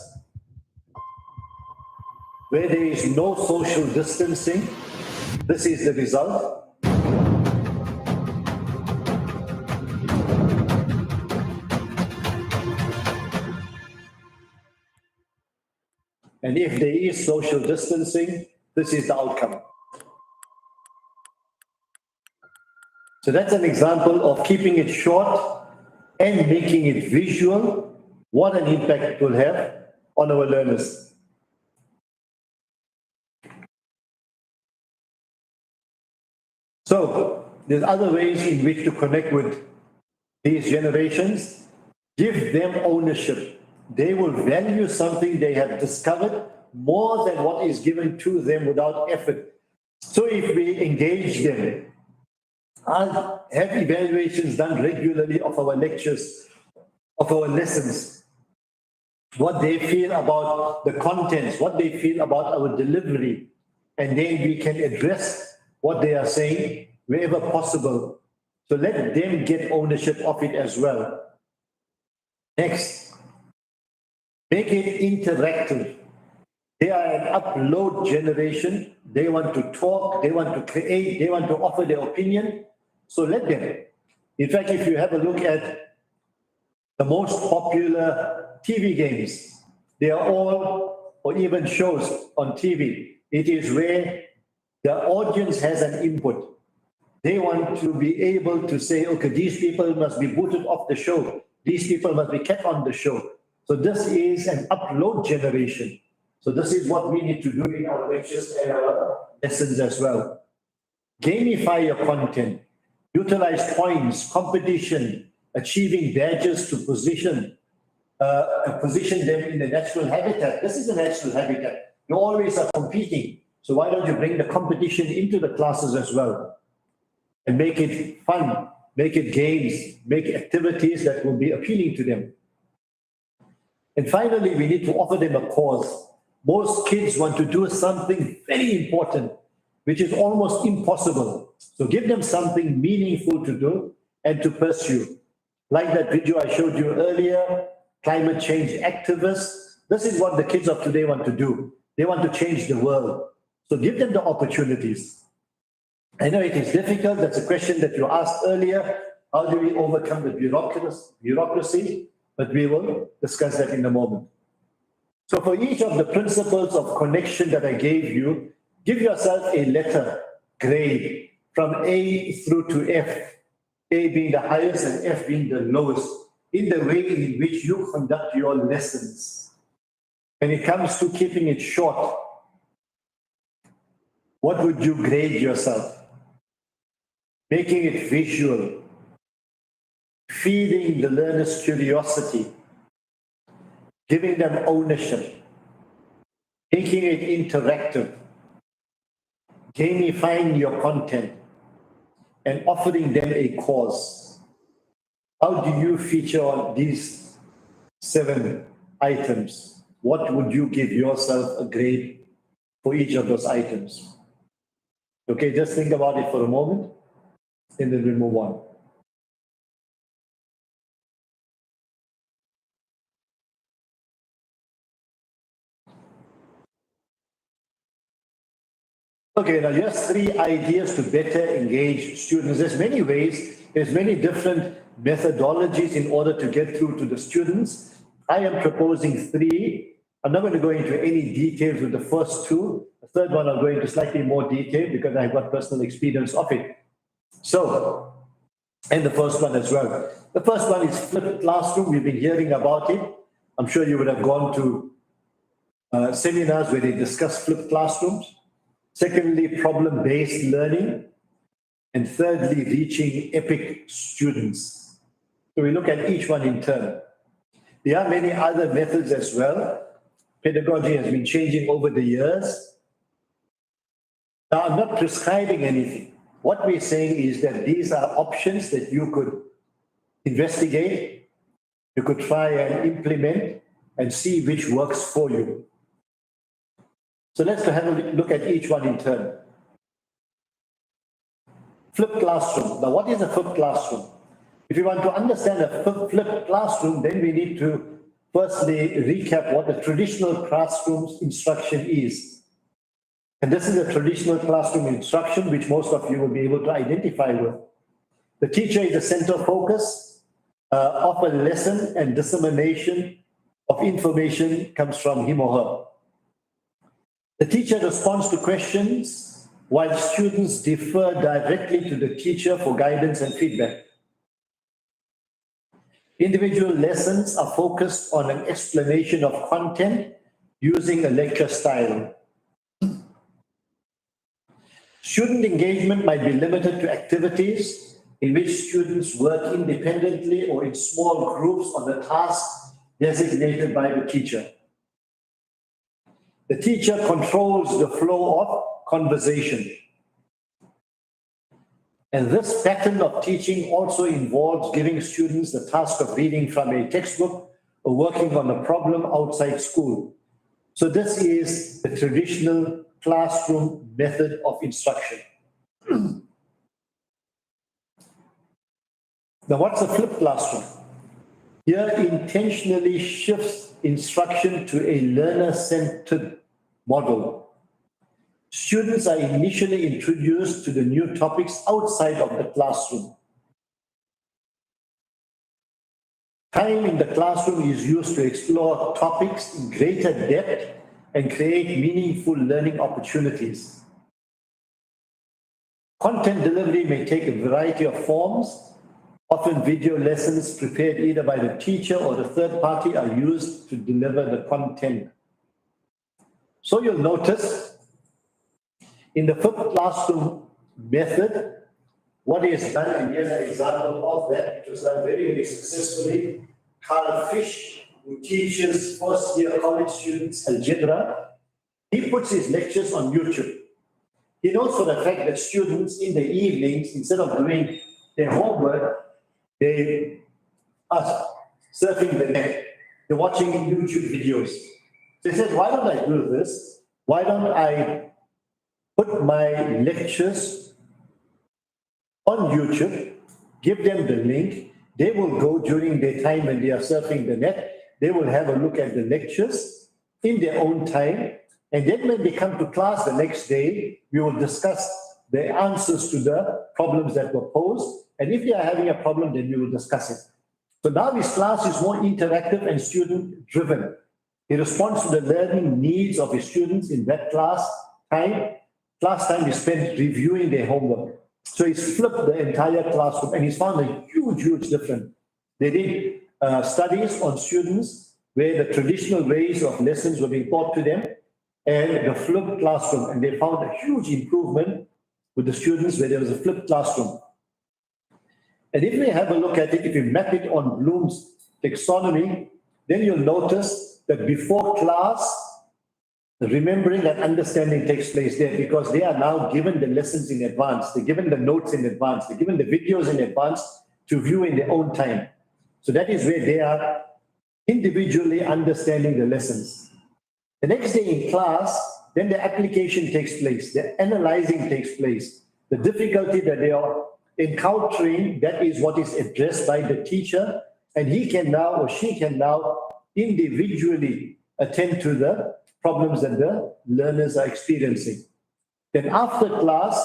Where there is no social distancing, this is the result. And if there is social distancing, this is the outcome. So that's an example of keeping it short and making it visual, what an impact it will have on our learners. So there's other ways in which to connect with these generations. Give them ownership. They will value something they have discovered more than what is given to them without effort. So if we engage them, I'll have evaluations done regularly of our lectures, of our lessons, what they feel about the contents, what they feel about our delivery, and then we can address what they are saying wherever possible. So let them get ownership of it as well. Next, make it interactive. They are an upload generation. They want to talk, they want to create, they want to offer their opinion. So let them. In fact, if you have a look at the most popular TV games, they are all, or even shows on TV, it is where the audience has an input. They want to be able to say, okay, these people must be booted off the show. These people must be kept on the show. So this is an upload generation. So this is what we need to do in our lectures and our lessons as well. Gamify your content. Utilize points, competition, achieving badges to position them in the natural habitat. This is a natural habitat. You always are competing. So why don't you bring the competition into the classes as well? And make it fun, make it games, make activities that will be appealing to them. And finally, we need to offer them a cause. Most kids want to do something very important, which is almost impossible. So give them something meaningful to do and to pursue. Like that video I showed you earlier, climate change activists. This is what the kids of today want to do. They want to change the world. So give them the opportunities. I know it is difficult. That's a question that you asked earlier. How do we overcome the bureaucracy? But we will discuss that in a moment. So for each of the principles of connection that I gave you, give yourself a letter grade from A through to F, A being the highest and F being the lowest, in the way in which you conduct your lessons. When it comes to keeping it short, what would you grade yourself? Making it visual, feeding the learner's curiosity, giving them ownership, making it interactive, gamifying your content, and offering them a cause. How do you feature on these 7 items? What would you give yourself a grade for each of those items? Okay, just think about it for a moment, and then we'll move on. Okay, now here's 3 ideas to better engage students. There's many ways, there's many different methodologies in order to get through to the students. I am proposing 3. I'm not going to go into any details with the first 2. The third one I'll go into slightly more detail because I've got personal experience of it. So, and the first one as well. The first one is flipped classroom. We've been hearing about it. I'm sure you would have gone to seminars where they discuss flipped classrooms. Secondly, problem-based learning. And thirdly, reaching epic students. So we look at each one in turn. There are many other methods as well. Pedagogy has been changing over the years. Now, I'm not prescribing anything. What we're saying is that these are options that you could investigate, you could try and implement and see which works for you. So let's have a look at each one in turn. Flipped classroom. Now, what is a flipped classroom? If you want to understand a flipped classroom, then we need to firstly recap what the traditional classroom's instruction is. And this is a traditional classroom instruction, which most of you will be able to identify with. The teacher is the center focus of a lesson, and dissemination of information comes from him or her. The teacher responds to questions while students defer directly to the teacher for guidance and feedback. Individual lessons are focused on an explanation of content using a lecture style. Student engagement might be limited to activities in which students work independently or in small groups on the tasks designated by the teacher. The teacher controls the flow of conversation. And this pattern of teaching also involves giving students the task of reading from a textbook or working on a problem outside school. So this is the traditional classroom method of instruction. Now, what's a flipped classroom? Here intentionally shifts instruction to a learner-centered model. Students are initially introduced to the new topics outside of the classroom. Time in the classroom is used to explore topics in greater depth and create meaningful learning opportunities. Content delivery may take a variety of forms. Often video lessons prepared either by the teacher or the third party are used to deliver the content. So you'll notice in the flipped classroom method, what is done, and here's an example of that, it was done very, very successfully. Carl Fish, who teaches first-year college students algebra, he puts his lectures on YouTube. He knows for the fact that students in the evenings, instead of doing their homework, they are surfing the net. They're watching YouTube videos. So he says, why don't I do this? Why don't I put my lectures on YouTube, give them the link. They will go during their time when they are surfing the net. They will have a look at the lectures in their own time. And then when they come to class the next day, we will discuss the answers to the problems that were posed. And if they are having a problem, then we will discuss it. So now his class is more interactive and student-driven. He responds to the learning needs of his students in that class time. Class time is spent reviewing their homework. So he's flipped the entire classroom and he's found a huge, huge difference. They did studies on students where the traditional ways of lessons were being taught to them and the flipped classroom. And they found a huge improvement with the students where there was a flipped classroom. And if we have a look at it, if we map it on Bloom's taxonomy, then you'll notice that before class, remembering and understanding takes place there because they are now given the lessons in advance. They're given the notes in advance. They're given the videos in advance to view in their own time. So that is where they are individually understanding the lessons. The next day in class, then the application takes place. The analyzing takes place. The difficulty that they are encountering, that is what is addressed by the teacher, and he can now or she can now individually attend to the problems that the learners are experiencing. Then after class,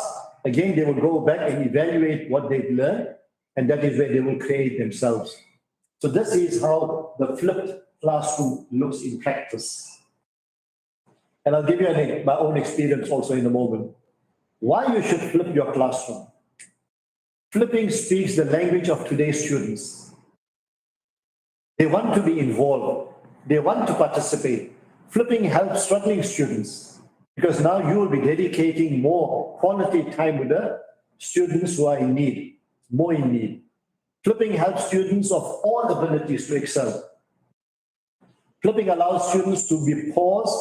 again, they will go back and evaluate what they've learned, and that is where they will create themselves. So this is how the flipped classroom looks in practice. And I'll give you my own experience also in a moment. Why you should flip your classroom? Flipping speaks the language of today's students. They want to be involved. They want to participate. Flipping helps struggling students because now you will be dedicating more quality time with the students who are in need, more in need. Flipping helps students of all abilities to excel. Flipping allows students to be paused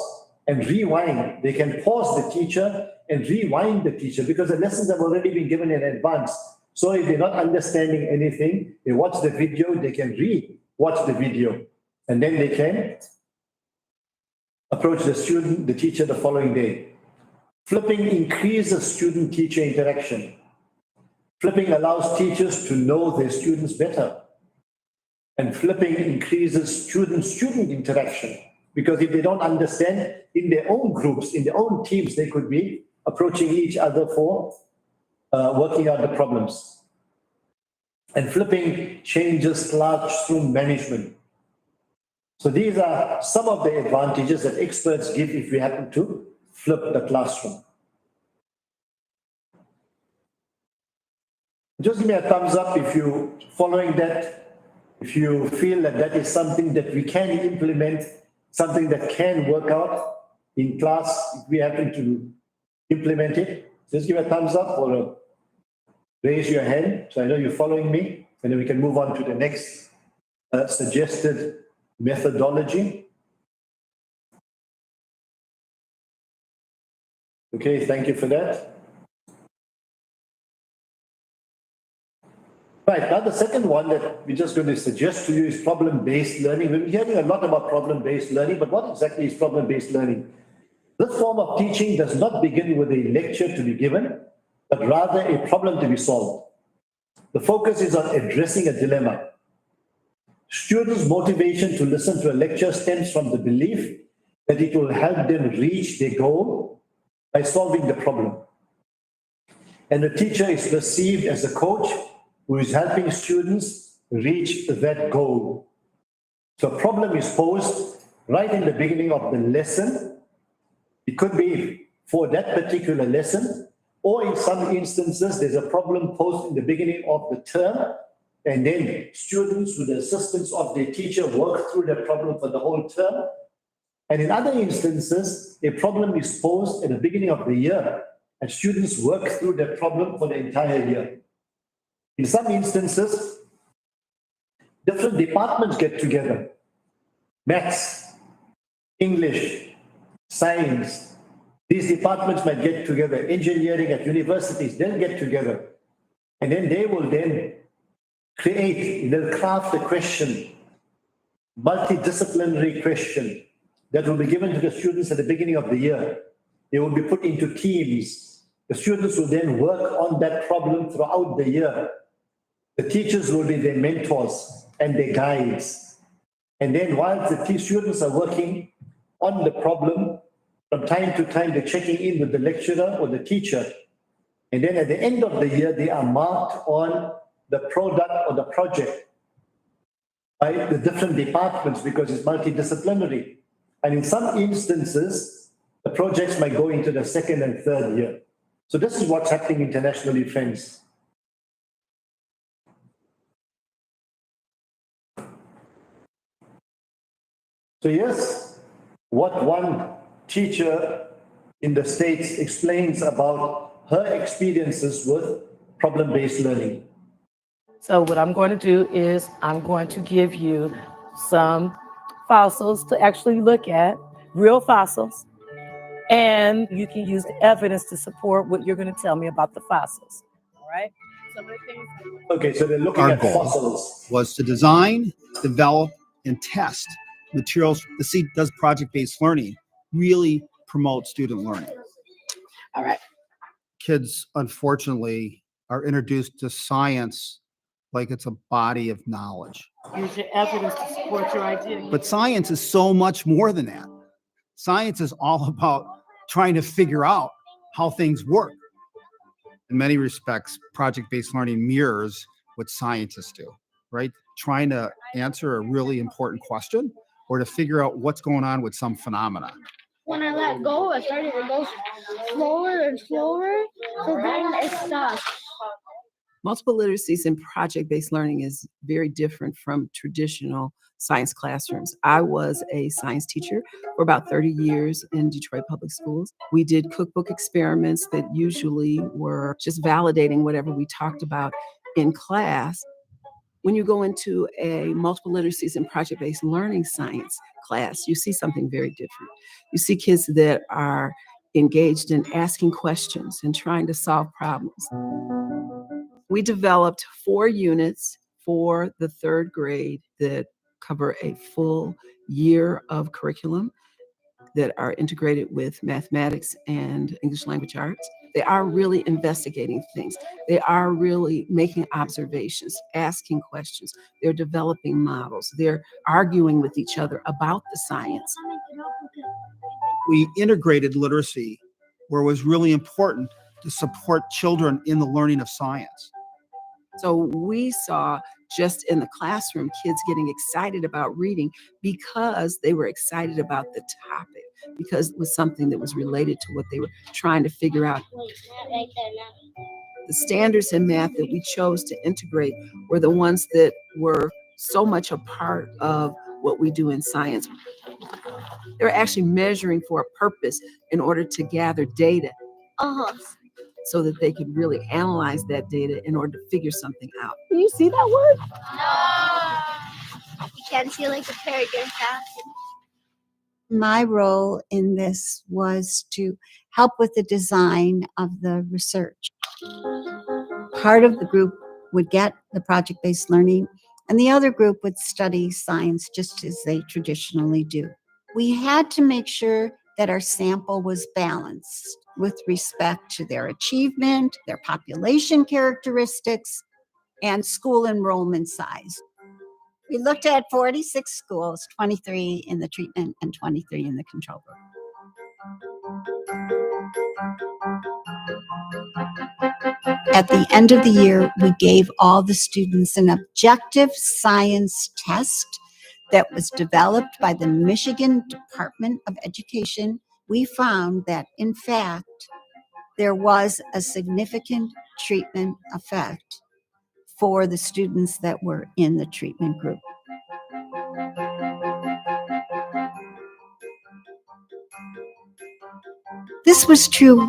and rewind. They can pause the teacher and rewind the teacher because the lessons have already been given in advance. So if they're not understanding anything, they watch the video, they can re-watch the video, and then they can approach the teacher the following day. Flipping increases student-teacher interaction. Flipping allows teachers to know their students better. And flipping increases student-student interaction because if they don't understand in their own groups, in their own teams, they could be approaching each other for working out the problems. And flipping changes classroom management. So these are some of the advantages that experts give if we happen to flip the classroom. Just give me a thumbs up if you're following that, if you feel that that is something that we can implement, something that can work out in class if we happen to implement it. Just give a thumbs up or raise your hand so I know you're following me, and then we can move on to the next suggested methodology. Okay, thank you for that. Right, now the second one that we're just going to suggest to you is problem-based learning. We've been hearing a lot about problem-based learning, but what exactly is problem-based learning? This form of teaching does not begin with a lecture to be given, but rather a problem to be solved. The focus is on addressing a dilemma. Students' motivation to listen to a lecture stems from the belief that it will help them reach their goal by solving the problem. And the teacher is perceived as a coach who is helping students reach that goal. So a problem is posed right in the beginning of the lesson. It could be for that particular lesson, or in some instances, there's a problem posed in the beginning of the term, and then students, with the assistance of their teacher, work through that problem for the whole term. And in other instances, a problem is posed at the beginning of the year, and students work through that problem for the entire year. In some instances, different departments get together. Maths, English, science. These departments might get together. Engineering at universities, they'll get together. And then they will then they'll craft a question, multidisciplinary question that will be given to the students at the beginning of the year. They will be put into teams. The students will then work on that problem throughout the year. The teachers will be their mentors and their guides. And then while the students are working on the problem, from time to time, they're checking in with the lecturer or the teacher. And then at the end of the year, they are marked on the product or the project by the different departments because it's multidisciplinary. And in some instances, the projects might go into the second and third year. So this is what's happening internationally, friends. So yes, what one teacher in the States explains about her experiences with problem-based learning. So what I'm going to do is I'm going to give you some fossils to actually look at, real fossils. And you can use the evidence to support what you're going to tell me about the fossils. All right? Some of the things. Okay, so they're looking Our at goal fossils. was to design, develop, and test materials. The SEED does project-based learning, really promote student learning. All right. Kids, unfortunately, are introduced to science like it's a body of knowledge. Use your evidence to support your idea. But science is so much more than that. Science is all about trying to figure out how things work. In many respects, project-based learning mirrors what scientists do, right? Trying to answer a really important question or to figure out what's going on with some phenomena. When I let go, I started to go slower and slower, so then it stopped. Multiple literacies in project-based learning is very different from traditional science classrooms. I was a science teacher for about 30 years in Detroit Public Schools. We did cookbook experiments that usually were just validating whatever we talked about in class. When you go into a multiple literacies and project-based learning science class, you see something very different. You see kids that are engaged in asking questions and trying to solve problems. We developed 4 units for the 3rd grade that cover a full year of curriculum that are integrated with mathematics and English language arts. They are really investigating things. They are really making observations, asking questions. They're developing models. They're arguing with each other about the science. We integrated literacy where it was really important to support children in the learning of science. So we saw just in the classroom, kids getting excited about reading because they were excited about the topic, because it was something that was related to what they were trying to figure out. The standards in math that we chose to integrate were the ones that were so much a part of what we do in science. They're actually measuring for a purpose in order to gather data. So that they could really analyze that data in order to figure something out. Do you see that word? No. You can't see like a paragraph fast. My role in this was to help with the design of the research. Part of the group would get the project-based learning, and the other group would study science just as they traditionally do. We had to make sure that our sample was balanced with respect to their achievement, their population characteristics, and school enrollment size. We looked at 46 schools, 23 in the treatment and 23 in the control group. At the end of the year, we gave all the students an objective science test that was developed by the Michigan Department of Education. We found that, in fact, there was a significant treatment effect for the students that were in the treatment group. This was true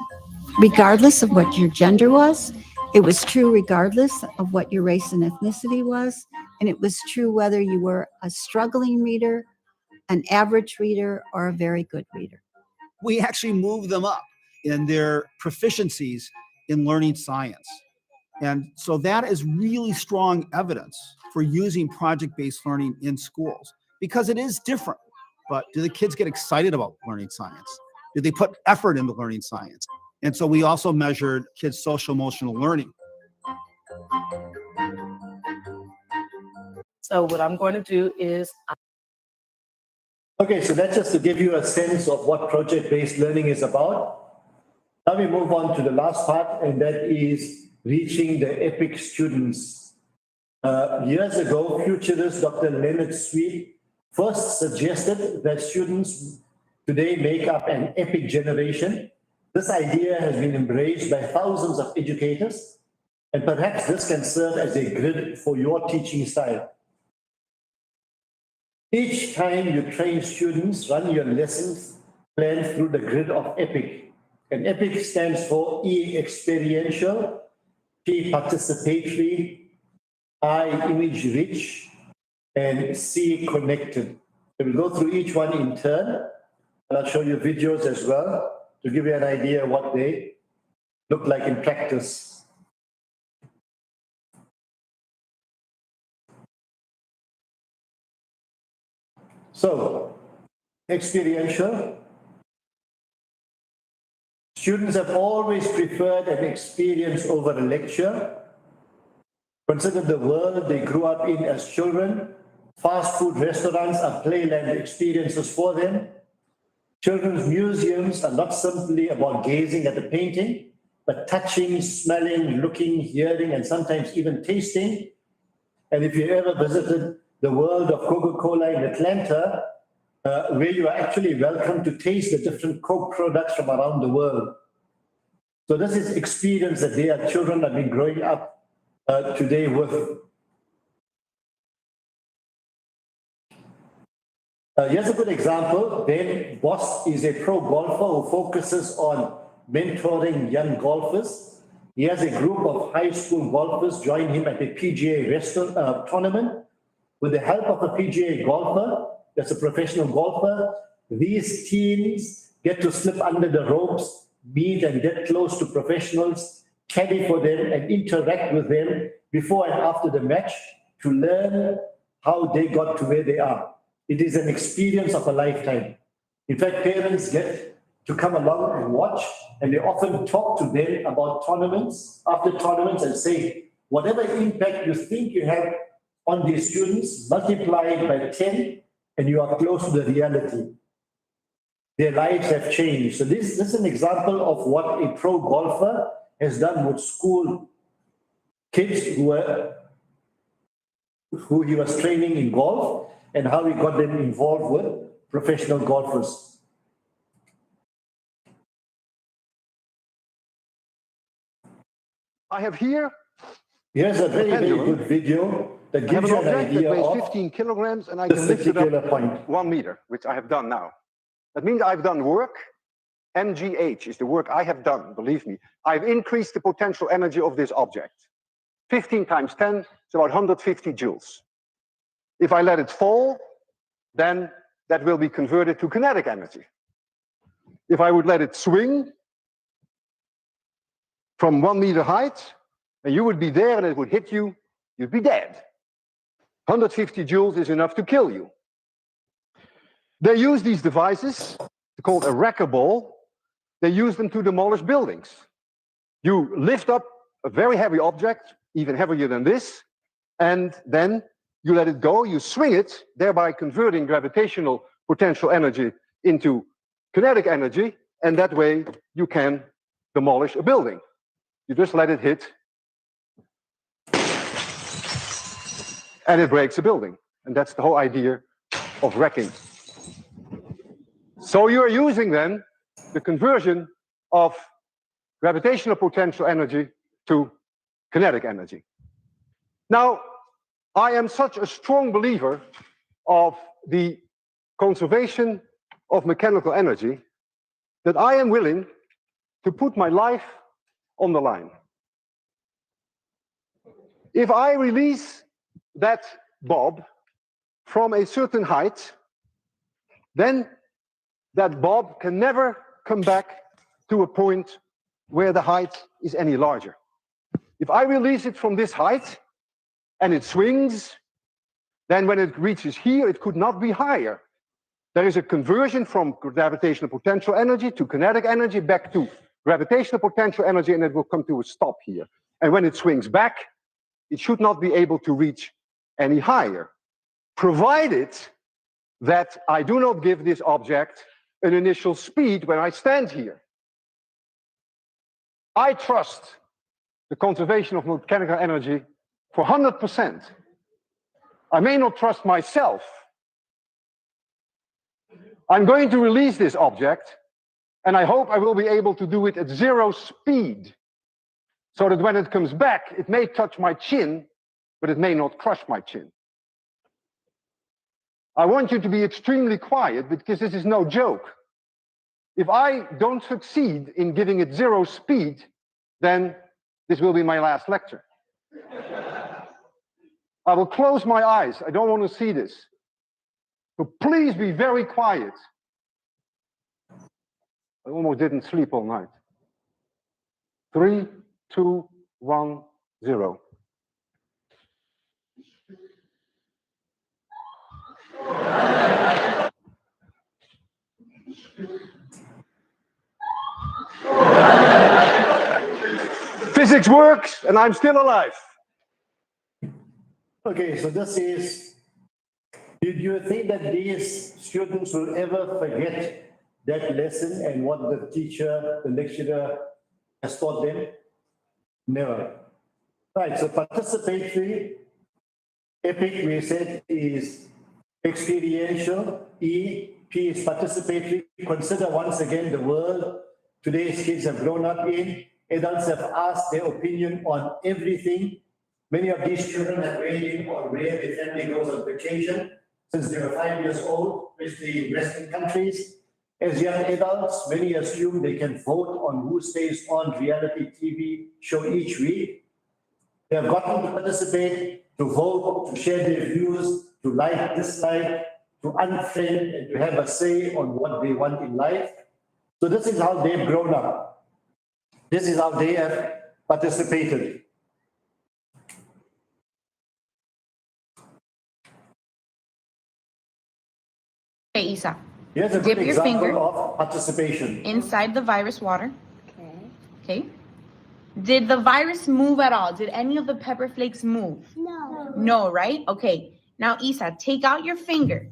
regardless of what your gender was. It was true regardless of what your race and ethnicity was. And it was true whether you were a struggling reader, an average reader, or a very good reader. We actually moved them up in their proficiencies in learning science. And so that is really strong evidence for using project-based learning in schools because it is different. But do the kids get excited about learning science? Do they put effort into learning science? And so we also measured kids' social emotional learning. So what I'm going to do is Okay, so that's just to give you a sense of what project-based learning is about. Now we move on to the last part, and that is reaching the EPIC students. Years ago, futurist Dr. Leonard Sweet first suggested that students today make up an EPIC generation. This idea has been embraced by thousands of educators, and perhaps this can serve as a grid for your teaching style. Each time you train students, run your lessons plan through the grid of EPIC. And EPIC stands for E, experiential, P, participatory, I, image rich, and C, connected. We'll go through each one in turn, and I'll show you videos as well to give you an idea what they look like in practice. So, experiential. Students have always preferred an experience over a lecture. Consider the world they grew up in as children. Fast food restaurants are playland experiences for them. Children's museums are not simply about gazing at a painting, but touching, smelling, looking, hearing, and sometimes even tasting. And if you ever visited the world of Coca-Cola in Atlanta, where you are actually welcome to taste the different Coke products from around the world. So this is experience that their children have been growing up today with. Here's a good example. Ben Boss is a pro golfer who focuses on mentoring young golfers. He has a group of high school golfers join him at a PGA tournament. With the help of a PGA golfer, that's a professional golfer, these teams get to slip under the ropes, meet and get close to professionals, caddy for them and interact with them before and after the match to learn how they got to where they are. It is an experience of a lifetime. In fact, parents get to come along and watch, and they often talk to them about tournaments, after tournaments, and say, whatever impact you think you have on these students, multiply it by 10, and you are close to the reality. Their lives have changed. So this is an example of what a pro golfer has done with school kids who he was training in golf, and how he got them involved with professional golfers. I have here. Here's a very, very good video that gives you an idea that weighs of 15 kilograms, and I this can lift it up particular point. 1 meter, which I have done now. That means I've done work. MGH is the work I have done, believe me. I've increased the potential energy of this object. 15 times 10 is about 150 joules. If I let it fall, then that will be converted to kinetic energy. If I would let it swing from 1 meter height, and you would be there and it would hit you, you'd be dead. 150 joules is enough to kill you. They use these devices, called a wrecker ball. They use them to demolish buildings. You lift up a very heavy object, even heavier than this, and then you let it go, you swing it, thereby converting gravitational potential energy into kinetic energy, and that way you can demolish a building. You just let it hit, and it breaks a building. And that's the whole idea of wrecking. So you are using then the conversion of gravitational potential energy to kinetic energy. Now, I am such a strong believer of the conservation of mechanical energy that I am willing to put my life on the line. If I release that bob from a certain height, then that bob can never come back to a point where the height is any larger. If I release it from this height and it swings, then when it reaches here, it could not be higher. There is a conversion from gravitational potential energy to kinetic energy back to gravitational potential energy, and it will come to a stop here. And when it swings back, it should not be able to reach any higher, provided that I do not give this object an initial speed when I stand here. I trust the conservation of mechanical energy for 100%. I may not trust myself. I'm going to release this object, and I hope I will be able to do it at 0 speed, so that when it comes back, it may touch my chin, but it may not crush my chin. I want you to be extremely quiet, because this is no joke. If I don't succeed in giving it 0 speed, then this will be my last lecture. I will close my eyes. I don't want to see this. So please be very quiet. I almost didn't sleep all night. 3, 2, 1, 0. Physics works, and I'm still alive. Okay, so this is, do you think that these students will ever forget that lesson and what the teacher, the lecturer has taught them? Never. Right, so participatory, EPIC we said is experiential, E, P is participatory. Consider once again the world today's kids have grown up in. Adults have asked their opinion on everything. Many of these children have weighed in on where their family goes on vacation since they were 5 years old, especially in Western countries. As young adults, many assume they can vote on who stays on reality TV show each week. They have gotten to participate, to vote, to share their views, to like, dislike, to unfriend, and to have a say on what they want in life. So this is how they've grown up. This is how they have participated. Okay, Isa. Here's a Dip good your example finger of participation. inside the virus water. Okay. Did the virus move at all? Did any of the pepper flakes move? No. No, right? Okay. Now, Isa, take out your finger.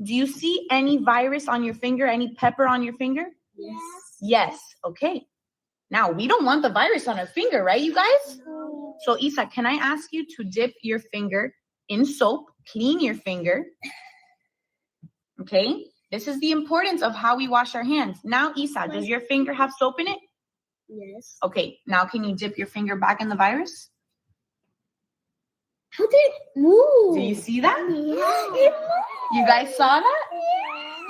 Do you see any virus on your finger? Any pepper on your finger? Yes. Yes. Okay. Now, we don't want the virus on our finger, right, you guys? So, Isa, can I ask you to dip your finger in soap, clean your finger? Okay. This is the importance of how we wash our hands. Now, Isa, does your finger have soap in it? Yes. Okay. Now, can you dip your finger back in the virus? How did it move? Do you see that? Yeah. You guys saw that?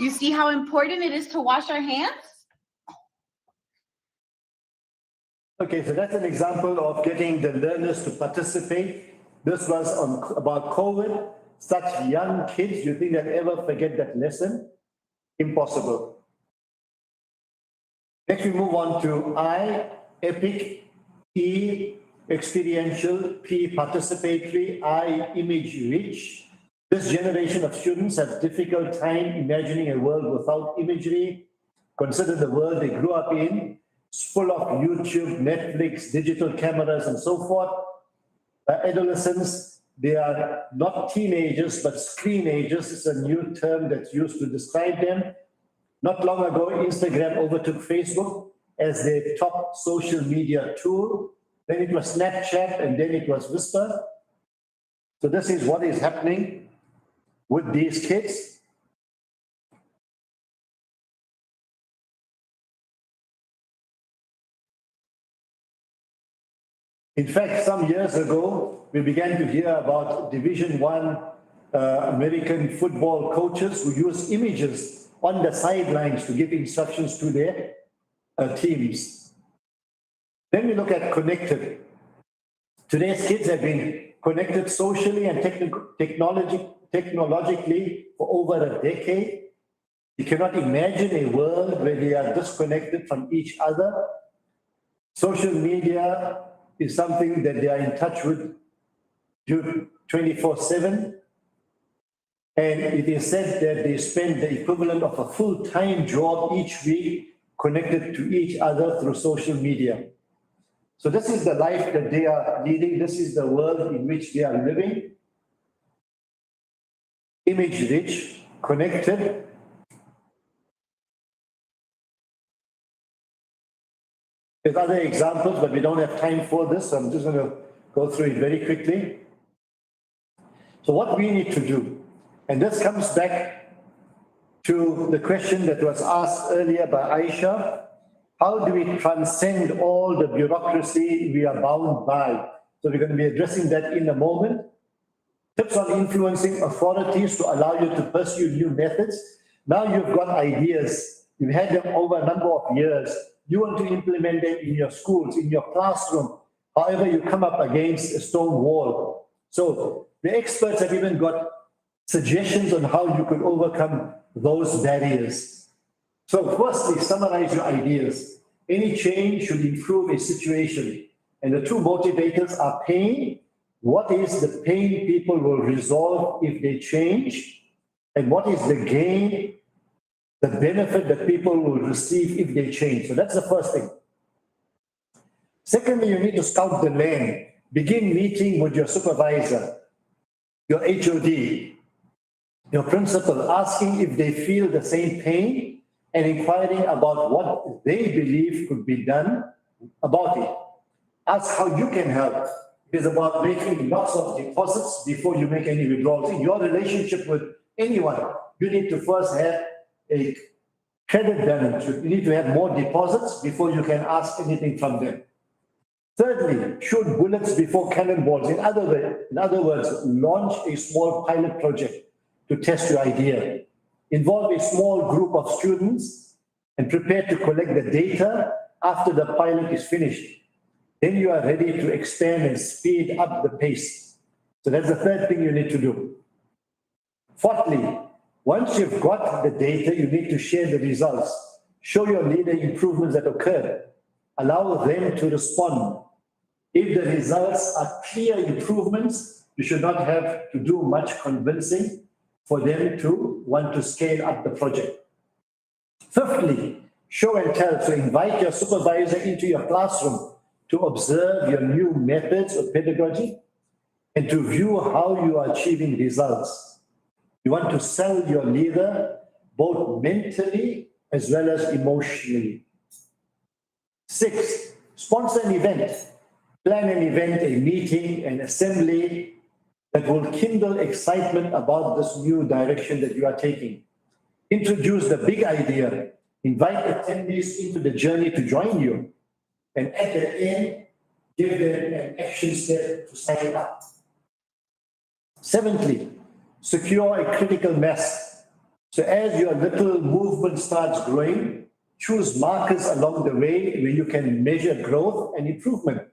You see how important it is to wash our hands? Okay, so that's an example of getting the learners to participate. This was on about COVID. Such young kids, you think they'll ever forget that lesson? Impossible. Next, we move on to I, epic, E, experiential, P, participatory, I, image rich. This generation of students have difficult time imagining a world without imagery. Consider the world they grew up in. It's full of YouTube, Netflix, digital cameras, and so forth. Adolescents, they are not teenagers, but screenagers. It's a new term that's used to describe them. Not long ago, Instagram overtook Facebook as their top social media tool. Then it was Snapchat, and then it was Whisper. So this is what is happening with these kids. In fact, some years ago, we began to hear about Division I American football coaches who use images on the sidelines to give instructions to their teams. Then we look at connected. Today's kids have been connected socially and technologically for over a decade. You cannot imagine a world where they are disconnected from each other. Social media is something that they are in touch with 24/7. And it is said that they spend the equivalent of a full-time job each week connected to each other through social media. So this is the life that they are leading. This is the world in which they are living. Image rich, connected. There's other examples, but we don't have time for this. So I'm just going to go through it very quickly. So what we need to do, and this comes back to the question that was asked earlier by Aisha, how do we transcend all the bureaucracy we are bound by? So we're going to be addressing that in a moment. Tips on influencing authorities to allow you to pursue new methods. Now you've got ideas. You've had them over a number of years. You want to implement them in your schools, in your classroom. However, you come up against a stone wall. So the experts have even got suggestions on how you could overcome those barriers. So firstly, summarize your ideas. Any change should improve a situation. And the two motivators are pain. What is the pain people will resolve if they change? And what is the gain, the benefit that people will receive if they change? So that's the first thing. Secondly, you need to scout the land. Begin meeting with your supervisor, your HOD, your principal, asking if they feel the same pain and inquiring about what they believe could be done about it. Ask how you can help. It's about making lots of deposits before you make any withdrawals. In your relationship with anyone, you need to first have a credit balance. You need to have more deposits before you can ask anything from them. Thirdly, shoot bullets before cannonballs. In other words, launch a small pilot project to test your idea. Involve a small group of students and prepare to collect the data after the pilot is finished. Then you are ready to expand and speed up the pace. So that's the third thing you need to do. Fourthly, once you've got the data, you need to share the results. Show your leader improvements that occurred. Allow them to respond. If the results are clear improvements, you should not have to do much convincing for them to want to scale up the project. Fifthly, show and tell. So invite your supervisor into your classroom to observe your new methods of pedagogy and to view how you are achieving results. You want to sell your leader both mentally as well as emotionally. Six, sponsor an event. Plan an event, a meeting, an assembly that will kindle excitement about this new direction that you are taking. Introduce the big idea. Invite attendees into the journey to join you. And at the end, give them an action step to sign up. Seventhly, secure a critical mass. So as your little movement starts growing, choose markers along the way where you can measure growth and improvement.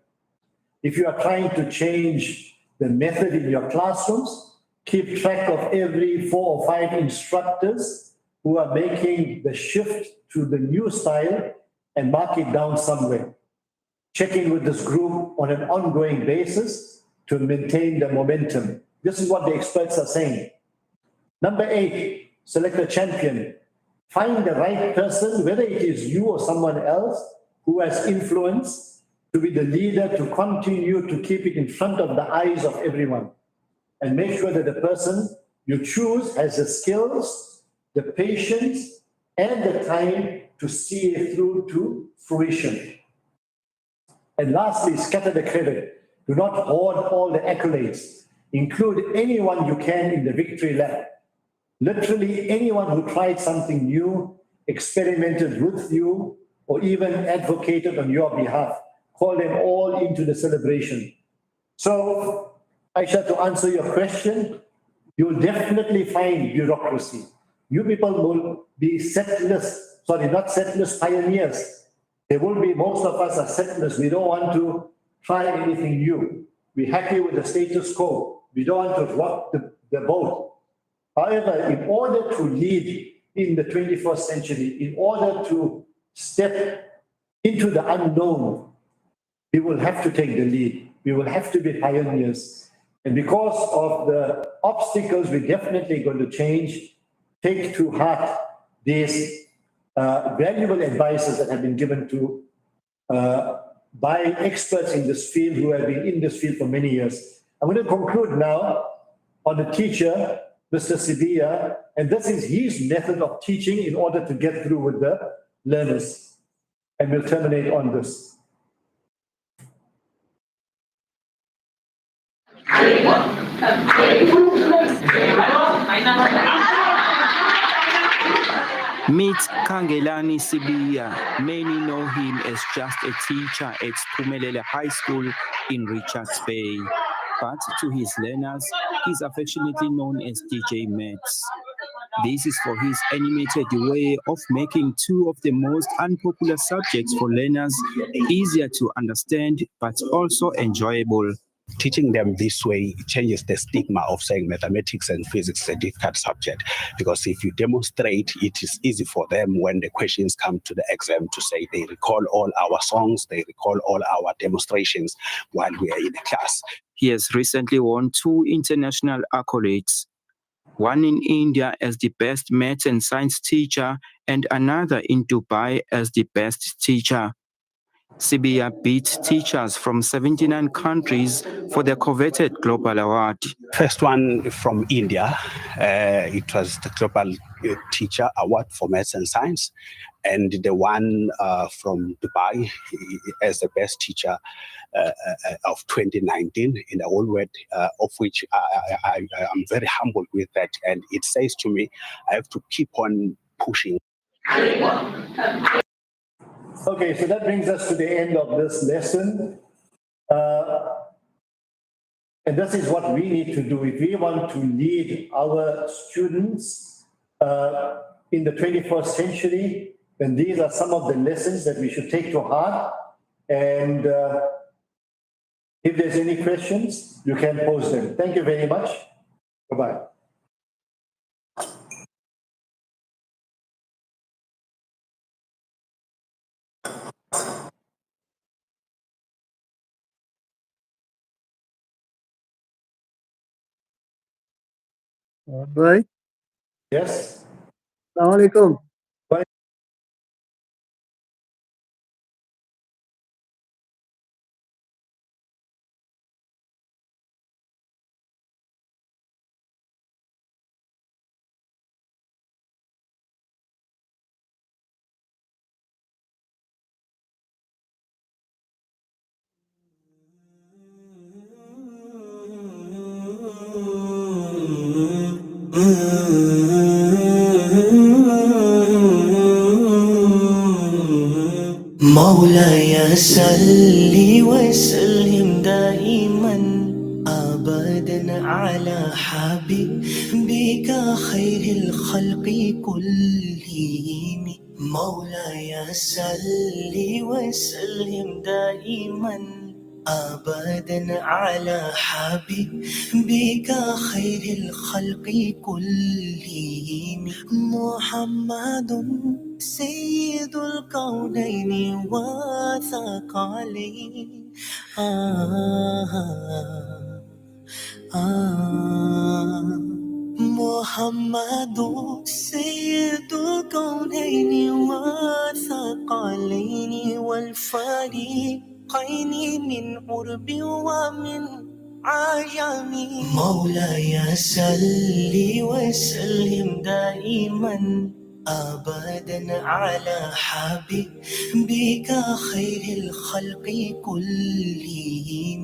If you are trying to change the method in your classrooms, keep track of every 4 or 5 instructors who are making the shift to the new style and mark it down somewhere. Check in with this group on an ongoing basis to maintain the momentum. This is what the experts are saying. Number 8, select a champion. Find the right person, whether it is you or someone else who has influence, to be the leader, to continue to keep it in front of the eyes of everyone. And make sure that the person you choose has the skills, the patience, and the time to see it through to fruition. And lastly, scatter the credit. Do not hoard all the accolades. Include anyone you can in the victory lap. Literally anyone who tried something new, experimented with you, or even advocated on your behalf. Call them all into the celebration. So, Aisha, to answer your question, you'll definitely find bureaucracy. You people will be not pioneers. There will be, most of us are settlers. We don't want to try anything new. We're happy with the status quo. We don't want to rock the boat. However, in order to lead in the 21st century, in order to step into the unknown, we will have to take the lead. We will have to be pioneers. And because of the obstacles we're definitely going to change, take to heart these valuable advices that have been given to by experts in this field who have been in this field for many years. I'm going to conclude now on the teacher, Mr. Sibia, and this is his method of teaching in order to get through with the learners. And we'll terminate on this. Meet Kangelani Sibia. Many know him as just a teacher at Pumelele High School in Richards Bay. But to his learners, he's affectionately known as DJ Max. This is for his animated way of making two of the most unpopular subjects for learners easier to understand, but also enjoyable: Teaching them this way changes the stigma of saying mathematics and physics is a difficult subject, because if you demonstrate, it is easy for them when the questions come to the exam to say they recall all our songs, they recall all our demonstrations while we are in the class. He has recently won 2 international accolades, one in India as the best maths and science teacher and another in Dubai as the best teacher. Sibiya beat teachers from 79 countries for the coveted Global Award. First one from India, it was the Global Teacher Award for Maths and Science, and the one from Dubai as the best teacher of 2019 in the whole world, of which I am very humbled with that, and it says to me I have to keep on pushing. Okay, so that brings us to the end of this lesson. And this is what we need to do if we want to lead our students in the 21st century. Then these are some of the lessons that we should take to heart. And if there's any questions, you can pose them. Thank you very much. Bye-bye. Right. Yes. Assalamu alaikum. مولاي صل وسلم دائما أبدا على حبيبك خير الخلق كلهم مولاي صل وسلم دائما أبدا على حبيبك خير الخلق كلهم محمد سيد الكونين وثقلين محمد سيد الكونين وثقلين والفريقين من عرب ومن عجم مولاي صل وسلم دائما أبدا على حبيبك خير الخلق كلهم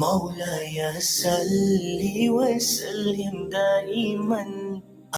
مولاي صل وسلم دائما